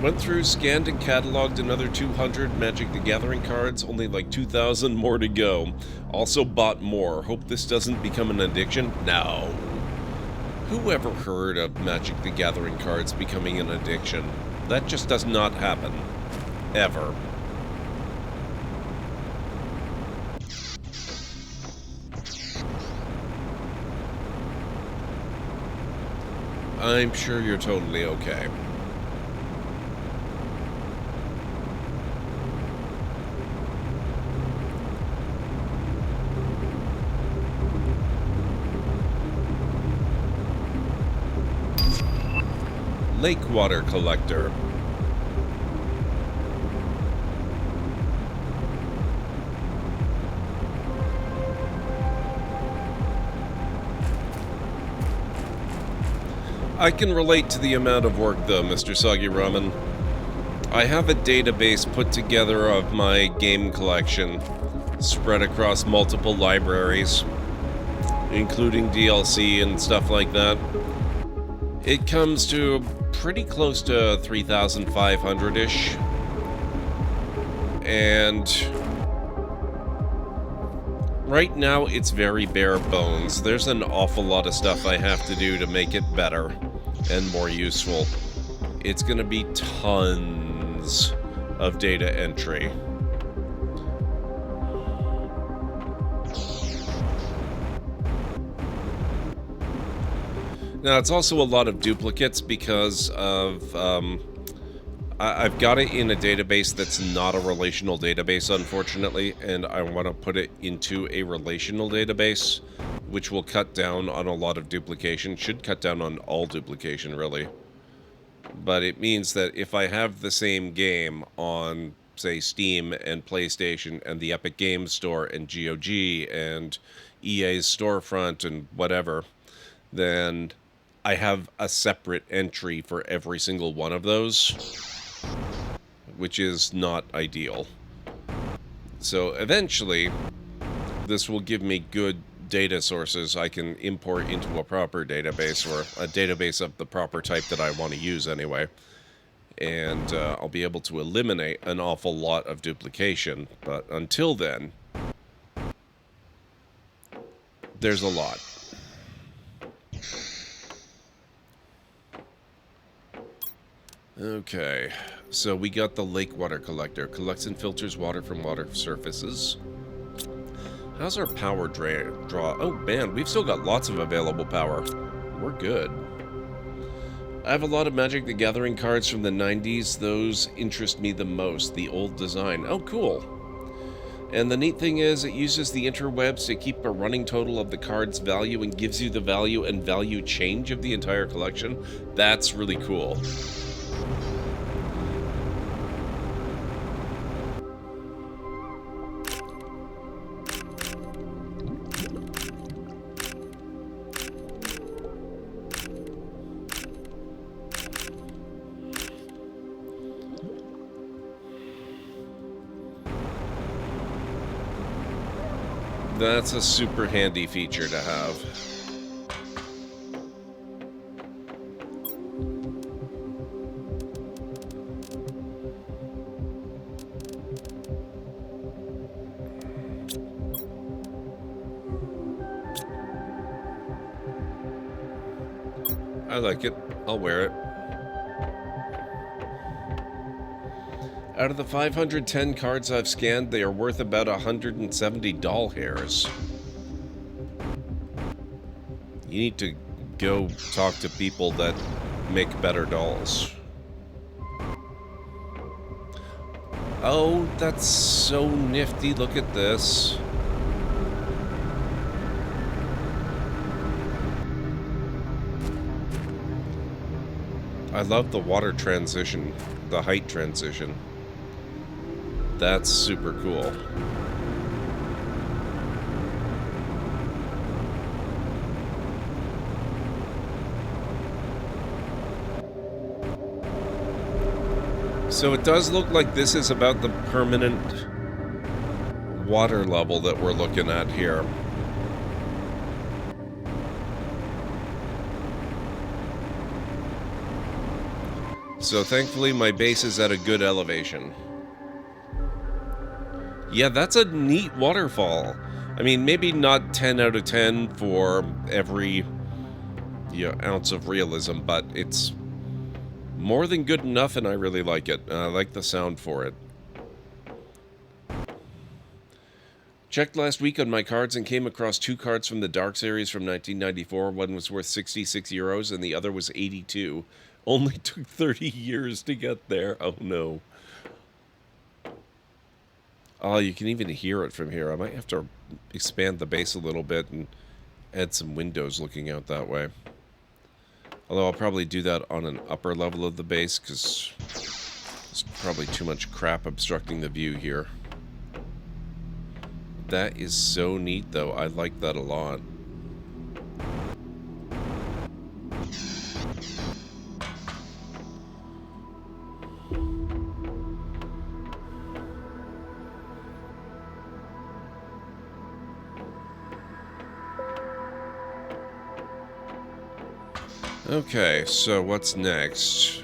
Went through, scanned and cataloged another 200 Magic the Gathering cards, only like 2,000 more to go. Also bought more. Hope this doesn't become an addiction? No. Who ever heard of Magic the Gathering cards becoming an addiction? That just does not happen. Ever. I'm sure you're totally okay. Lake water collector. I can relate to the amount of work though, Mr. Soggy Ramen. I have a database put together of my game collection, spread across multiple libraries, including DLC and stuff like that. It comes to pretty close to 3,500-ish. And right now it's very bare bones. There's an awful lot of stuff I have to do to make it better and more useful. It's going to be tons of data entry. Now, it's also a lot of duplicates because of, I've got it in a database that's not a relational database, unfortunately, and I want to put it into a relational database, which will cut down on a lot of duplication. Should cut down on all duplication, really. But it means that if I have the same game on, say, Steam and PlayStation and the Epic Games Store and GOG and EA's storefront and whatever, then I have a separate entry for every single one of those, which is not ideal. So eventually, this will give me good data sources I can import into a proper database, or a database of the proper type that I want to use anyway. And I'll be able to eliminate an awful lot of duplication. But until then, there's a lot. Okay, so we got the lake water collector. Collects and filters water from water surfaces. How's our power draw? Oh man, we've still got lots of available power. We're good. I have a lot of Magic the Gathering cards from the 90s. Those interest me the most. The old design. Oh, cool. And the neat thing is, it uses the interwebs to keep a running total of the card's value and gives you the value and value change of the entire collection. That's really cool. That's a super handy feature to have. I like it. I'll wear it. Out of the 510 cards I've scanned, they are worth about 170 doll hairs. You need to go talk to people that make better dolls. Oh, that's so nifty. Look at this. I love the water transition, the height transition. That's super cool. So it does look like this is about the permanent water level that we're looking at here. So thankfully my base is at a good elevation. Yeah, that's a neat waterfall. I mean, maybe not 10 out of 10 for every ounce of realism, but it's more than good enough, and I really like it. I like the sound for it. Checked last week on my cards and came across 2 cards from the Dark series from 1994. One was worth 66 euros and the other was 82. Only took 30 years to get there. Oh no. Oh, you can even hear it from here. I might have to expand the base a little bit and add some windows looking out that way. Although I'll probably do that on an upper level of the base because there's probably too much crap obstructing the view here. That is so neat, though. I like that a lot. Okay, so what's next?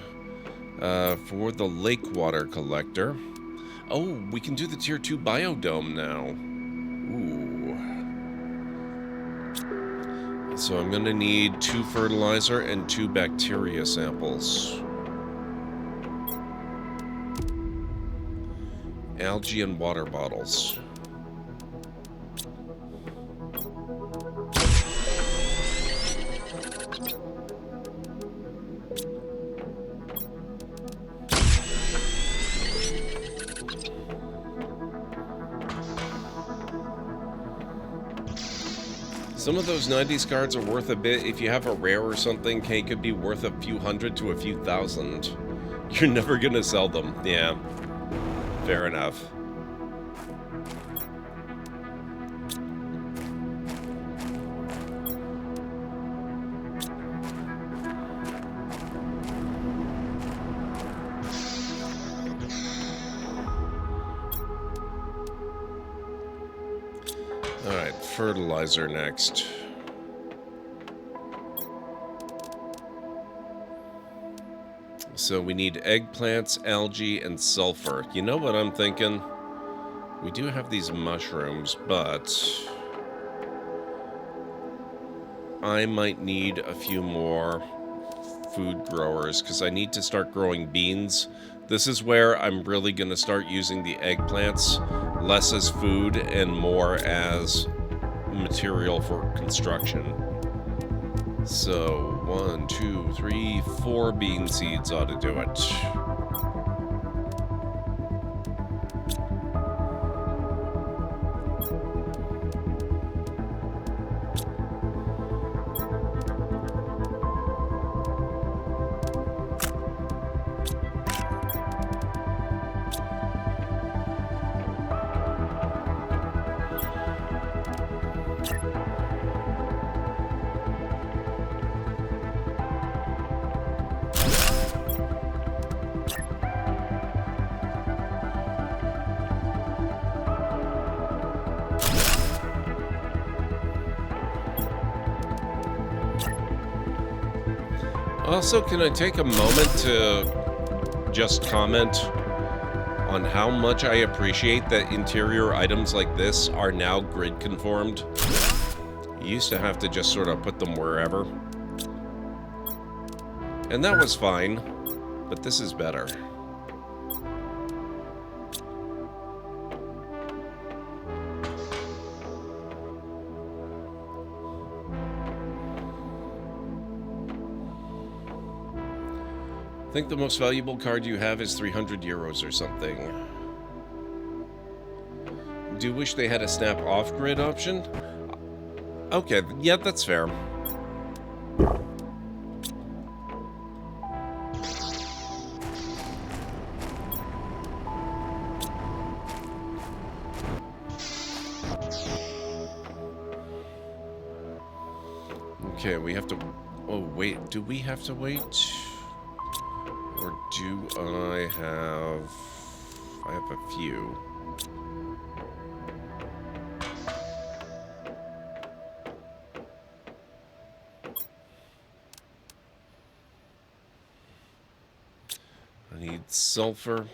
For the lake water collector. Oh, we can do the tier 2 biodome now. Ooh. So I'm gonna need 2 fertilizer and 2 bacteria samples. Algae and water bottles. Some of those 90s cards are worth a bit. If you have a rare or something, it could be worth a few hundred to a few thousand. You're never gonna sell them. Yeah. Fair enough. Alright, fertilizer next. So we need eggplants, algae, and sulfur. You know what I'm thinking? We do have these mushrooms, but I might need a few more food growers because I need to start growing beans. This is where I'm really going to start using the eggplants, less as food and more as material for construction. So 1, 2, 3, 4 bean seeds ought to do it. Also, can I take a moment to just comment on how much I appreciate that interior items like this are now grid conformed? You used to have to just sort of put them wherever. And that was fine, but this is better. I think the most valuable card you have is 300 euros or something. Do you wish they had a snap off-grid option? Okay, yeah, that's fair. Okay, we have to... Oh, wait. Do we have to wait? Or do I have... I have a few. I need sulfur.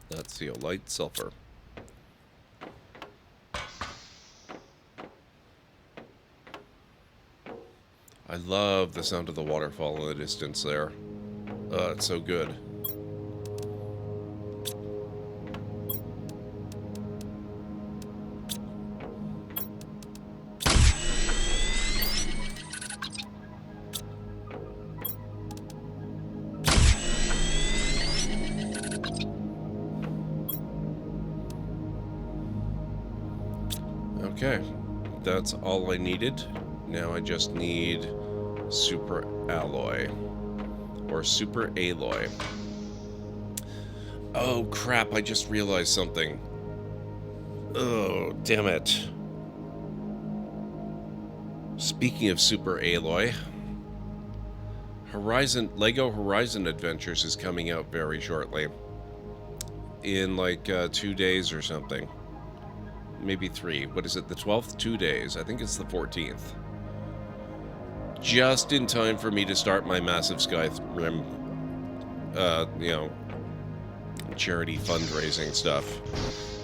That's zeolite sulfur. I love the sound of the waterfall in the distance there. It's so good. Okay, that's all I needed. Now I just need super alloy or super alloy. Oh crap, I just realized something. Oh, damn it. Speaking of super alloy, Lego Horizon Adventures is coming out very shortly. In like 2 days or something. Maybe 3. What is it? The 12th? 2 days. I think it's the 14th. Just in time for me to start my massive Skyrim, you know, charity fundraising stuff.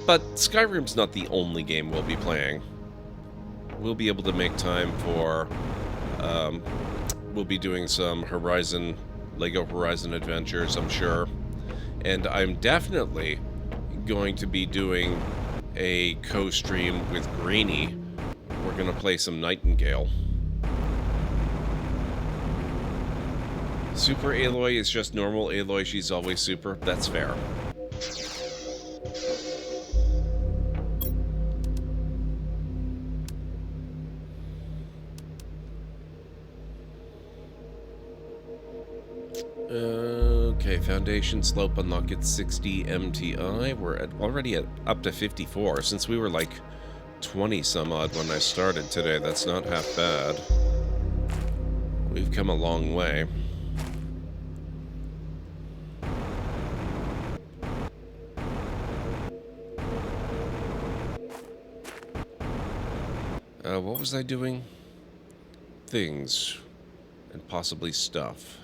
But Skyrim's not the only game we'll be playing. We'll be able to make time for, we'll be doing some Lego Horizon Adventures, I'm sure. And I'm definitely going to be doing a co-stream with Greenie. We're gonna play some Nightingale. Super Aloy is just normal Aloy, she's always super. That's fair. Okay, foundation slope unlock at 60 MTI. We're already at up to 54. Since we were like 20 some odd when I started today, that's not half bad. We've come a long way. What was I doing? Things. And possibly stuff.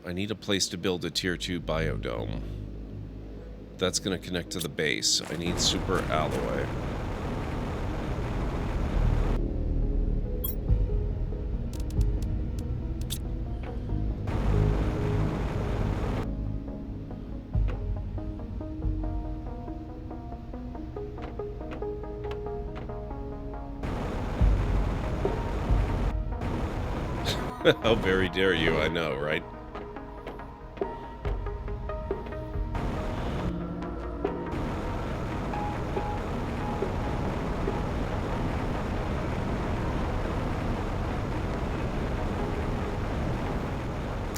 I need a place to build a tier 2 biodome. That's going to connect to the base. I need super alloy. How very dare you, I know, right?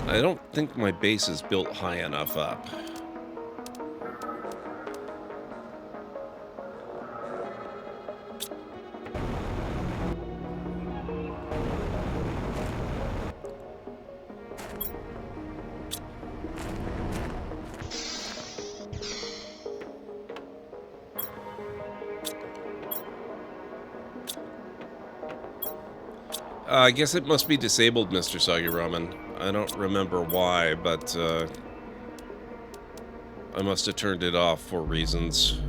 I don't think my base is built high enough up. I guess it must be disabled, Mr. Sagiraman. I don't remember why, but I must have turned it off for reasons.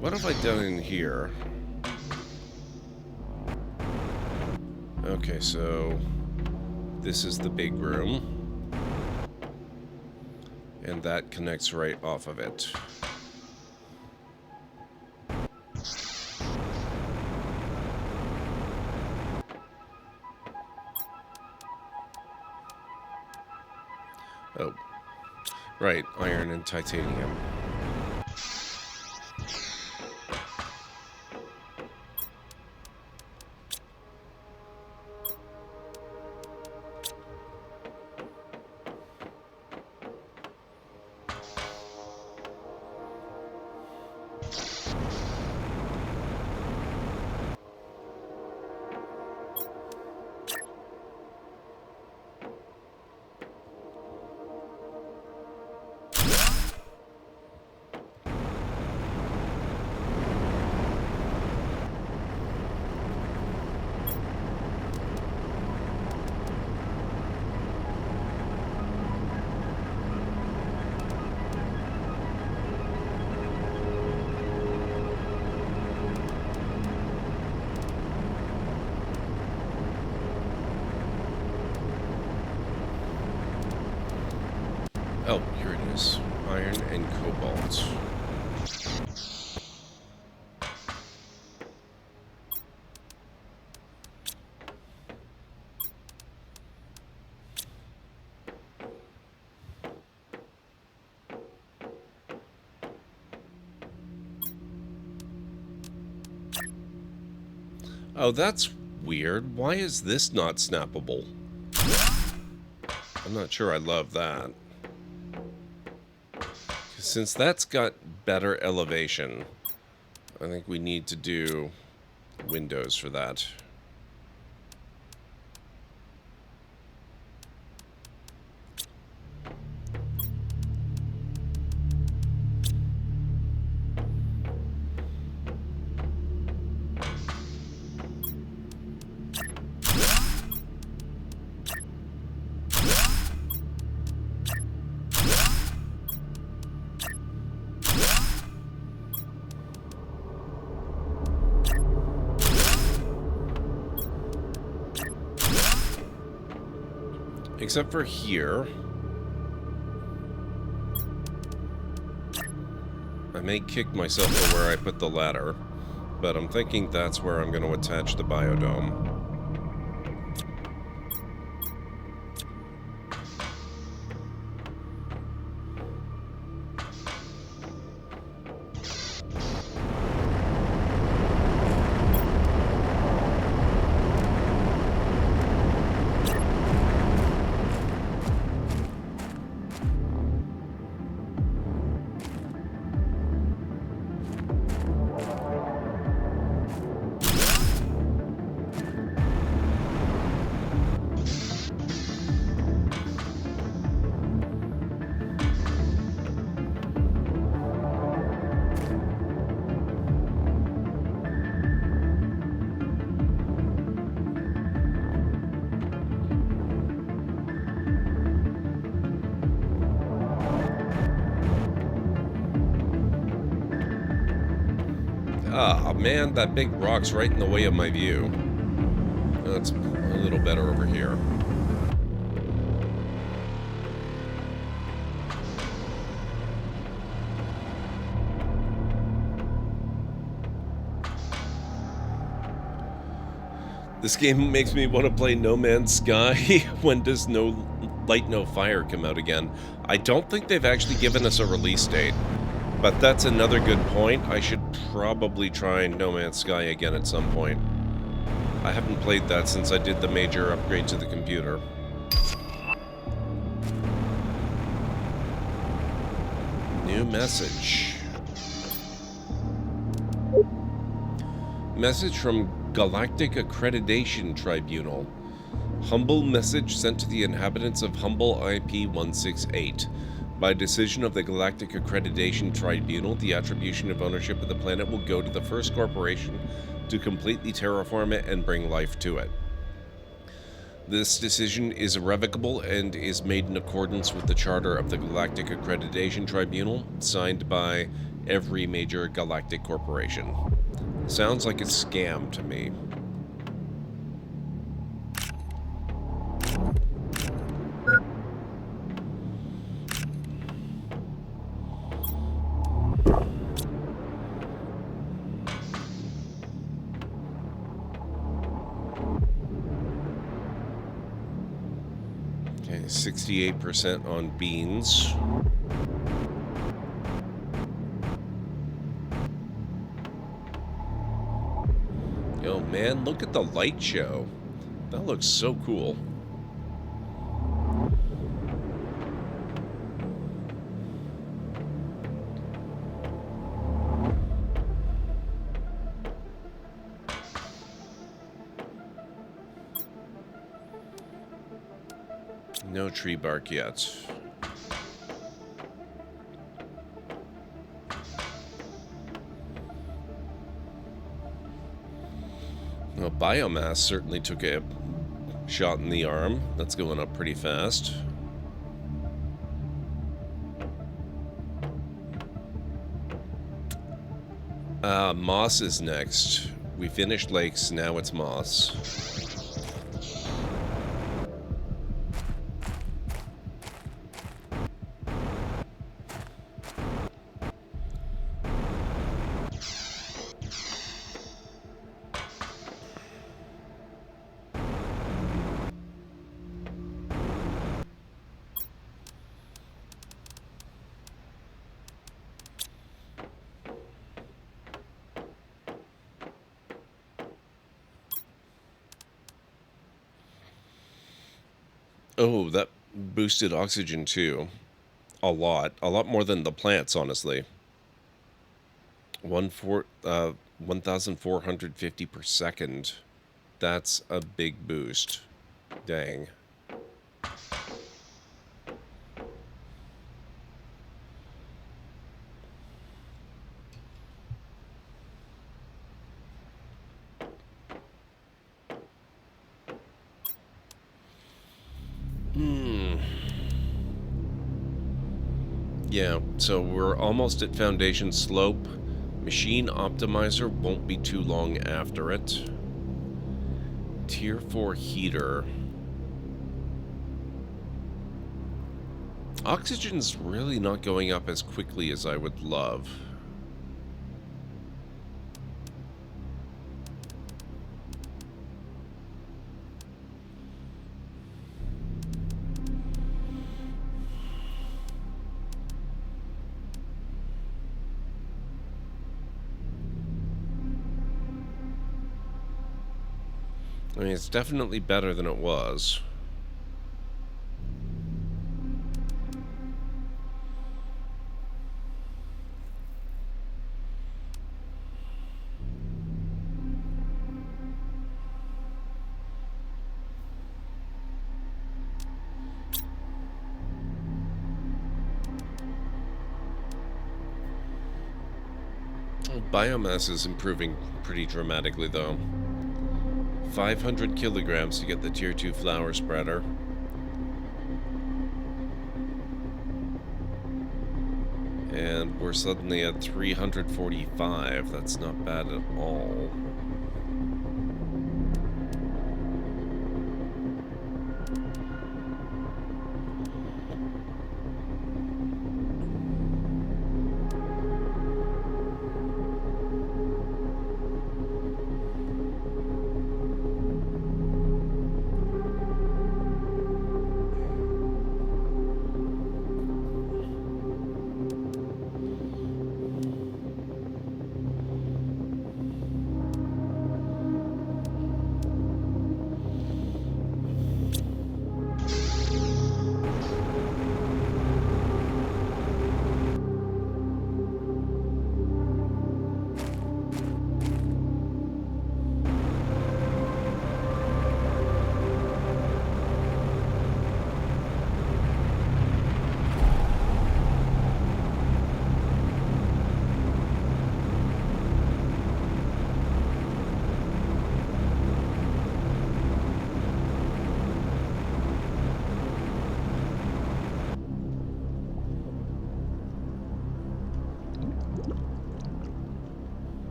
What have I done in here? Okay, so this is the big room. And that connects right off of it. Oh. Right, iron and titanium. Oh, here it is. Iron and cobalt. Oh, that's weird. Why is this not snappable? I'm not sure I love that. Since that's got better elevation, I think we need to do windows for that. Except for here. I may kick myself for where I put the ladder, but I'm thinking that's where I'm going to attach the biodome. Ah, man, that big rock's right in the way of my view. That's a little better over here. This game makes me want to play No Man's Sky. When does No Light, No Fire come out again? I don't think they've actually given us a release date. But that's another good point. I should probably try No Man's Sky again at some point. I haven't played that since I did the major upgrade to the computer. New message. Message from Galactic Accreditation Tribunal. Humble message sent to the inhabitants of Humble IP-168. By decision of the Galactic Accreditation Tribunal, the attribution of ownership of the planet will go to the first corporation to completely terraform it and bring life to it. This decision is irrevocable and is made in accordance with the Charter of the Galactic Accreditation Tribunal, signed by every major galactic corporation. Sounds like a scam to me. Okay, 68% on beans. Oh man, look at the light show. That looks so cool. No tree bark yet. Well, biomass certainly took a shot in the arm. That's going up pretty fast. Moss is next. We finished lakes, now it's moss. Oh, that boosted oxygen too. A lot more than the plants, honestly. 1,450 per second. That's a big boost. Dang. Yeah, so we're almost at foundation slope. Machine optimizer won't be too long after it. Tier 4 heater. Oxygen's really not going up as quickly as I would love. I mean, it's definitely better than it was. Biomass is improving pretty dramatically, though. 500 kilograms to get the Tier 2 flower spreader. And we're suddenly at 345. That's not bad at all.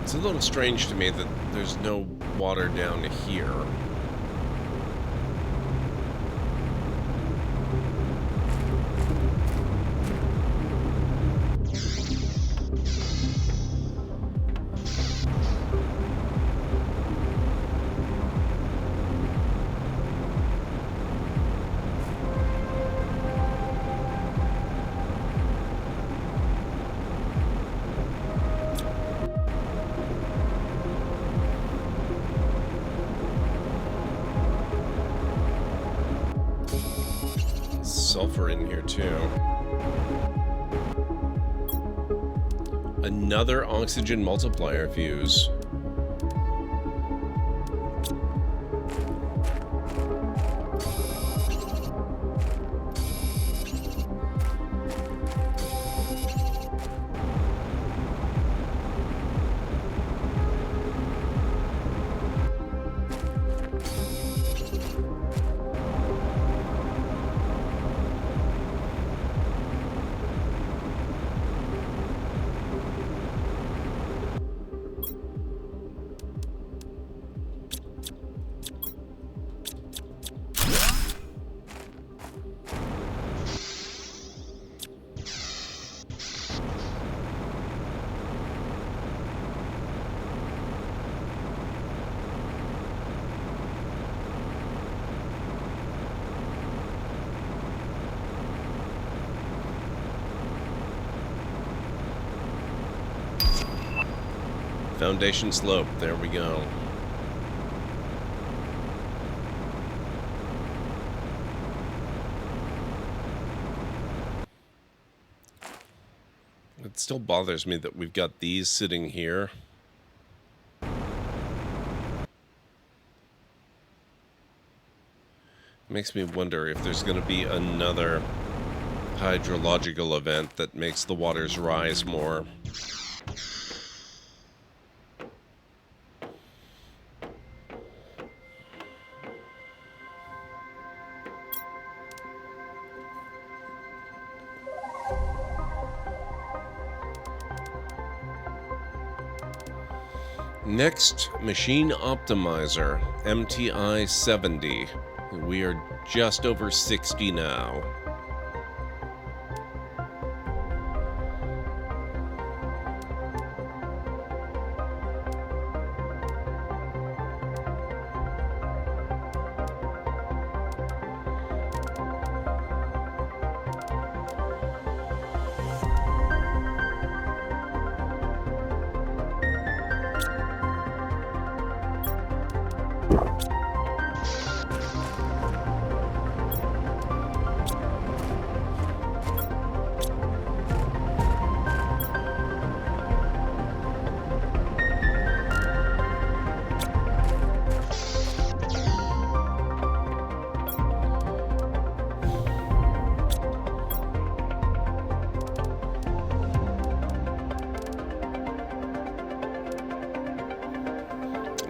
It's a little strange to me that there's no water down here. Sulfur in here too. Another oxygen multiplier fuse. Foundation slope. There we go. It still bothers me that we've got these sitting here. Makes me wonder if there's going to be another hydrological event that makes the waters rise more. Next, Machine Optimizer, MTI 70. We are just over 60 now.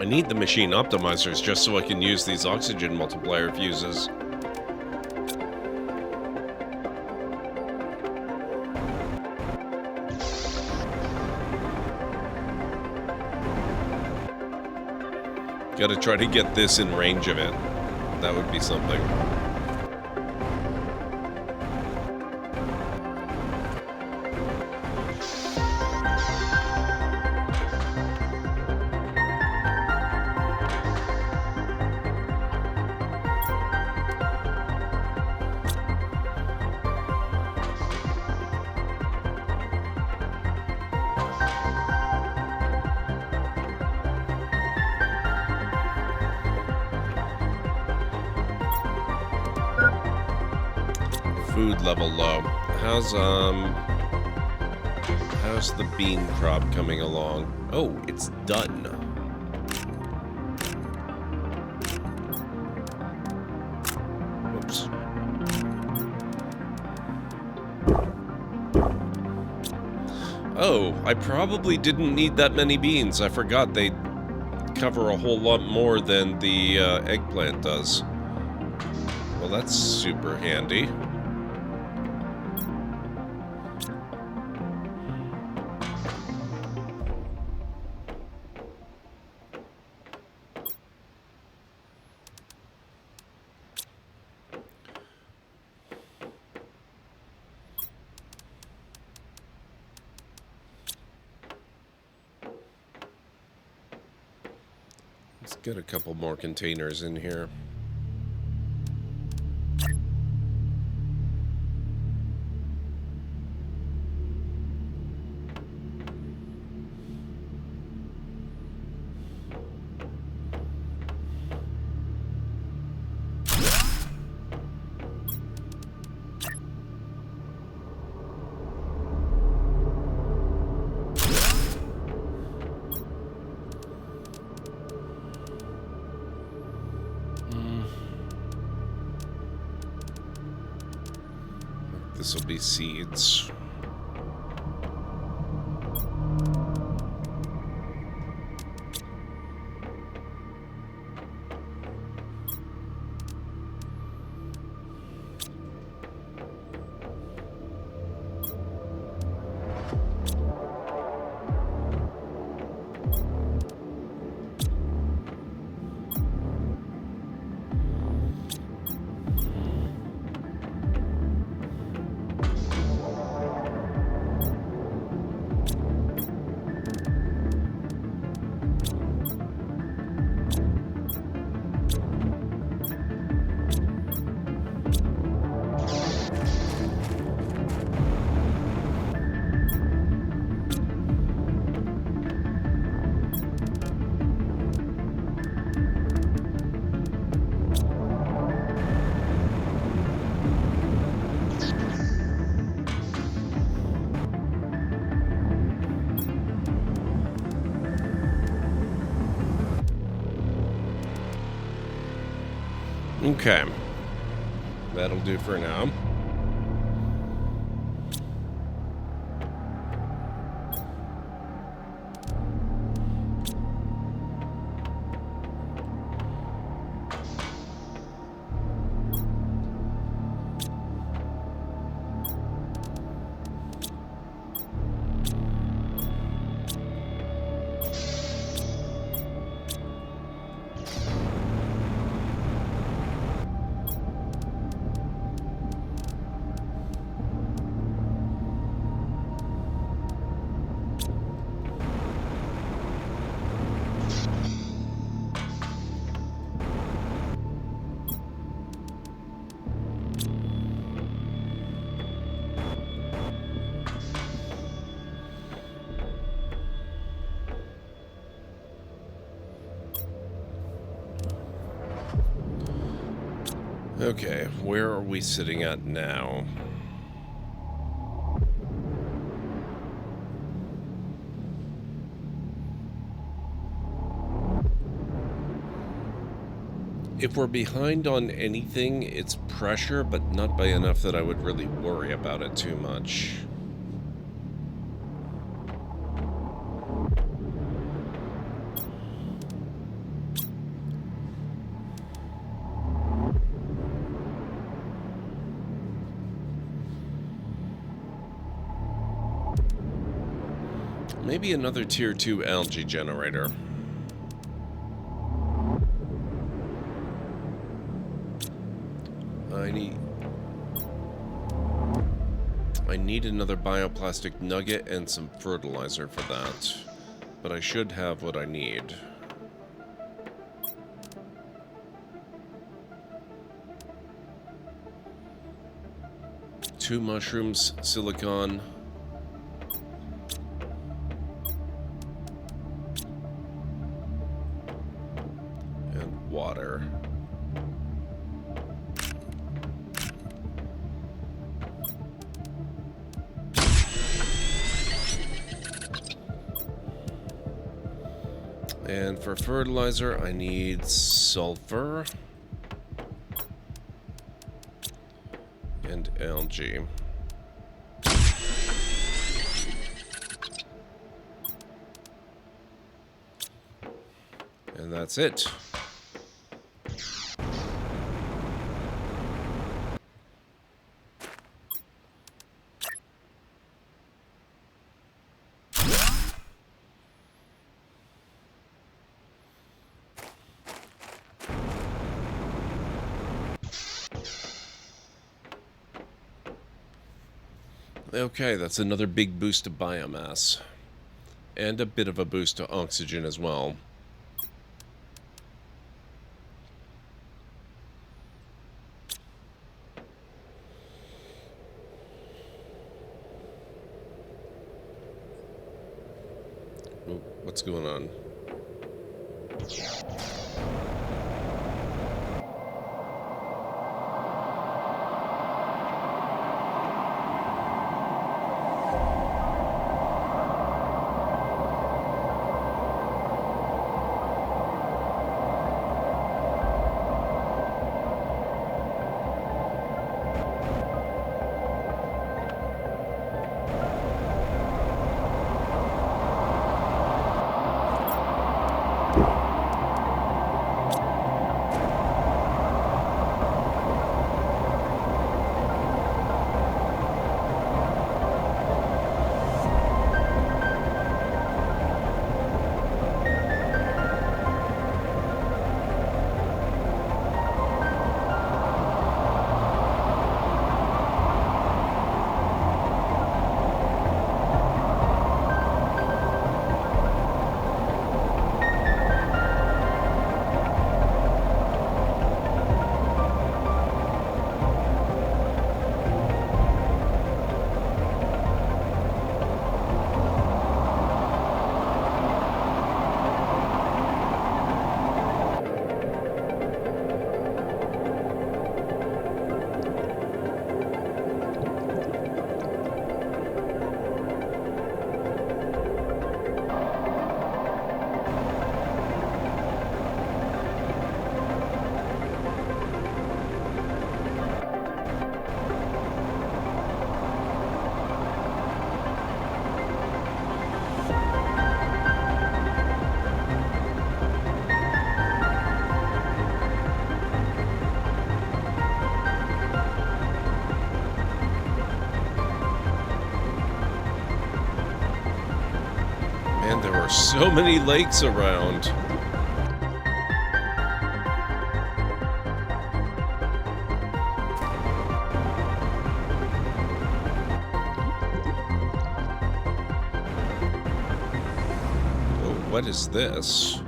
I need the machine optimizers just so I can use these oxygen multiplier fuses. Gotta try to get this in range of it. That would be something. Food level low. How's the bean crop coming along? Oh, it's done. Whoops. Oh, I probably didn't need that many beans. I forgot they cover a whole lot more than the eggplant does. Well, that's super handy. Let's get a couple more containers in here. This will be seeds. Okay. That'll do for now. Okay, where are we sitting at now? If we're behind on anything, it's pressure, but not by enough that I would really worry about it too much. Maybe another tier 2 algae generator. I need another bioplastic nugget and some fertilizer for that. But I should have what I need. Two mushrooms, silicon. And water. And for fertilizer, I need sulfur and algae. And that's it. Okay, that's another big boost to biomass. And a bit of a boost to oxygen as well. Ooh, what's going on? so many lakes around. Oh, what is this?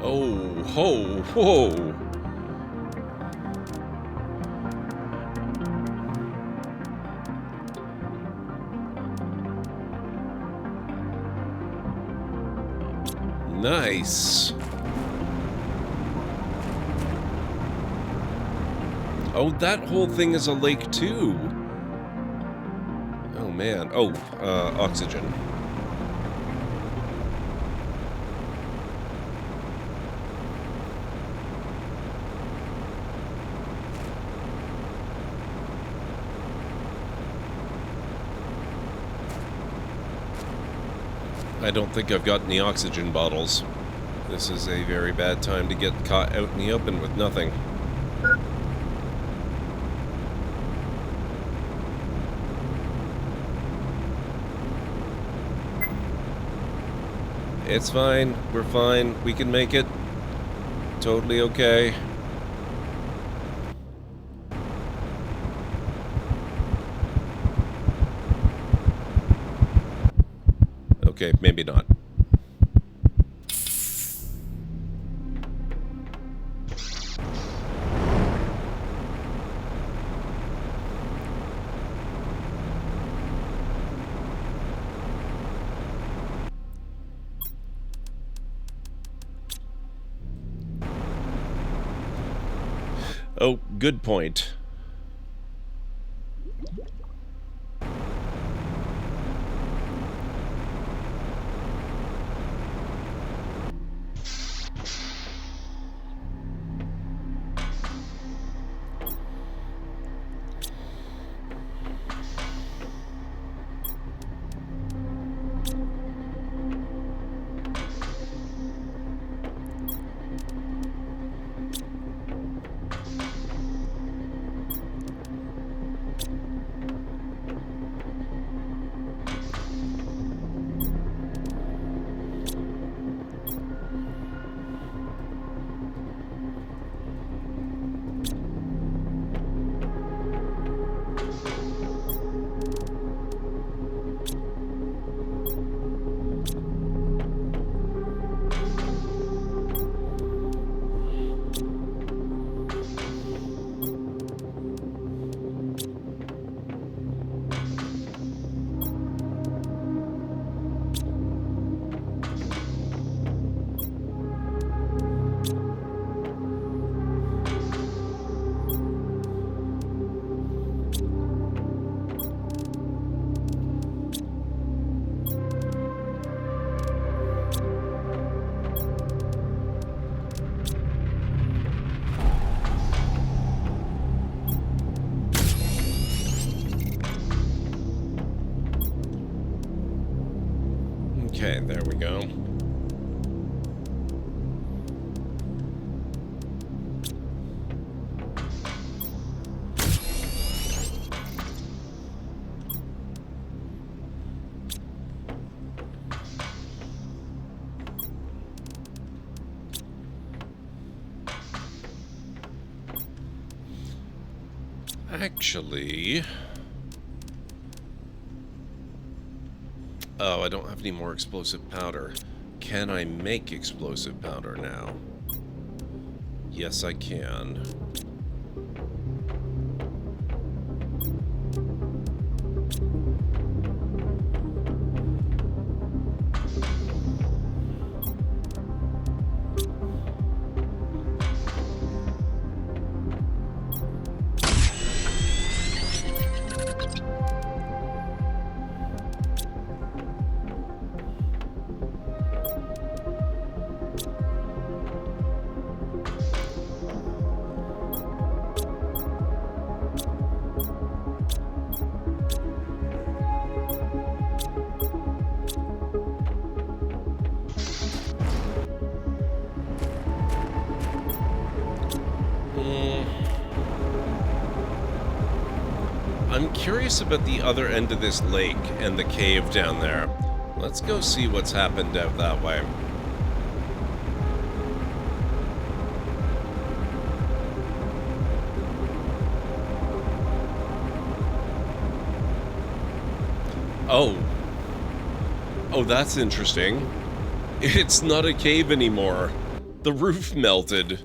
Oh, ho, whoa. Nice. Oh, that whole thing is a lake too. Oh man. Oh, oxygen. I don't think I've got any oxygen bottles. This is a very bad time to get caught out in the open with nothing. It's fine. We're fine. We can make it. Totally okay. Okay, maybe not. Oh, good point. Okay, there we go. Actually... Oh, I don't have any more explosive powder. Can I make explosive powder now? Yes, I can. I'm curious about the other end of this lake and the cave down there. Let's go see what's happened out that way. Oh. Oh, that's interesting. It's not a cave anymore. The roof melted.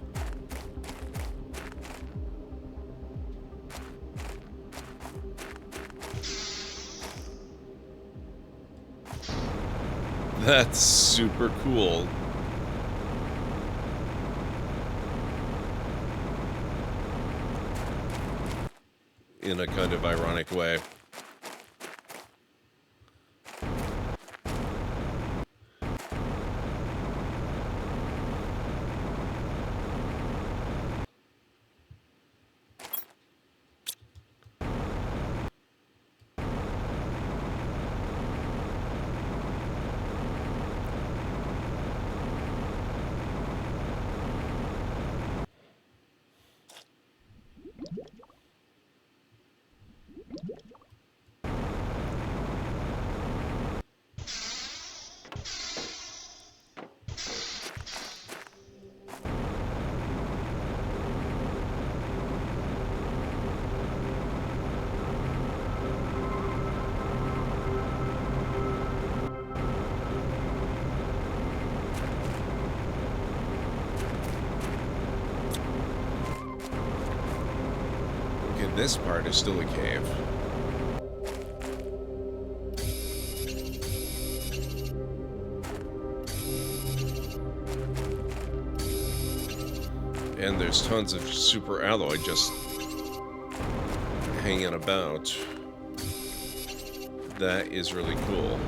That's super cool. In a kind of ironic way. This part is still a cave. And there's tons of super alloy just hanging about. That is really cool.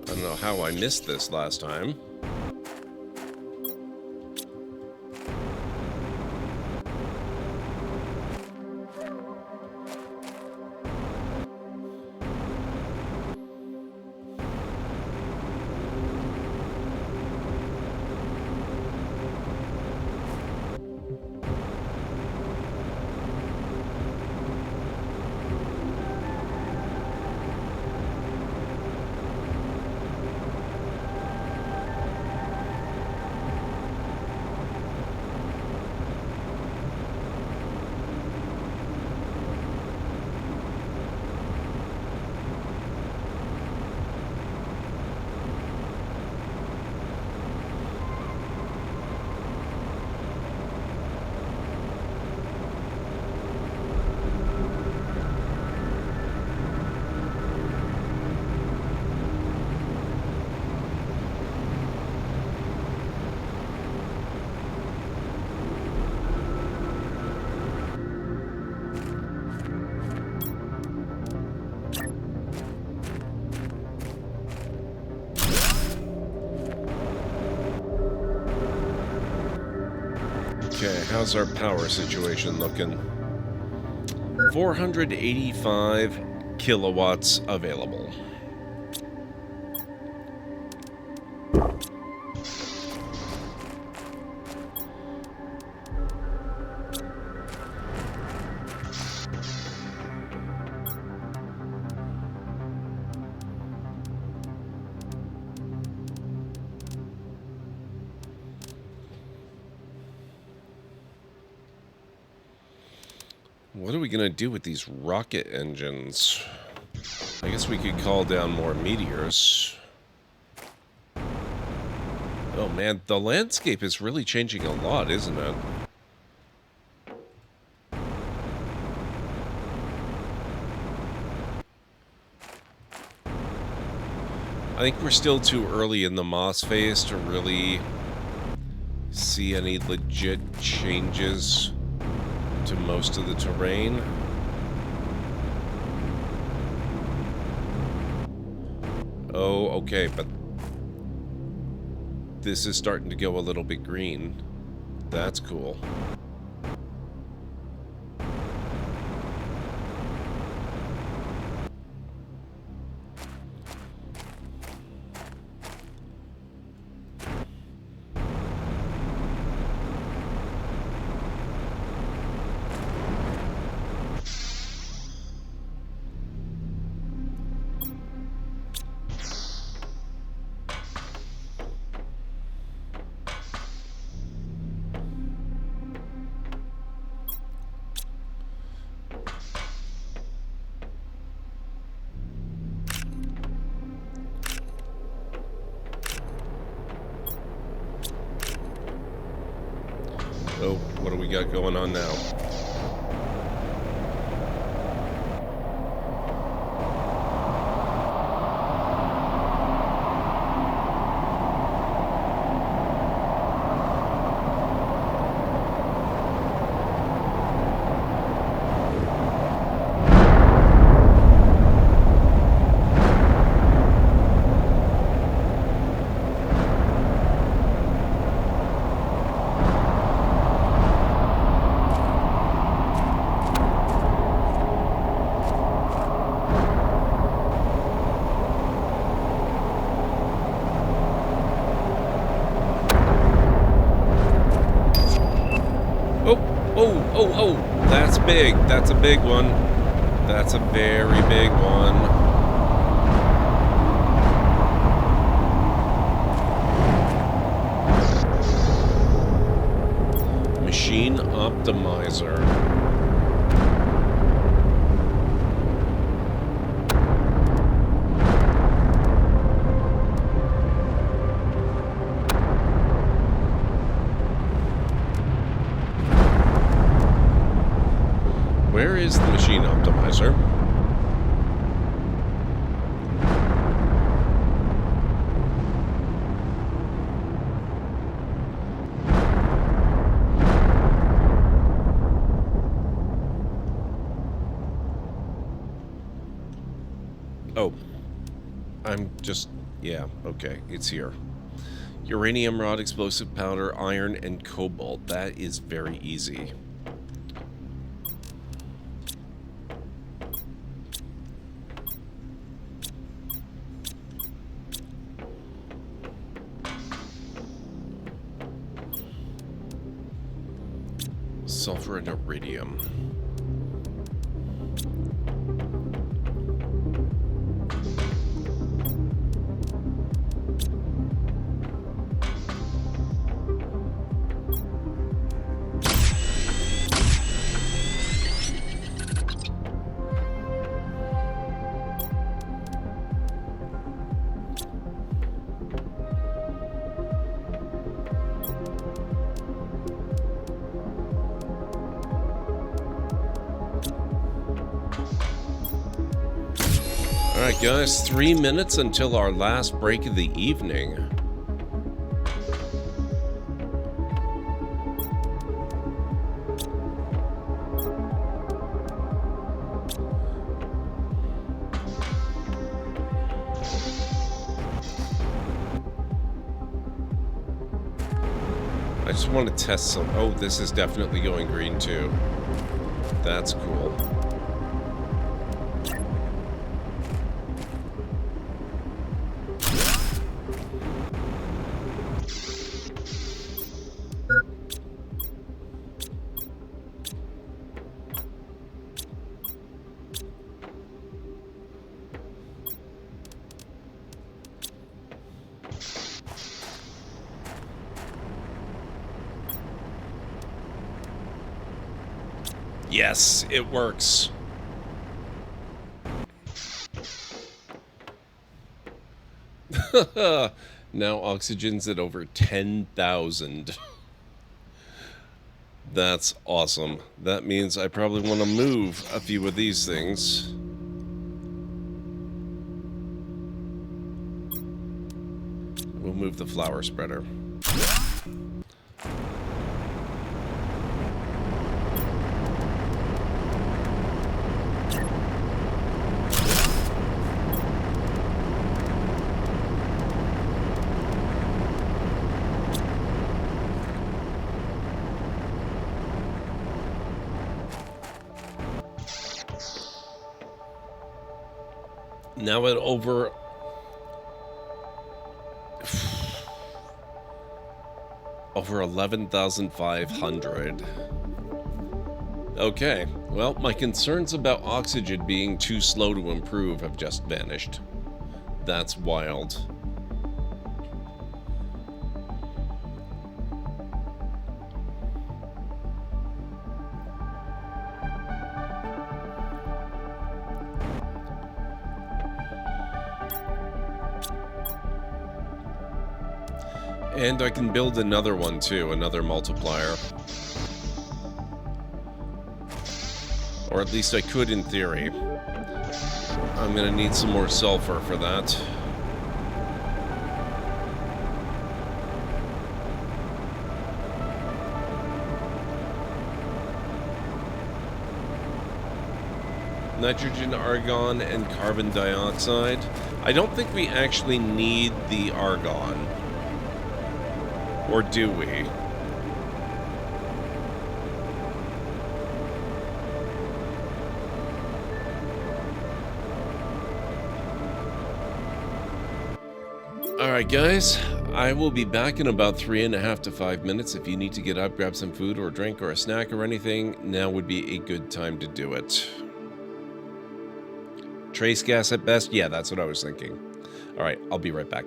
I don't know how I missed this last time. Okay, how's our power situation looking? 485 kilowatts available. What are we gonna do with these rocket engines? I guess we could call down more meteors. Oh man, the landscape is really changing a lot, isn't it? I think we're still too early in the moss phase to really see any legit changes to most of the terrain. Oh, okay, but this is starting to go a little bit green. That's cool. Oh, what do we got going on now? Oh, that's big. That's a big one. That's a very big one. Machine optimizer. Where is the machine optimizer? Oh, yeah, okay, it's here. Uranium rod, explosive powder, iron, and cobalt. That is very easy. Sulfur and iridium. Alright guys, 3 minutes until our last break of the evening. I just want to test some... Oh, this is definitely going green too. That's cool. Yes, it works. Now oxygen's at over 10,000. That's awesome. That means I probably want to move a few of these things. We'll move the flower spreader. Now at over over 11,500. Okay, well, my concerns about oxygen being too slow to improve have just vanished. That's wild. And I can build another one too, another multiplier. Or at least I could in theory. I'm gonna need some more sulfur for that. Nitrogen, argon, and carbon dioxide. I don't think we actually need the argon. Or do we? Alright guys, I will be back in about 3.5 to 5 minutes. If you need to get up, grab some food or a drink or a snack or anything, now would be a good time to do it. Trace gas at best? Yeah, that's what I was thinking. Alright, I'll be right back.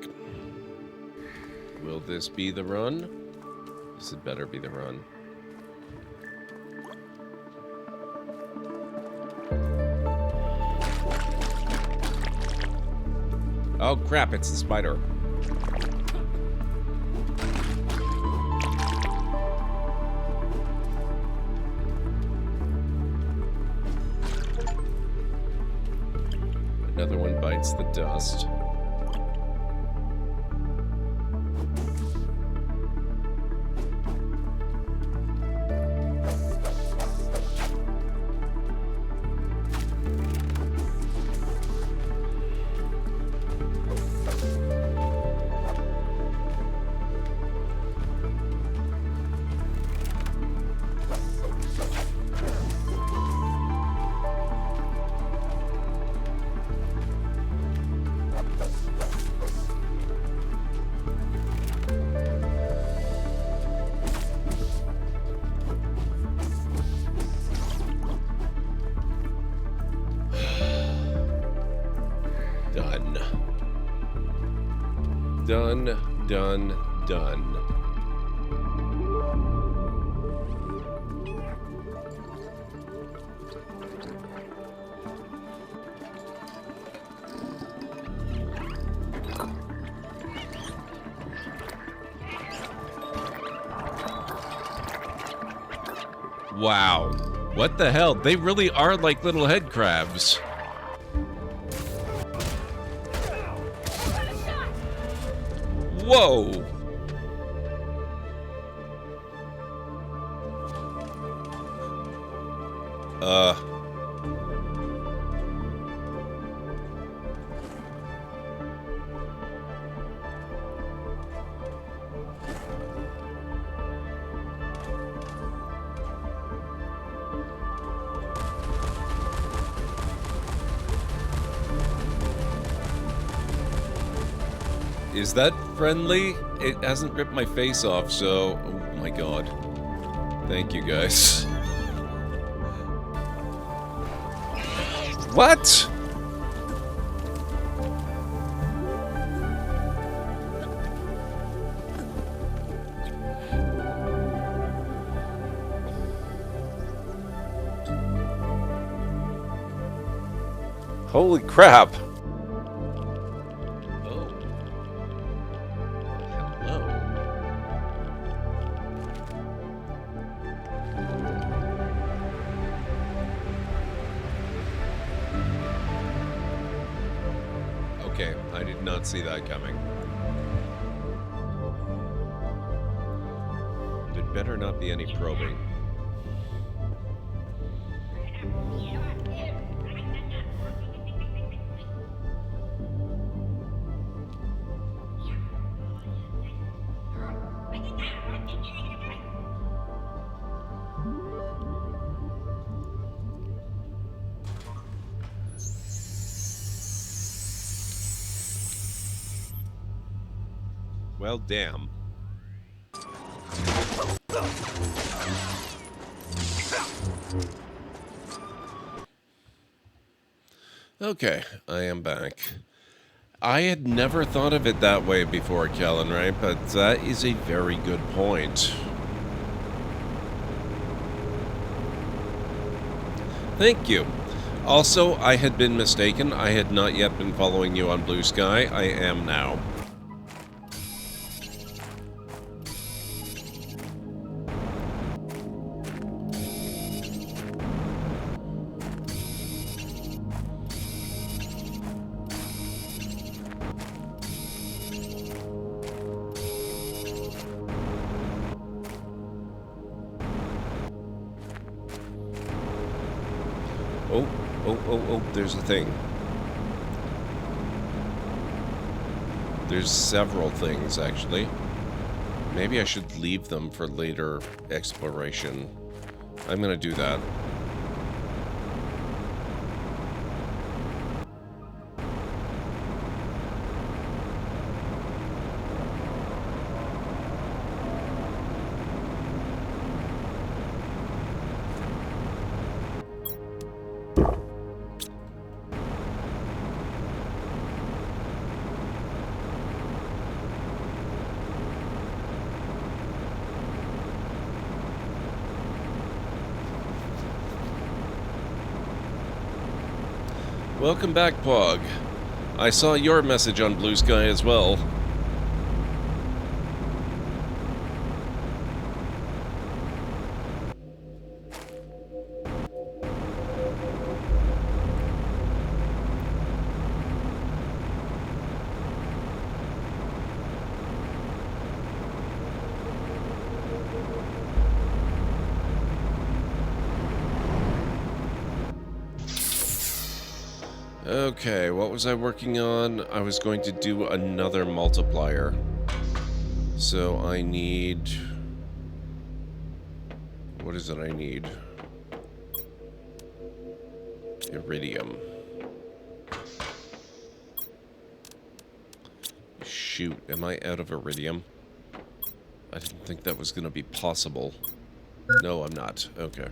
Will this be the run? This had better be the run. Oh crap, it's the spider. Another one bites the dust. Done. Wow. What the hell? They really are like little head crabs. Whoa! Is that friendly? It hasn't ripped my face off, so... Oh my god. Thank you, guys. What? Holy crap. Okay, I did not see that coming. There better not be any probing. Well, damn. Okay, I am back. I had never thought of it that way before, Kellen, right? But that is a very good point. Thank you. Also, I had been mistaken. I had not yet been following you on Blue Sky. I am now. Oh, there's a thing. There's several things, actually. Maybe I should leave them for later exploration. I'm gonna do that. Welcome back, Pog. I saw your message on Blue Sky as well. Okay, what was I working on? I was going to do another multiplier. So I need... What is it I need? Iridium. Shoot, am I out of iridium? I didn't think that was going to be possible. No, I'm not. Okay.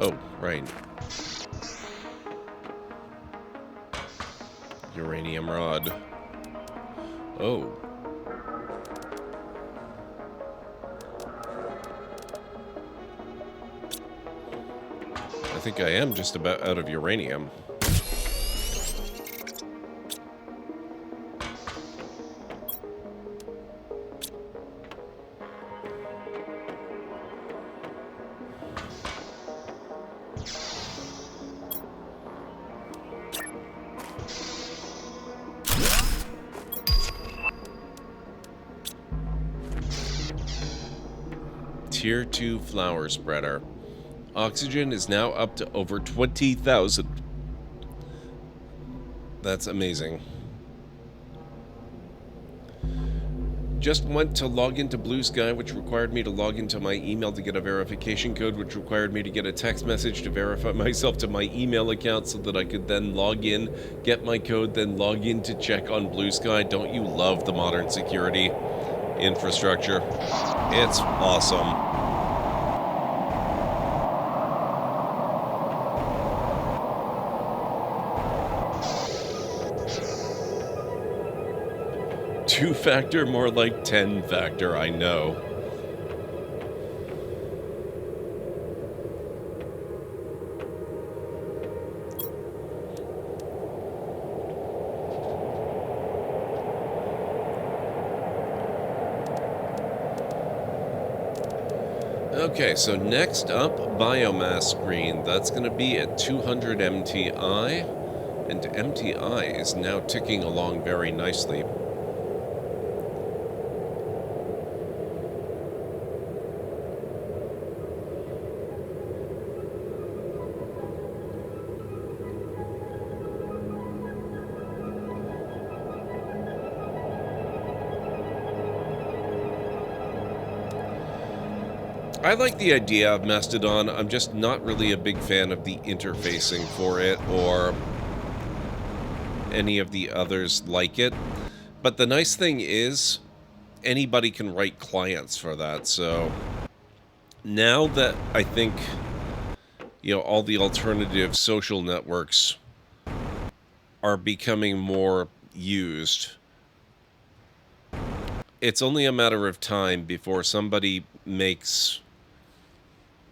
Oh, right. Uranium rod. Oh. I think I am just about out of uranium. Tier 2 flower spreader. Oxygen is now up to over 20,000. That's amazing. Just went to log into Blue Sky, which required me to log into my email to get a verification code, which required me to get a text message to verify myself to my email account so that I could then log in, get my code, then log in to check on Blue Sky. Don't you love the modern security infrastructure? It's awesome. Two-factor, more like 10-factor, I know. Okay, so next up, biomass screen. That's going to be at 200 MTI, and MTI is now ticking along very nicely. I like the idea of Mastodon. I'm just not really a big fan of the interfacing for it or any of the others like it. But the nice thing is anybody can write clients for that. So now that I think, you know, all the alternative social networks are becoming more used, it's only a matter of time before somebody makes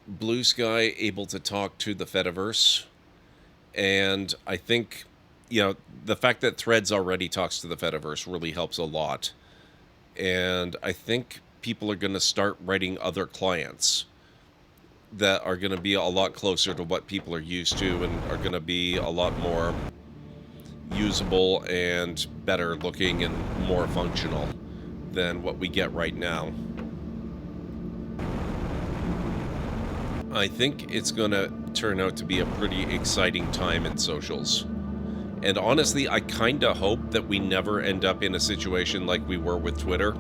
Blue Sky able to talk to the Fediverse. And I think, the fact that Threads already talks to the Fediverse really helps a lot. And I think people are going to start writing other clients that are going to be a lot closer to what people are used to and are going to be a lot more usable and better looking and more functional than what we get right now. I think it's going to turn out to be a pretty exciting time in socials. And honestly, I kind of hope that we never end up in a situation like we were with Twitter.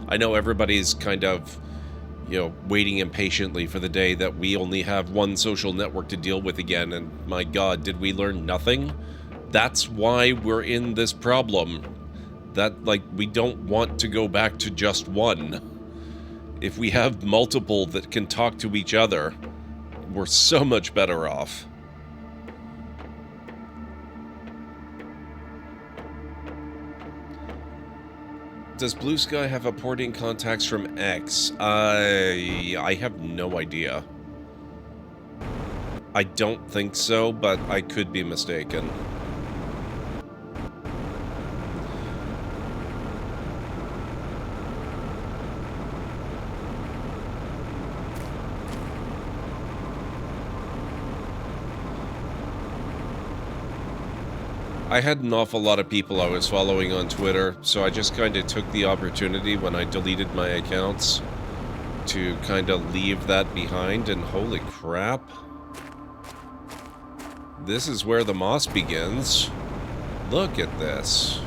I know everybody's kind of, waiting impatiently for the day that we only have one social network to deal with again. And my God, did we learn nothing? That's why we're in this problem. That, we don't want to go back to just one. If we have multiple that can talk to each other, we're so much better off. Does Blue Sky have a porting contacts from X? I have no idea. I don't think so, but I could be mistaken. I had an awful lot of people I was following on Twitter, so I just kind of took the opportunity when I deleted my accounts to kind of leave that behind, and holy crap. This is where the moss begins. Look at this.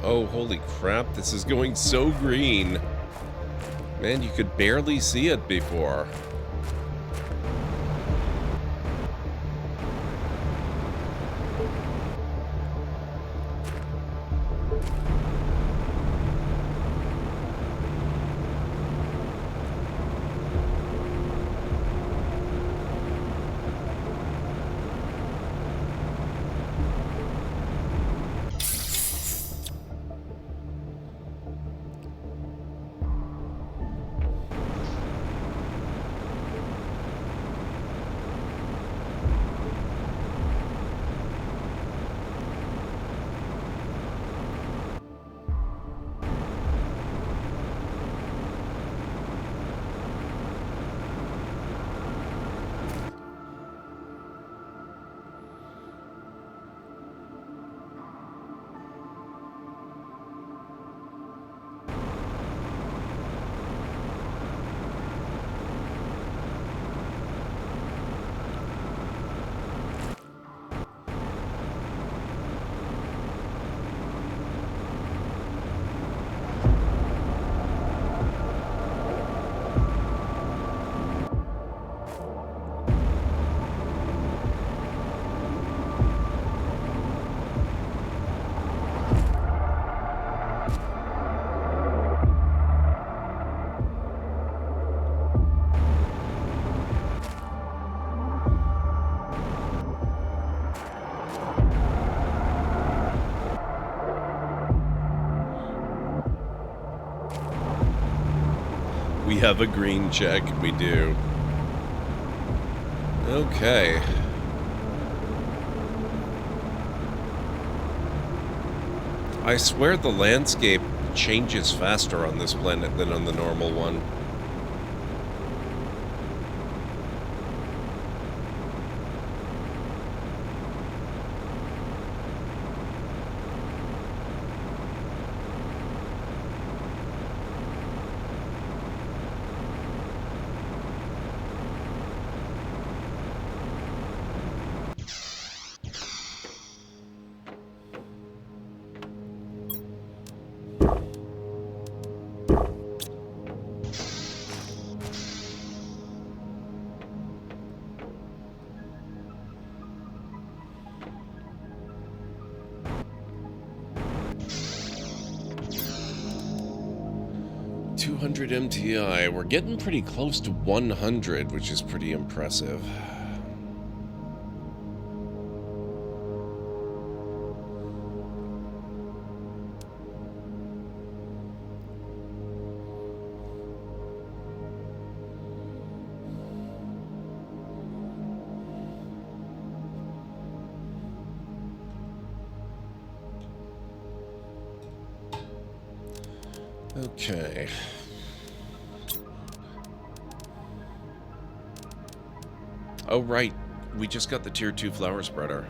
Oh, holy crap, this is going so green. Man, you could barely see it before. We have a green check. We do. Okay. I swear the landscape changes faster on this planet than on the normal one. MTI. We're getting pretty close to 100, which is pretty impressive. Okay. Oh, right. We just got the tier 2 flower spreader.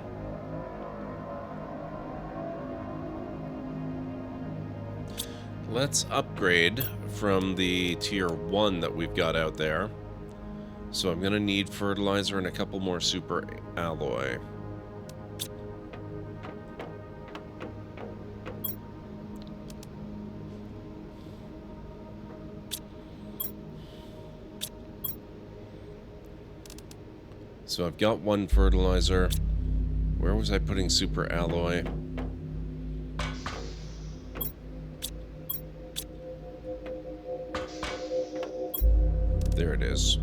Let's upgrade from the tier 1 that we've got out there. So I'm going to need fertilizer and a couple more super alloy. So I've got one fertilizer. Where was I putting super alloy? There it is.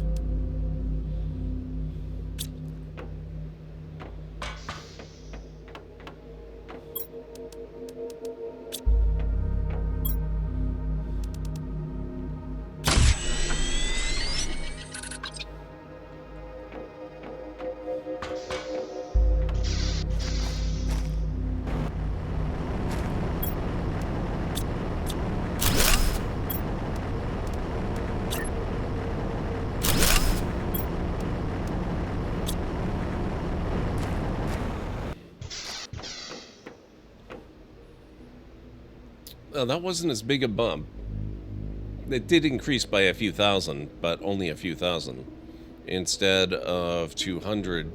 Well, that wasn't as big a bump. It did increase by a few thousand, but only a few thousand. Instead of 200,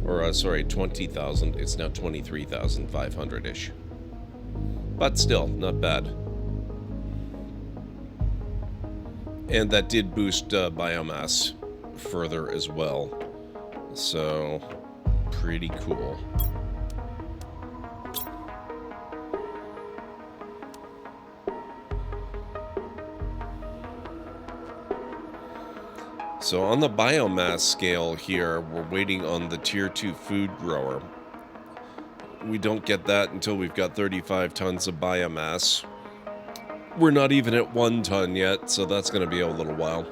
or sorry, 20,000, it's now 23,500-ish. But still, not bad. And that did boost biomass further as well. So, pretty cool. So on the biomass scale here, we're waiting on the tier 2 food grower. We don't get that until we've got 35 tons of biomass. We're not even at 1 ton yet, so that's going to be a little while.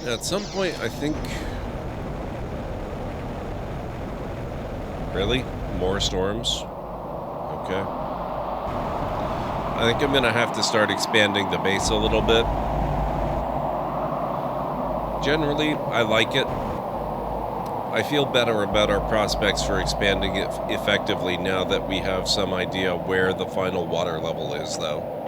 At some point, I think... Really? More storms? Okay. I think I'm gonna have to start expanding the base a little bit. Generally, I like it. I feel better about our prospects for expanding it effectively now that we have some idea where the final water level is, though.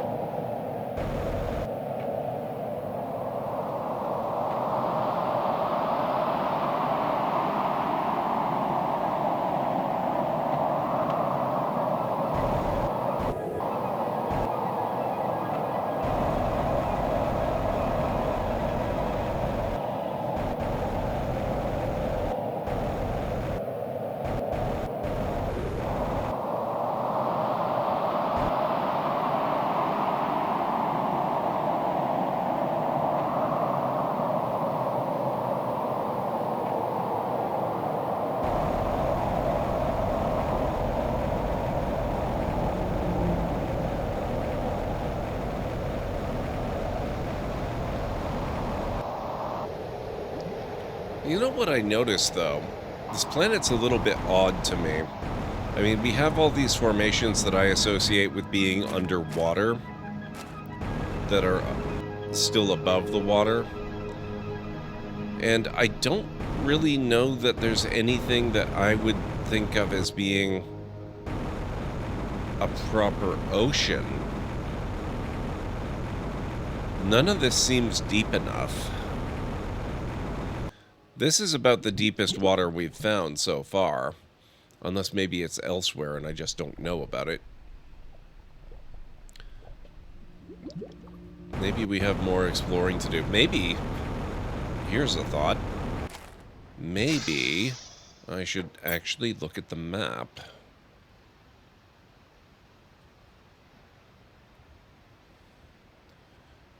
You know what I noticed, though? This planet's a little bit odd to me. I mean, we have all these formations that I associate with being underwater that are still above the water. And I don't really know that there's anything that I would think of as being a proper ocean. None of this seems deep enough. This is about the deepest water we've found so far. Unless maybe it's elsewhere and I just don't know about it. Maybe we have more exploring to do. Maybe, here's a thought. Maybe I should actually look at the map.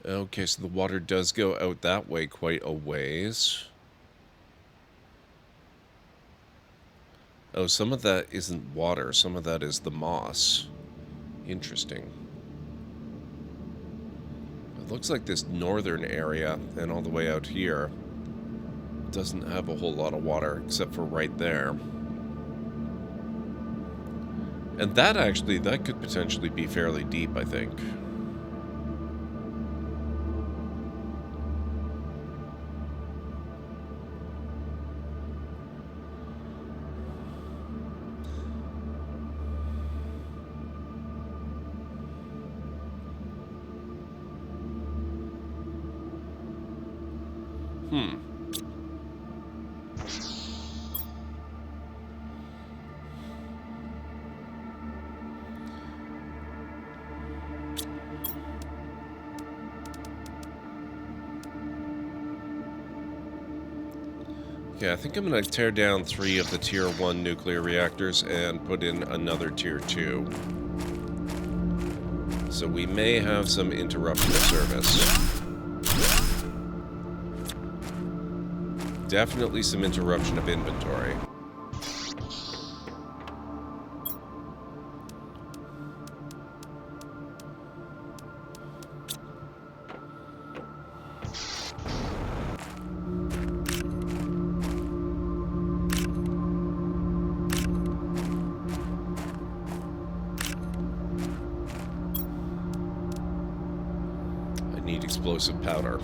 Okay, so the water does go out that way quite a ways. Oh, some of that isn't water. Some of that is the moss. Interesting. It looks like this northern area and all the way out here doesn't have a whole lot of water except for right there. And that actually, that could potentially be fairly deep, I think. Okay, I think I'm going to tear down 3 of the Tier 1 nuclear reactors and put in another Tier 2. So we may have some interruption of service. Definitely some interruption of inventory. Explosive powder.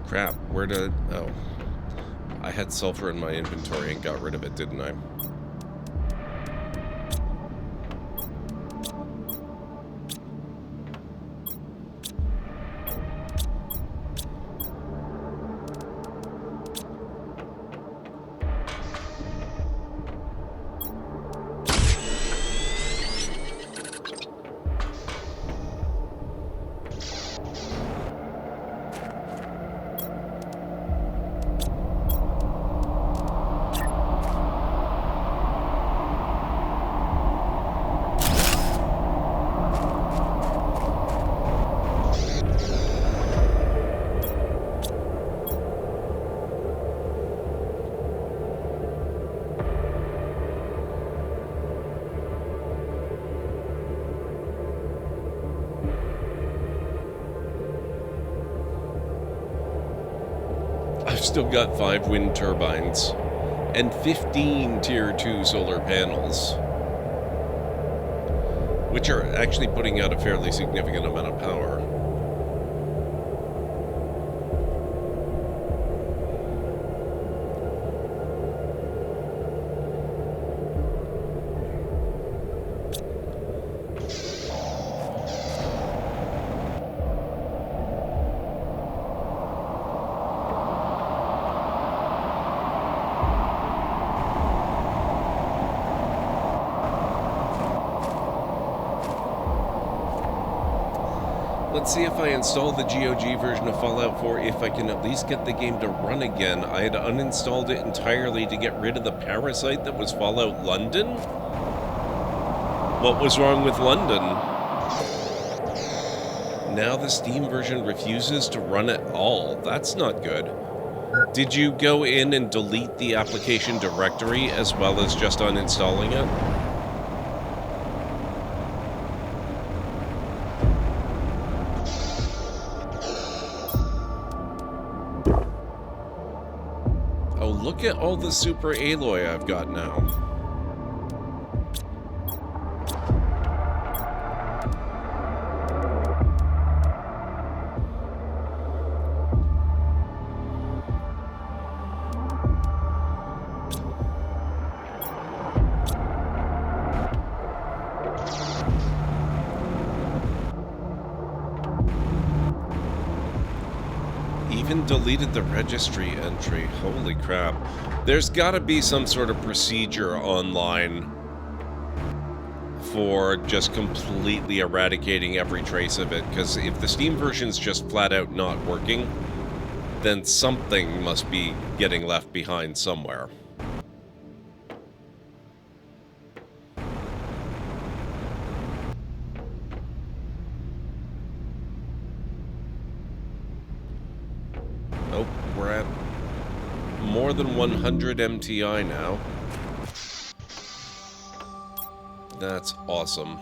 Crap, where did... Oh. I had sulfur in my inventory and got rid of it, didn't I? I've still got 5 wind turbines and 15 Tier 2 solar panels, which are actually putting out a fairly significant amount of power. Let's see if I install the GOG version of Fallout 4, if I can at least get the game to run again. I had uninstalled it entirely to get rid of the parasite that was Fallout London. What was wrong with London? Now the Steam version refuses to run at all. That's not good. Did you go in and delete the application directory as well as just uninstalling it? Oh, look at all the super alloy I've got now. Even deleted the registry entry. Holy crap. There's gotta be some sort of procedure online for just completely eradicating every trace of it, because if the Steam version's just flat out not working, then something must be getting left behind somewhere. Oh, we're at more than 100 MTI now. That's awesome.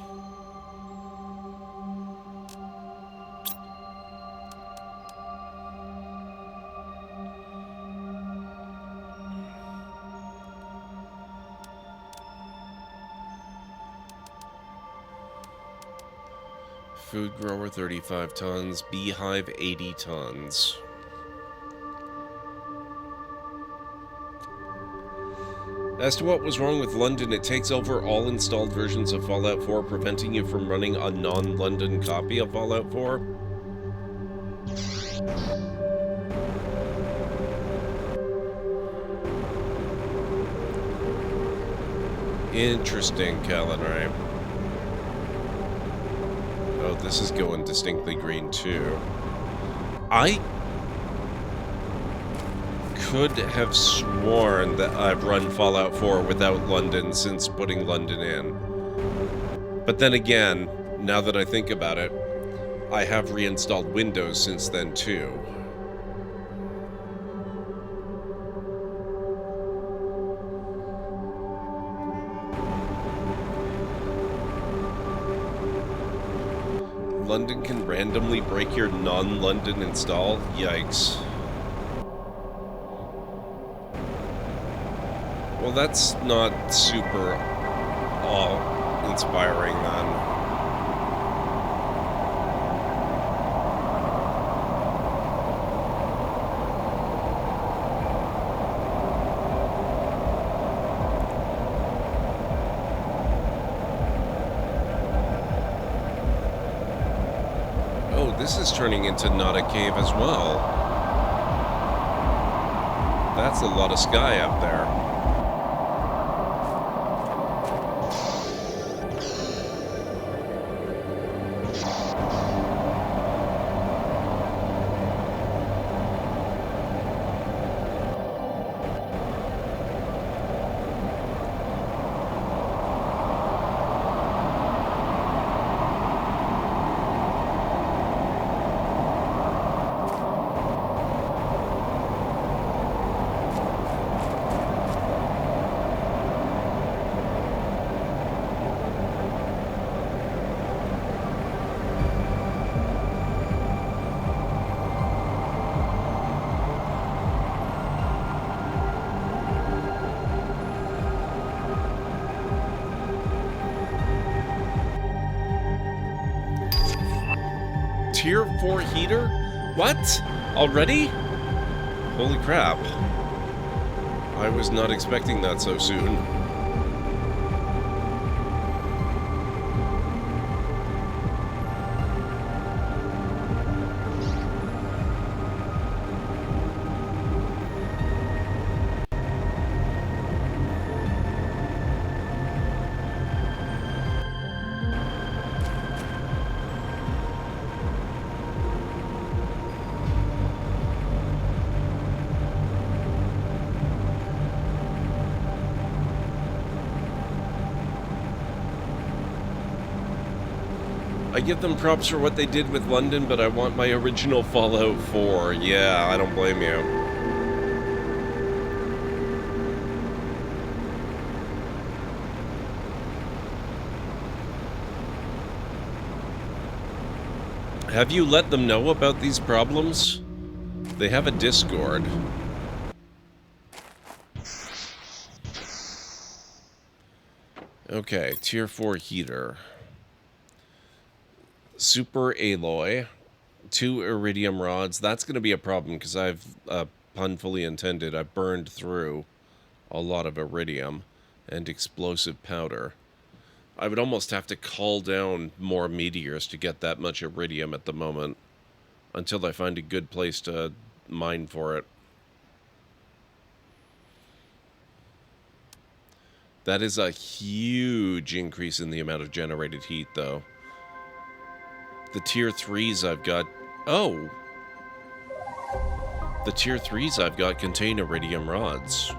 Food grower 35 tons, beehive 80 tons. As to what was wrong with London, it takes over all installed versions of Fallout 4, preventing you from running a non-London copy of Fallout 4. Interesting, Calinray. Oh, this is going distinctly green, too. I could have sworn that I've run Fallout 4 without London since putting London in. But then again, now that I think about it, I have reinstalled Windows since then too. London can randomly break your non-London install? Yikes. Well, that's not super awe-inspiring then. Oh, this is turning into not a cave as well. That's a lot of sky up there. Tier 4 heater? What? Already? Holy crap. I was not expecting that so soon. I give them props for what they did with London, but I want my original Fallout 4. Yeah, I don't blame you. Have you let them know about these problems? They have a Discord. Okay, tier 4 heater. Super alloy. 2 iridium rods. That's going to be a problem because I've, pun fully intended, I burned through a lot of iridium and explosive powder. I would almost have to call down more meteors to get that much iridium at the moment until I find a good place to mine for it. That is a huge increase in the amount of generated heat, though. The tier 3s I've got... Oh! The tier 3s I've got contain iridium rods.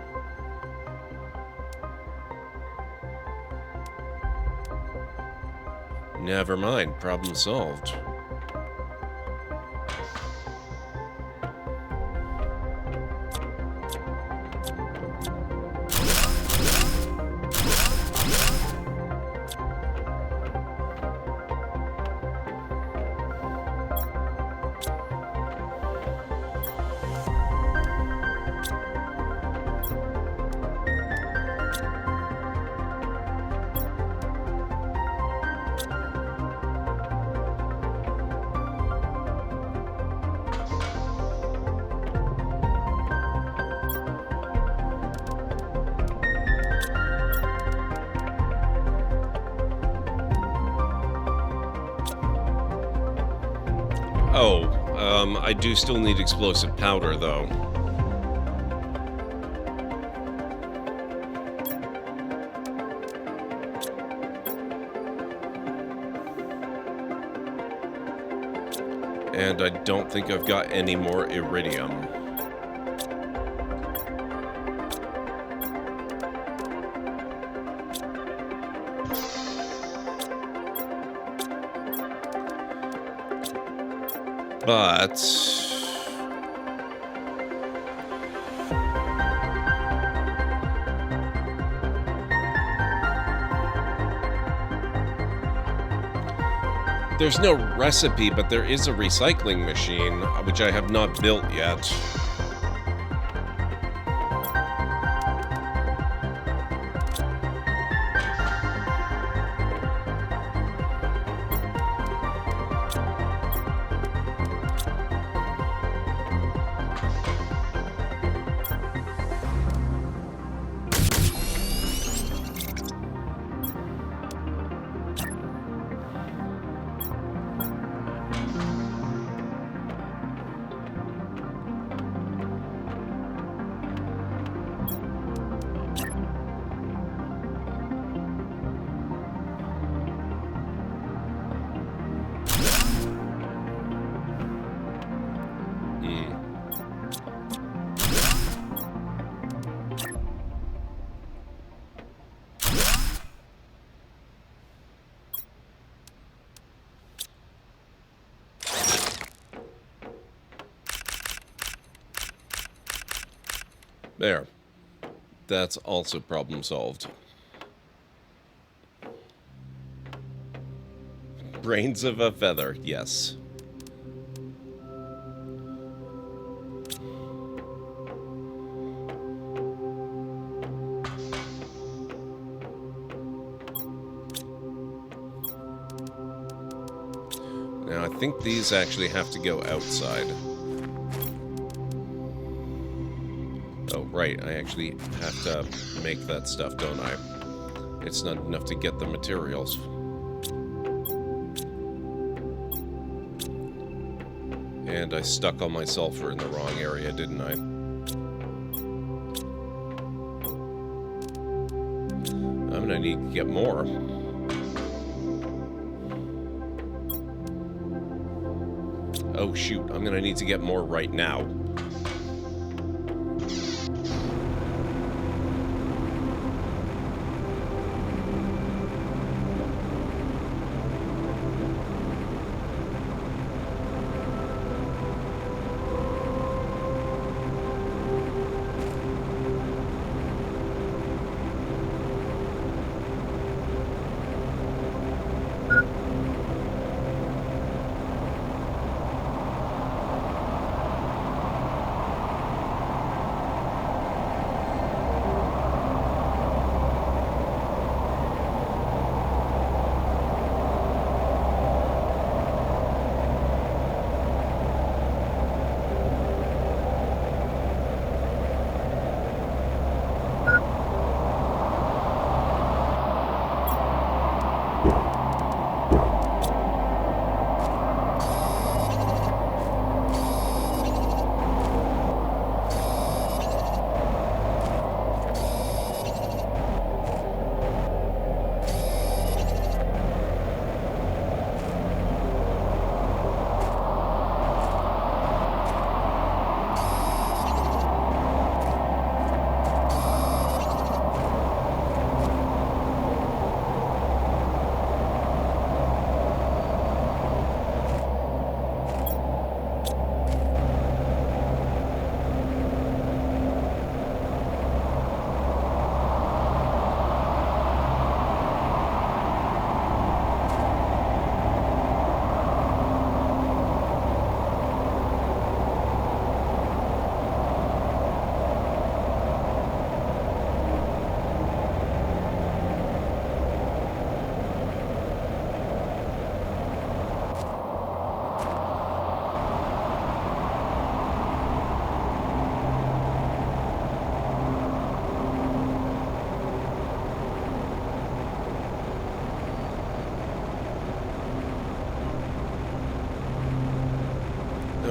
Never mind, problem solved. I do still need explosive powder, though. And I don't think I've got any more iridium. But there's no recipe, but there is a recycling machine, which I have not built yet. There. That's also problem solved. Brains of a feather, yes. Now, I think these actually have to go outside. Oh, right, I actually have to make that stuff, don't I? It's not enough to get the materials. And I stuck all my sulfur in the wrong area, didn't I? I'm gonna need to get more. Oh shoot, I'm gonna need to get more right now.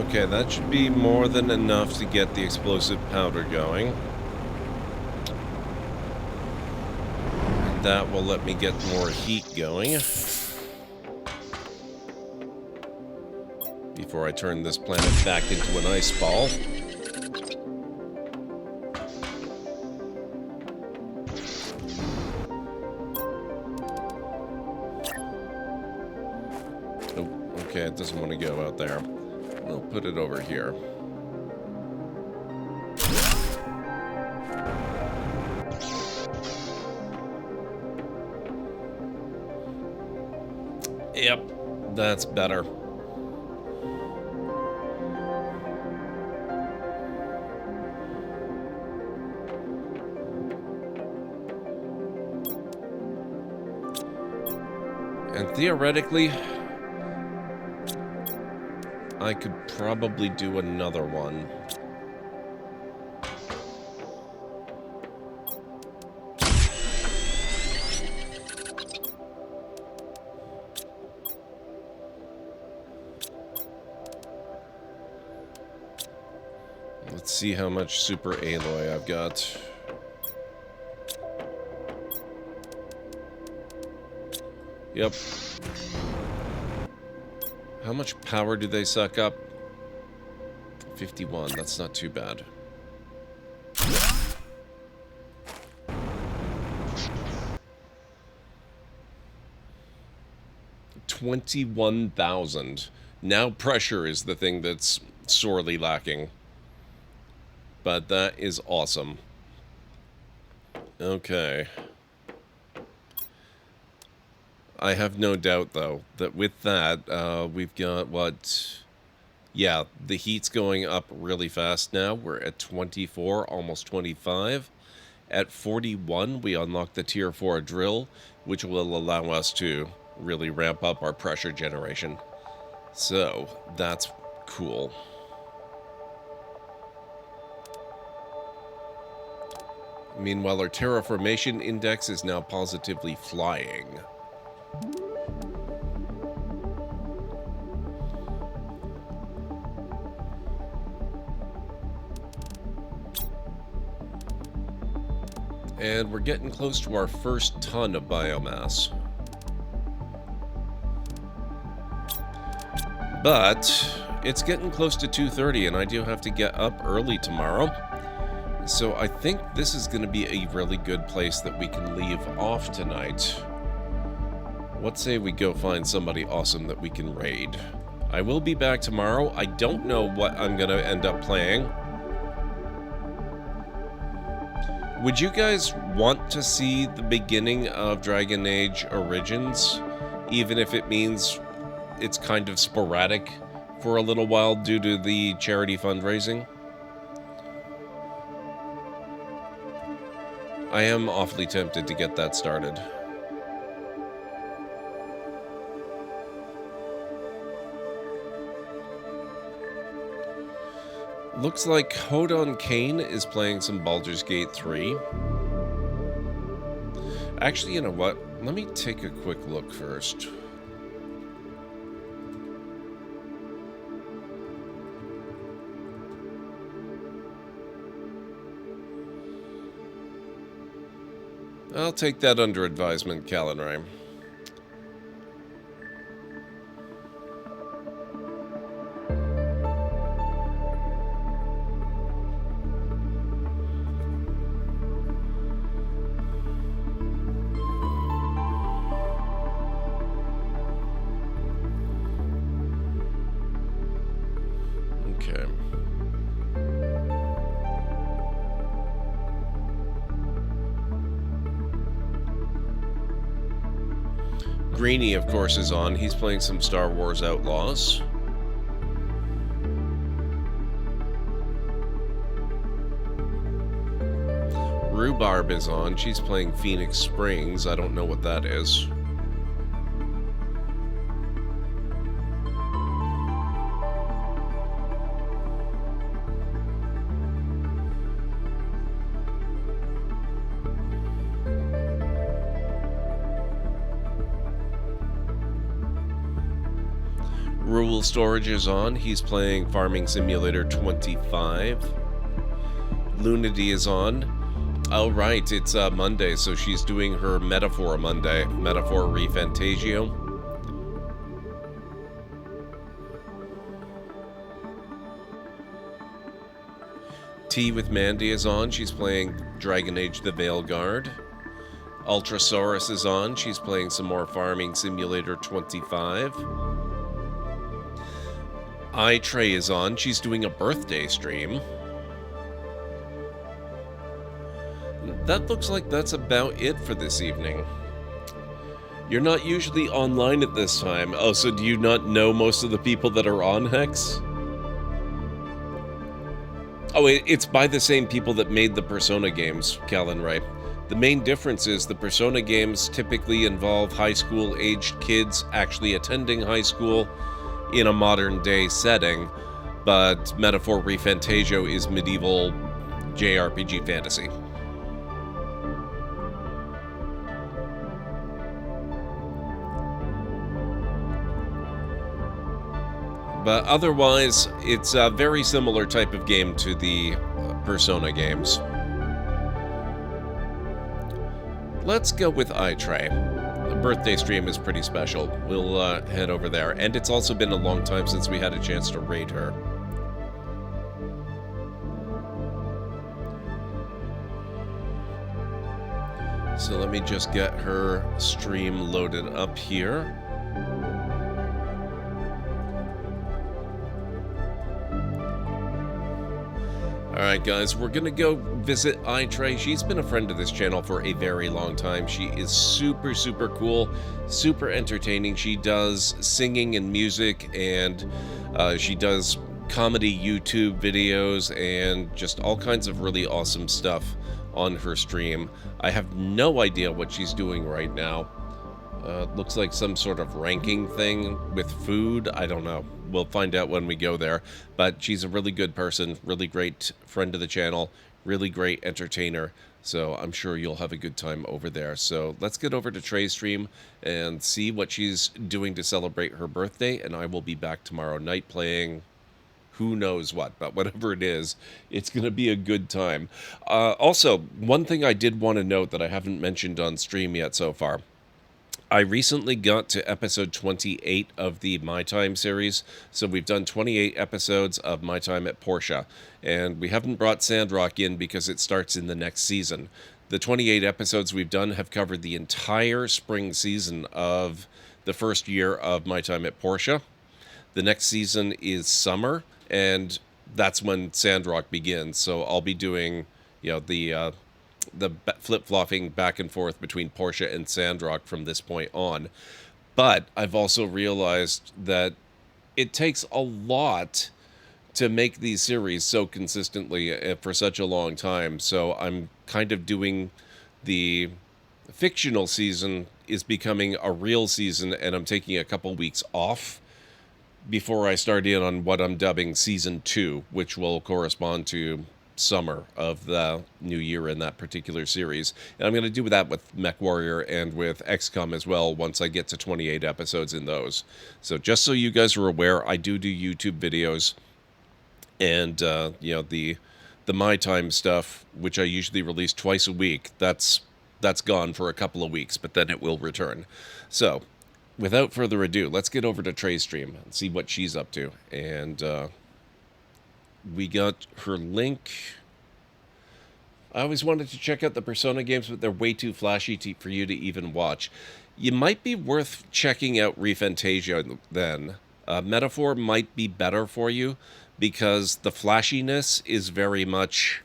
Okay, that should be more than enough to get the explosive powder going. That will let me get more heat going before I turn this planet back into an ice ball. Oh, okay, it doesn't want to go out there. I'll put it over here. Yep, that's better. And theoretically, I could probably do another one. Let's see how much super alloy I've got. Yep. How much power do they suck up? 51, that's not too bad. $21,000. Now pressure is the thing that's sorely lacking. But that is awesome. Okay. I have no doubt, though, that with that, we've got, what... Yeah, the heat's going up really fast now. We're at 24, almost 25. At 41, we unlock the Tier 4 drill, which will allow us to really ramp up our pressure generation. So, that's cool. Meanwhile, our terraformation index is now positively flying. And we're getting close to our first ton of biomass. But it's getting close to 2:30, and I do have to get up early tomorrow. So I think this is going to be a really good place that we can leave off tonight. What say we go find somebody awesome that we can raid? I will be back tomorrow. I don't know what I'm going to end up playing. Would you guys want to see the beginning of Dragon Age Origins, even if it means it's kind of sporadic for a little while due to the charity fundraising? I am awfully tempted to get that started. Looks like Hodon Kane is playing some Baldur's Gate 3. Actually, you know what? Let me take a quick look first. I'll take that under advisement, Calenray. Okay. Greenie, of course, is on. He's playing some Star Wars Outlaws. Rhubarb is on. She's playing Phoenix Springs. I don't know what that is. Rural Storage is on. He's playing Farming Simulator 25. Lunity is on. Oh, right. It's Monday, so she's doing her Metaphor Monday. Metaphor Refantasio. Tea with Mandy is on. She's playing Dragon Age the Veilguard. Ultrasaurus is on. She's playing some more Farming Simulator 25. iTrey is on. She's doing a birthday stream. That looks like that's about it for this evening. You're not usually online at this time. Oh, so do you not know most of the people that are on, Hex? Oh, it's by the same people that made the Persona games, Callan Ray. The main difference is the Persona games typically involve high school-aged kids actually attending high school in a modern-day setting, but Metaphor Refantasio is medieval JRPG fantasy. But otherwise, it's a very similar type of game to the Persona games. Let's go with iTrey. The birthday stream is pretty special. We'll head over there. And it's also been a long time since we had a chance to raid her. So let me just get her stream loaded up here. Alright guys, we're gonna go visit iTrey. She's been a friend of this channel for a very long time. She is super, super cool, super entertaining. She does singing and music, and she does comedy YouTube videos, and just all kinds of really awesome stuff on her stream. I have no idea what she's doing right now. Looks like some sort of ranking thing with food. I don't know. We'll find out when we go there. But she's a really good person, really great friend of the channel, really great entertainer. So I'm sure you'll have a good time over there. So let's get over to Trey's stream and see what she's doing to celebrate her birthday. And I will be back tomorrow night playing who knows what, but whatever it is, it's going to be a good time. Also, one thing I did want to note that I haven't mentioned on stream yet so far. I recently got to episode 28 of the My Time series, so we've done 28 episodes of My Time at Portia, and we haven't brought Sandrock in because it starts in the next season. The 28 episodes we've done have covered the entire spring season of the first year of My Time at Portia. The next season is summer, and that's when Sandrock begins, so I'll be doing, you know, the flip-flopping back and forth between Portia and Sandrock from this point on. But I've also realized that it takes a lot to make these series so consistently for such a long time. So I'm kind of doing the fictional season is becoming a real season, and I'm taking a couple weeks off before I start in on what I'm dubbing Season 2, which will correspond to summer of the new year in that particular series. And I'm going to do that with MechWarrior and with XCOM as well once I get to 28 episodes in those. So just so you guys are aware, I do YouTube videos, and you know, the My Time stuff, which I usually release twice a week, that's gone for a couple of weeks, but then it will return. So without further ado, let's get over to Trey's stream and see what she's up to. And we got her link. I always wanted to check out the Persona games, but they're way too flashy for you to even watch. You might be worth checking out Refantasia then. Metaphor might be better for you because the flashiness is very much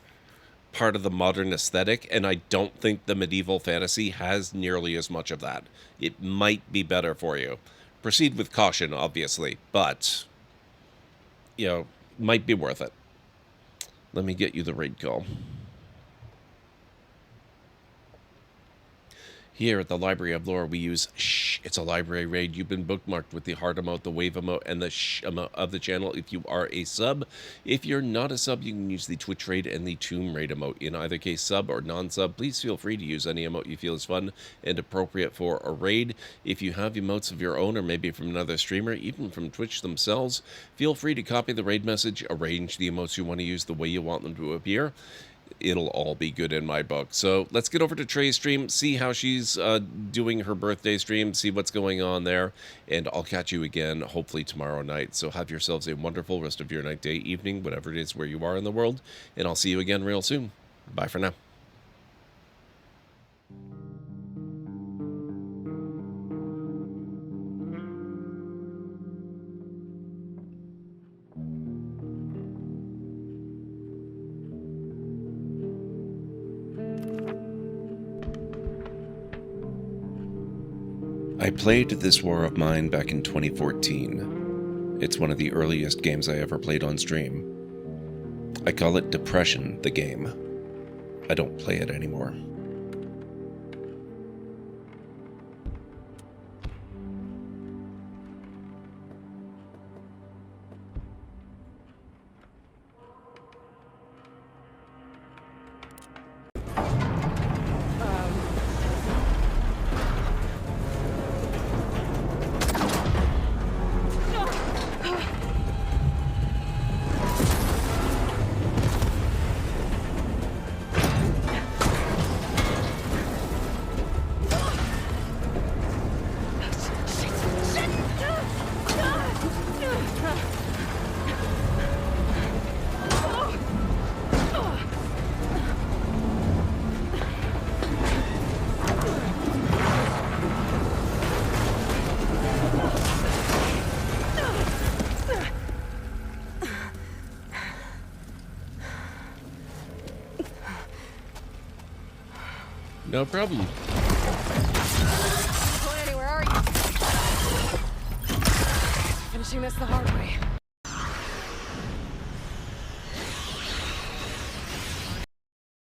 part of the modern aesthetic, and I don't think the medieval fantasy has nearly as much of that. It might be better for you. Proceed with caution, obviously, but, you know, might be worth it. Let me get you the raid call. Here at the Library of Lore, we use shh. It's a library raid. You've been bookmarked with the heart emote, the wave emote, and the shh emote of the channel if you are a sub. If you're not a sub, you can use the Twitch raid and the Tomb raid emote. In either case, sub or non-sub, please feel free to use any emote you feel is fun and appropriate for a raid. If you have emotes of your own or maybe from another streamer, even from Twitch themselves, feel free to copy the raid message, arrange the emotes you want to use the way you want them to appear. It'll all be good in my book. So let's get over to Trey's stream, see how she's doing her birthday stream, see what's going on there, and I'll catch you again hopefully tomorrow night. So have yourselves a wonderful rest of your night, day, evening, whatever it is where you are in the world, and I'll see you again real soon. Bye for now. I played This War of Mine back in 2014. It's one of the earliest games I ever played on stream. I call it Depression, the game. I don't play it anymore. No problem. Going anywhere, are you? Finishing this the hard way.